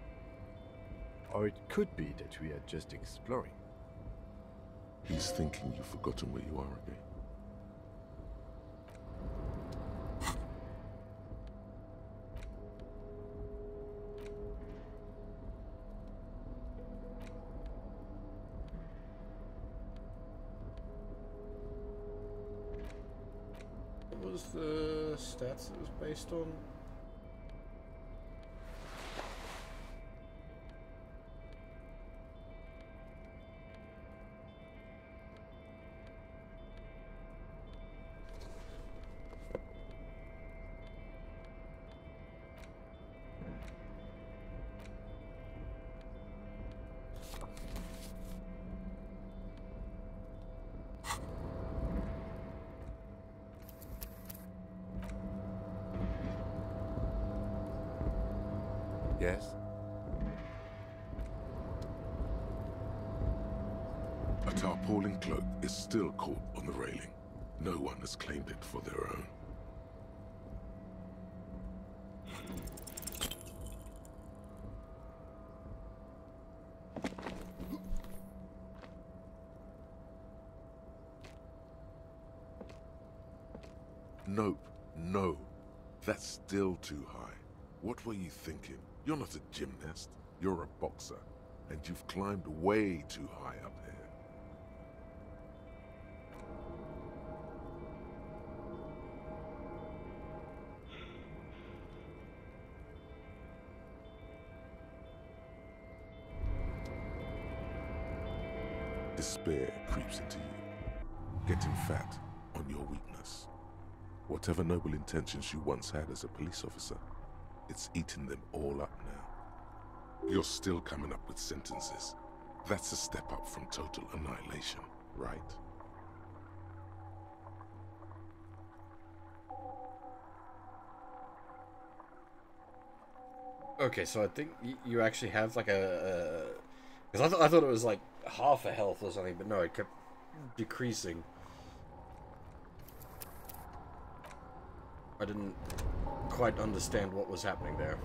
Or it could be that we are just exploring. He's thinking you've forgotten where you are again. What was the stats it was based on? Yes? A tarpaulin cloak is still caught on the railing. No one has claimed it for their own. Nope, no. That's still too high. What were you thinking? You're not a gymnast, you're a boxer, and you've climbed way too high up here. Despair creeps into you, getting fat on your weakness. Whatever noble intentions you once had as a police officer, it's eaten them all up now. You're still coming up with sentences. That's a step up from total annihilation, right? Okay, so I think you actually have like a... Because I thought it was like half a health or something, but no, it kept decreasing. I didn't quite understand what was happening there.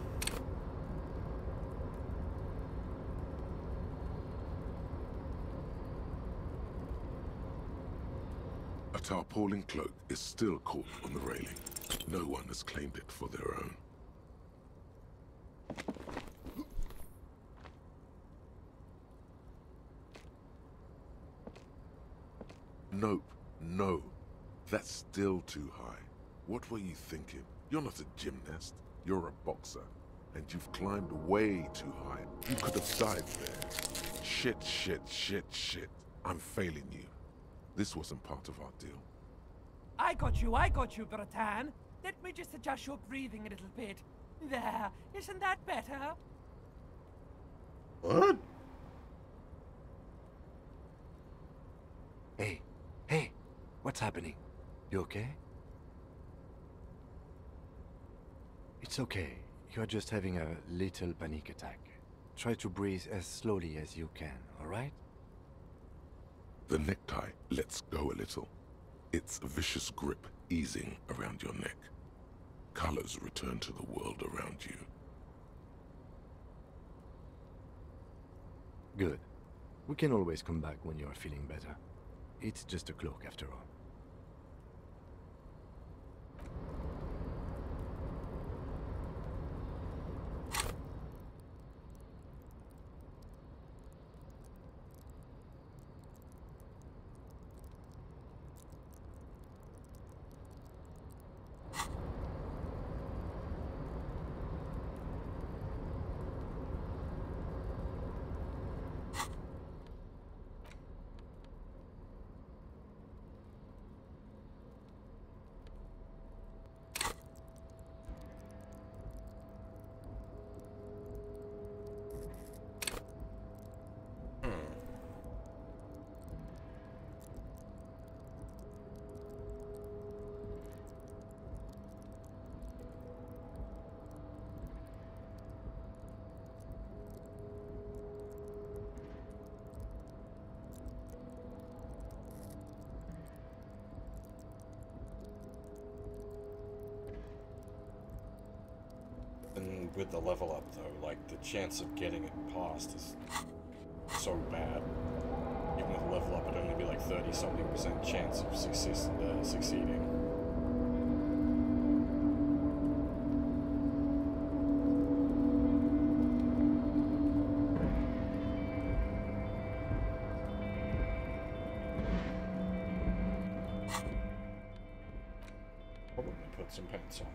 A tarpaulin cloak is still caught on the railing. No one has claimed it for their own. Nope, no. That's still too high. What were you thinking? You're not a gymnast, you're a boxer. And you've climbed way too high. You could have died there. Shit, shit, shit, shit. I'm failing you. This wasn't part of our deal. I got you, Bratan. Let me just adjust your breathing a little bit. There, isn't that better? What? Hey, what's happening? You okay? It's okay. You're just having a little panic attack. Try to breathe as slowly as you can, alright? The necktie lets go a little. Its vicious grip easing around your neck. Colors return to the world around you. Good. We can always come back when you're feeling better. It's just a cloak after all. And with the level up, though, like, the chance of getting it past is so bad. Even with the level up, it'd only be like 30-something% chance of succeeding. Probably put some pants on.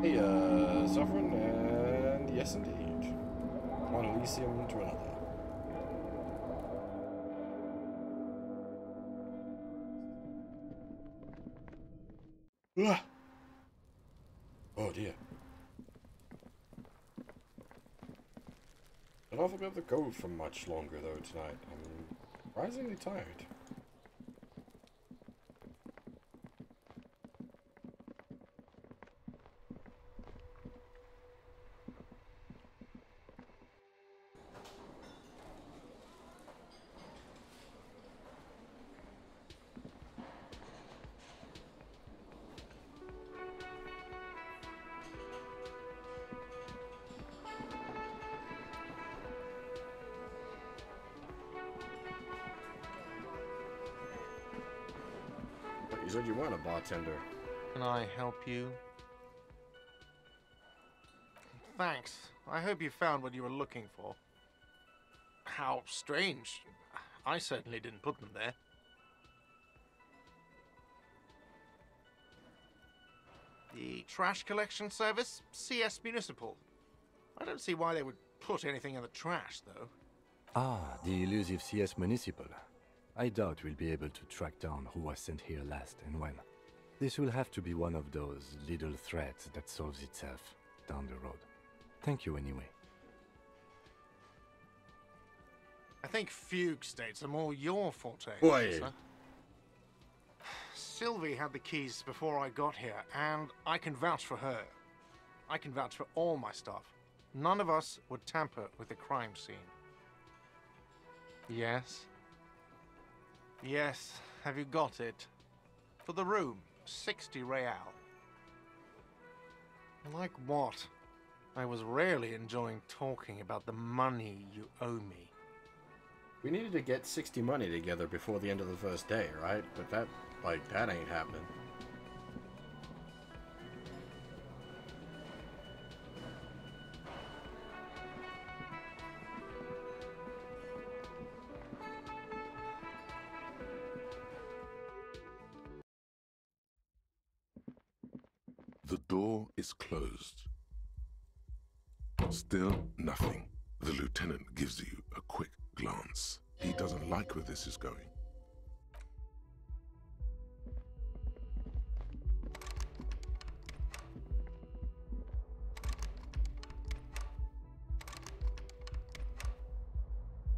Hey, Sovereign, and yes indeed. One Elysium to another. Ah! Oh dear. I don't know if I'll be able to go for much longer though tonight. I'm surprisingly tired. heard you weren't a bartender. Can I help you? Thanks. I hope you found what you were looking for. How strange. I certainly didn't put them there. The trash collection service? CS Municipal. I don't see why they would put anything in the trash, though. Ah, the elusive CS Municipal. I doubt we'll be able to track down who was sent here last and when. This will have to be one of those little threats that solves itself down the road. Thank you anyway. I think fugue states are more your forte, Boy. officer. Sylvie had the keys before I got here, and I can vouch for her. I can vouch for all my staff. None of us would tamper with the crime scene. Yes? Yes, have you got it? For the room, 60 real. Like what? I was rarely enjoying talking about the money you owe me. We needed to get 60 money together before the end of the first day, right? But that ain't happening. The door is closed. Still nothing. The lieutenant gives you a quick glance. He doesn't like where this is going.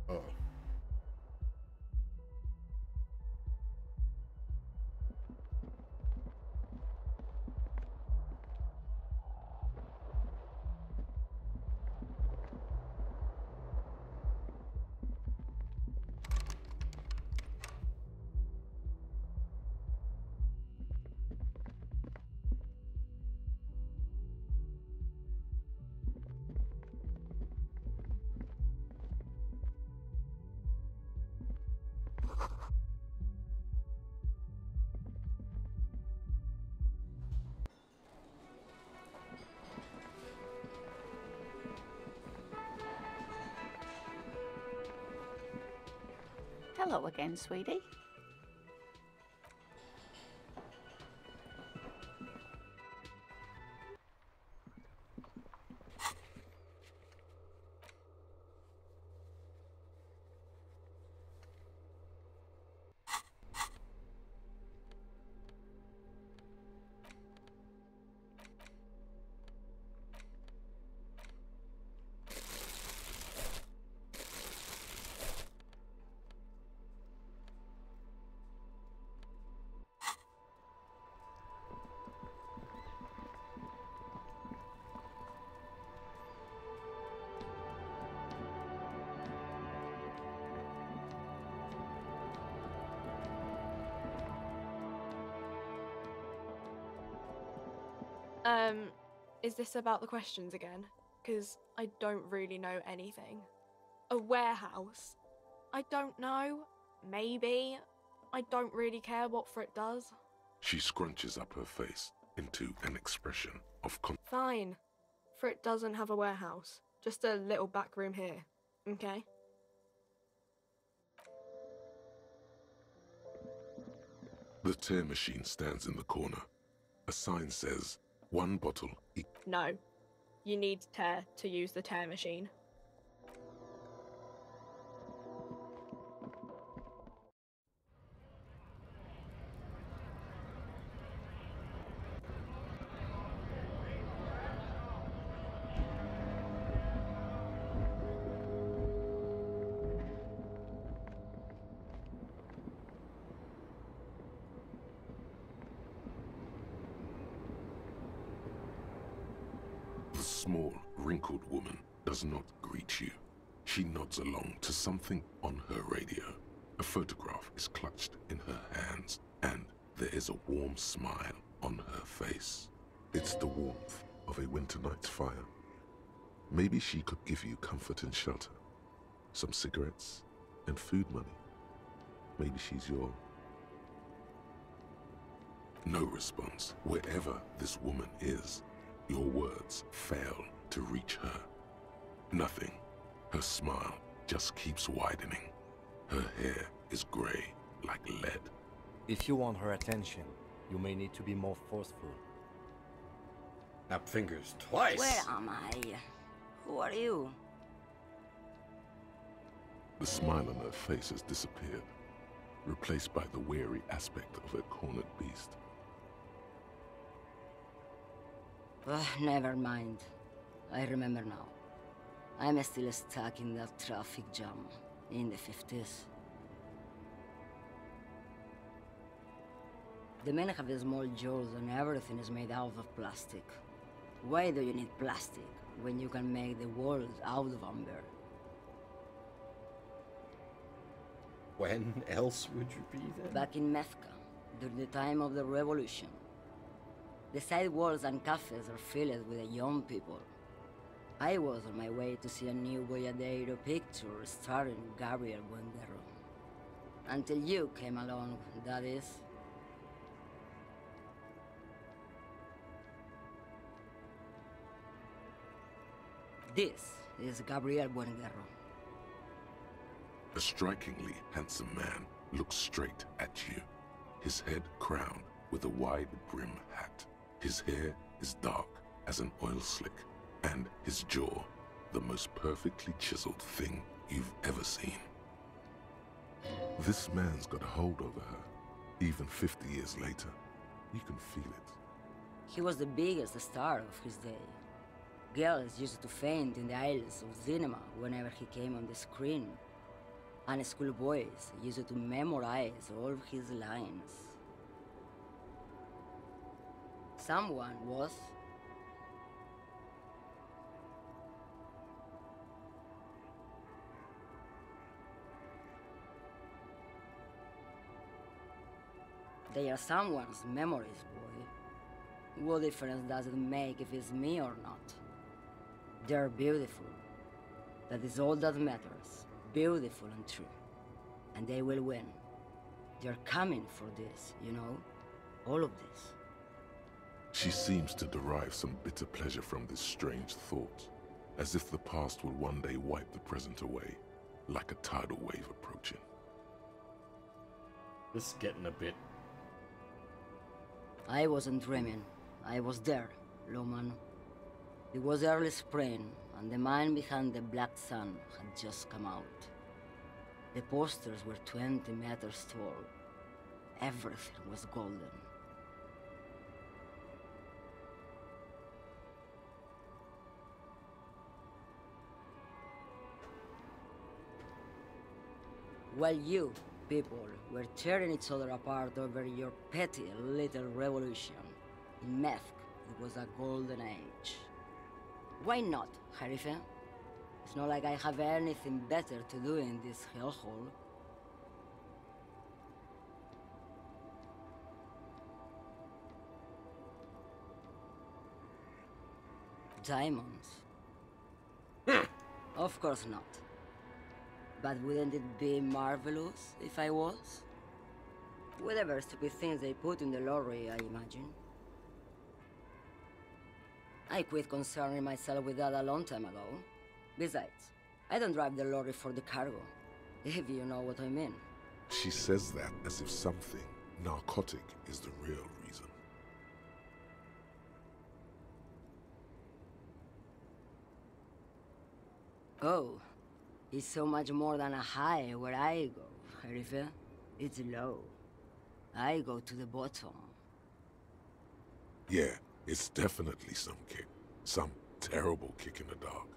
Oh. Hello again, sweetie. Is this about the questions again? Because I don't really know anything. A warehouse? I don't know. Maybe. I don't really care what Frit does. She scrunches up her face into an expression of Fine. Frit doesn't have a warehouse. Just a little back room here. Okay? The tear machine stands in the corner. A sign says, 1 bottle each. No. You need tear to use the tear machine. The small, wrinkled woman does not greet you. She nods along to something on her radio. A photograph is clutched in her hands, and there is a warm smile on her face. It's the warmth of a winter night's fire. Maybe she could give you comfort and shelter, some cigarettes and food money. Maybe she's your No response. Wherever this woman is, your words fail to reach her. Nothing. Her smile just keeps widening. Her hair is gray like lead. If you want her attention, you may need to be more forceful. Snap fingers twice. Where am I? Who are you? The smile on her face has disappeared, replaced by the wary aspect of a cornered beast. Never mind. I remember now. I'm still stuck in that traffic jam in the 50s. The men have small jaws and everything is made out of plastic. Why do you need plastic when you can make the world out of amber? When else would you be then? Back in Methka, during the time of the revolution. The sidewalks and cafes are filled with young people. I was on my way to see a new Boyadero picture starring Gabriel Buendero. Until you came along, that is. This is Gabriel Buendero. A strikingly handsome man looks straight at you, his head crowned with a wide brim hat. His hair is dark as an oil slick, and his jaw the most perfectly chiseled thing you've ever seen. This man's got a hold over her, even 50 years later. You can feel it. He was the biggest star of his day. Girls used to faint in the aisles of cinema whenever he came on the screen. And schoolboys used to memorize all of his lines. Someone was... They are someone's memories, boy. What difference does it make if it's me or not? They're beautiful. That is all that matters. Beautiful and true. And they will win. They're coming for this, you know? All of this. She seems to derive some bitter pleasure from this strange thought, as if the past will one day wipe the present away, like a tidal wave approaching. This is getting a bit... I wasn't dreaming. I was there, Loman. It was early spring, and the man behind the black sun had just come out. The posters were 20 meters tall. Everything was golden. While you, people, were tearing each other apart over your petty little revolution, in Methk it was a golden age. Why not, Harife? It's not like I have anything better to do in this hellhole. Diamonds? Of course not. But wouldn't it be marvelous if I was? Whatever stupid things they put in the lorry, I imagine. I quit concerning myself with that a long time ago. Besides, I don't drive the lorry for the cargo, if you know what I mean. She says that as if something narcotic is the real reason. Oh, it's so much more than a high where I go, Harife. It's low. I go to the bottom. Yeah, it's definitely some kick. Some terrible kick in the dark.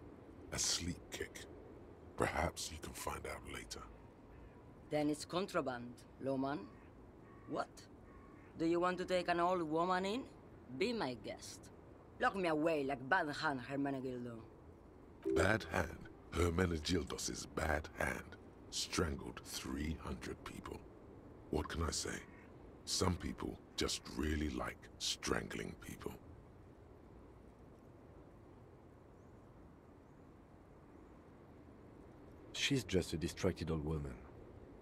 A sleep kick. Perhaps you can find out later. Then it's contraband, Loman. What? Do you want to take an old woman in? Be my guest. Lock me away like Bad Hand Hermenegildo. Bad Hand? Hermenegildos' bad hand strangled 300 people. What can I say? Some people just really like strangling people. She's just a distracted old woman.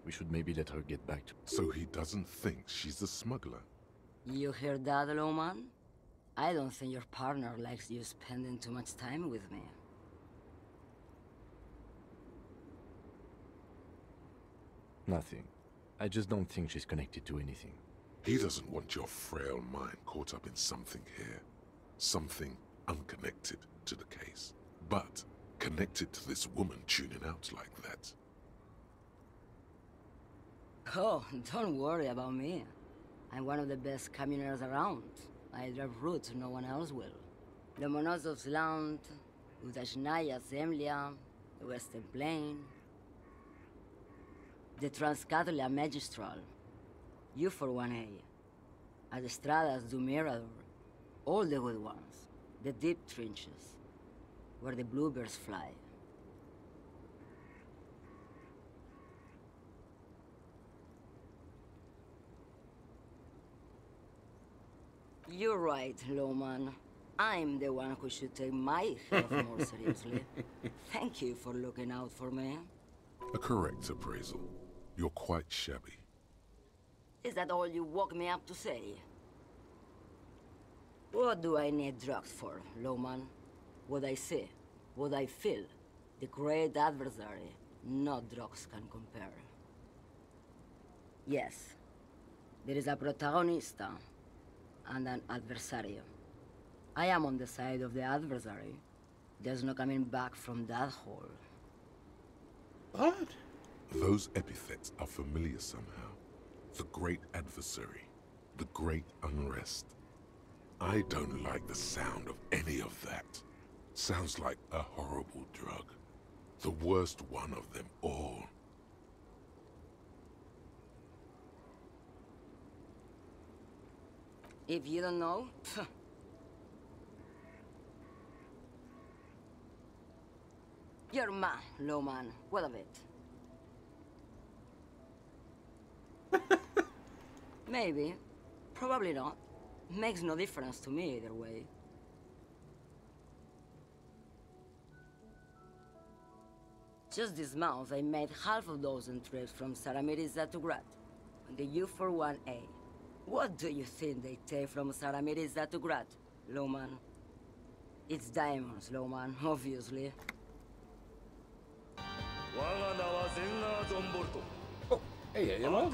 We should maybe let her get back to... So he doesn't think she's a smuggler? You hear that, Lowman? I don't think your partner likes you spending too much time with me. Nothing. I just don't think she's connected to anything. He doesn't want your frail mind caught up in something here. Something unconnected to the case. But connected to this woman tuning out like that. Oh, don't worry about me. I'm one of the best communers around. I drive routes no one else will. Lomonosov's Land, Udashnaya Zemlya, the Western Plain, the Transcatolia Magistral, U41A, Adestradas du Mirador, all the good ones, the deep trenches, where the bluebirds fly. You're right, Lowman. I'm the one who should take my health more seriously. Thank you for looking out for me. A correct appraisal. You're quite shabby. Is that all you woke me up to say? What do I need drugs for, Lowman? What I see, what I feel, the great adversary, no drugs can compare. Yes, there is a protagonista and an adversario. I am on the side of the adversary. There's no coming back from that hole. What? Those epithets are familiar somehow. The great adversary, the great unrest. I don't like the sound of any of that. Sounds like a horrible drug. The worst one of them all. If you don't know, you're mad, Lowman. What of it? Maybe. Probably not. Makes no difference to me either way. Just this month, I made half a dozen trips from Saramiriza to Grat, on the U41A. What do you think they take from Saramiriza to Grat, Lowman? It's diamonds, Lowman, obviously. Oh, hey, you know?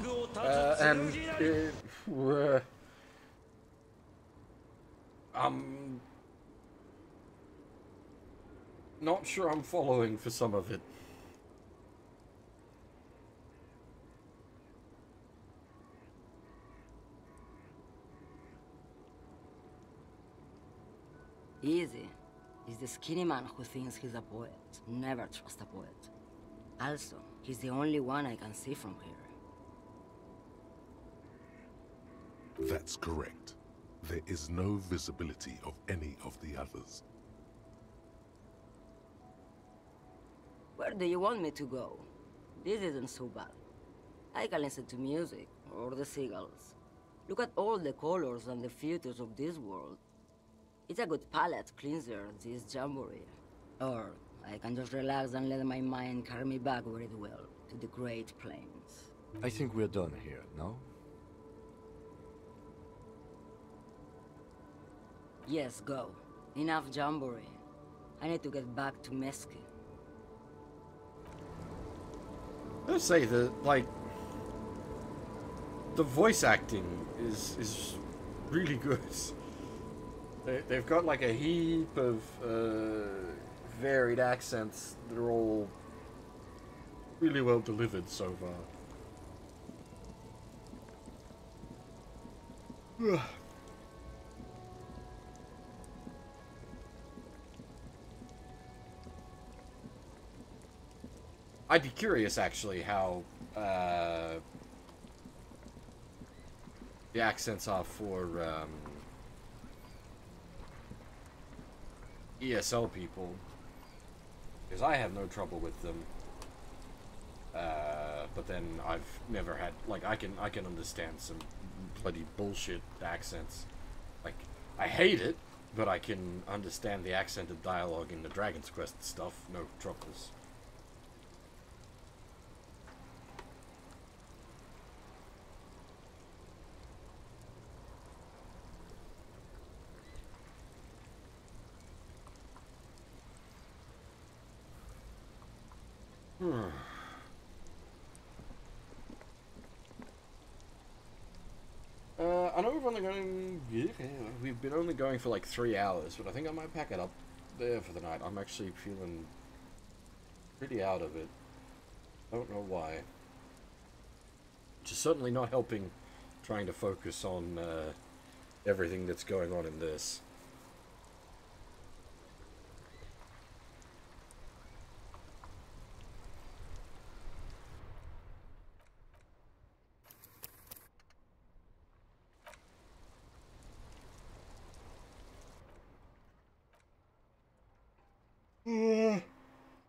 I'm not sure I'm following for some of it. Easy. He's the skinny man who thinks he's a poet. Never trust a poet. Also, he's the only one I can see from here. That's correct. There is no visibility of any of the others. Where do you want me to go? This isn't so bad. I can listen to music, or the seagulls. Look at all the colors and the features of this world. It's a good palate cleanser, this jamboree. Or I can just relax and let my mind carry me back where it will, to the Great Plains. I think we're done here, no? Yes, go. Enough jamboree. I need to get back to Mesky. Let's say that, like, the voice acting is really good. They've got like a heap of varied accents that are all really well delivered so far. I'd be curious, actually, how the accents are for ESL people, because I have no trouble with them. But then I've never had, like, I can understand some bloody bullshit accents. Like, I hate it, but I can understand the accented dialogue in the Dragon's Quest stuff, no troubles. I know we've only going. We've been only going for like 3 hours, but I think I might pack it up there for the night. I'm actually feeling pretty out of it. I don't know why. Which is certainly not helping trying to focus on everything that's going on in this.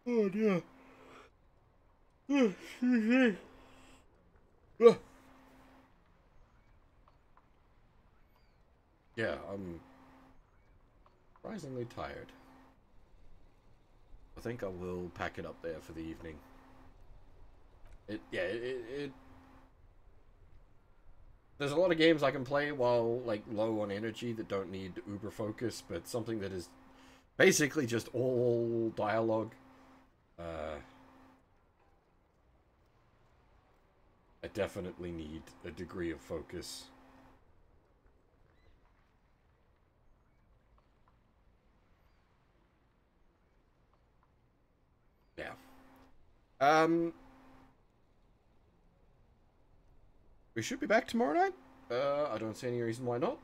Oh dear. Excuse me. Yeah, I'm surprisingly tired. I think I will pack it up there for the evening. There's a lot of games I can play while like low on energy that don't need uber focus, but something that is basically just all dialogue. I definitely need a degree of focus. Yeah. We should be back tomorrow night. I don't see any reason why not.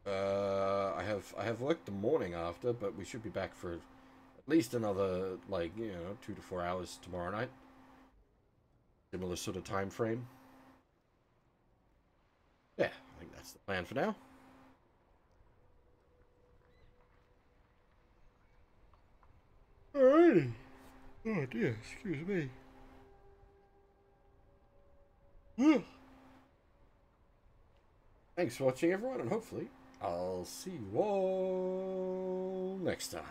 I have work the morning after, but we should be back for at least another, like, 2 to 4 hours tomorrow night. Similar sort of time frame. Yeah, I think that's the plan for now. Alrighty. Oh dear, excuse me. Thanks for watching, everyone, and hopefully I'll see you all next time.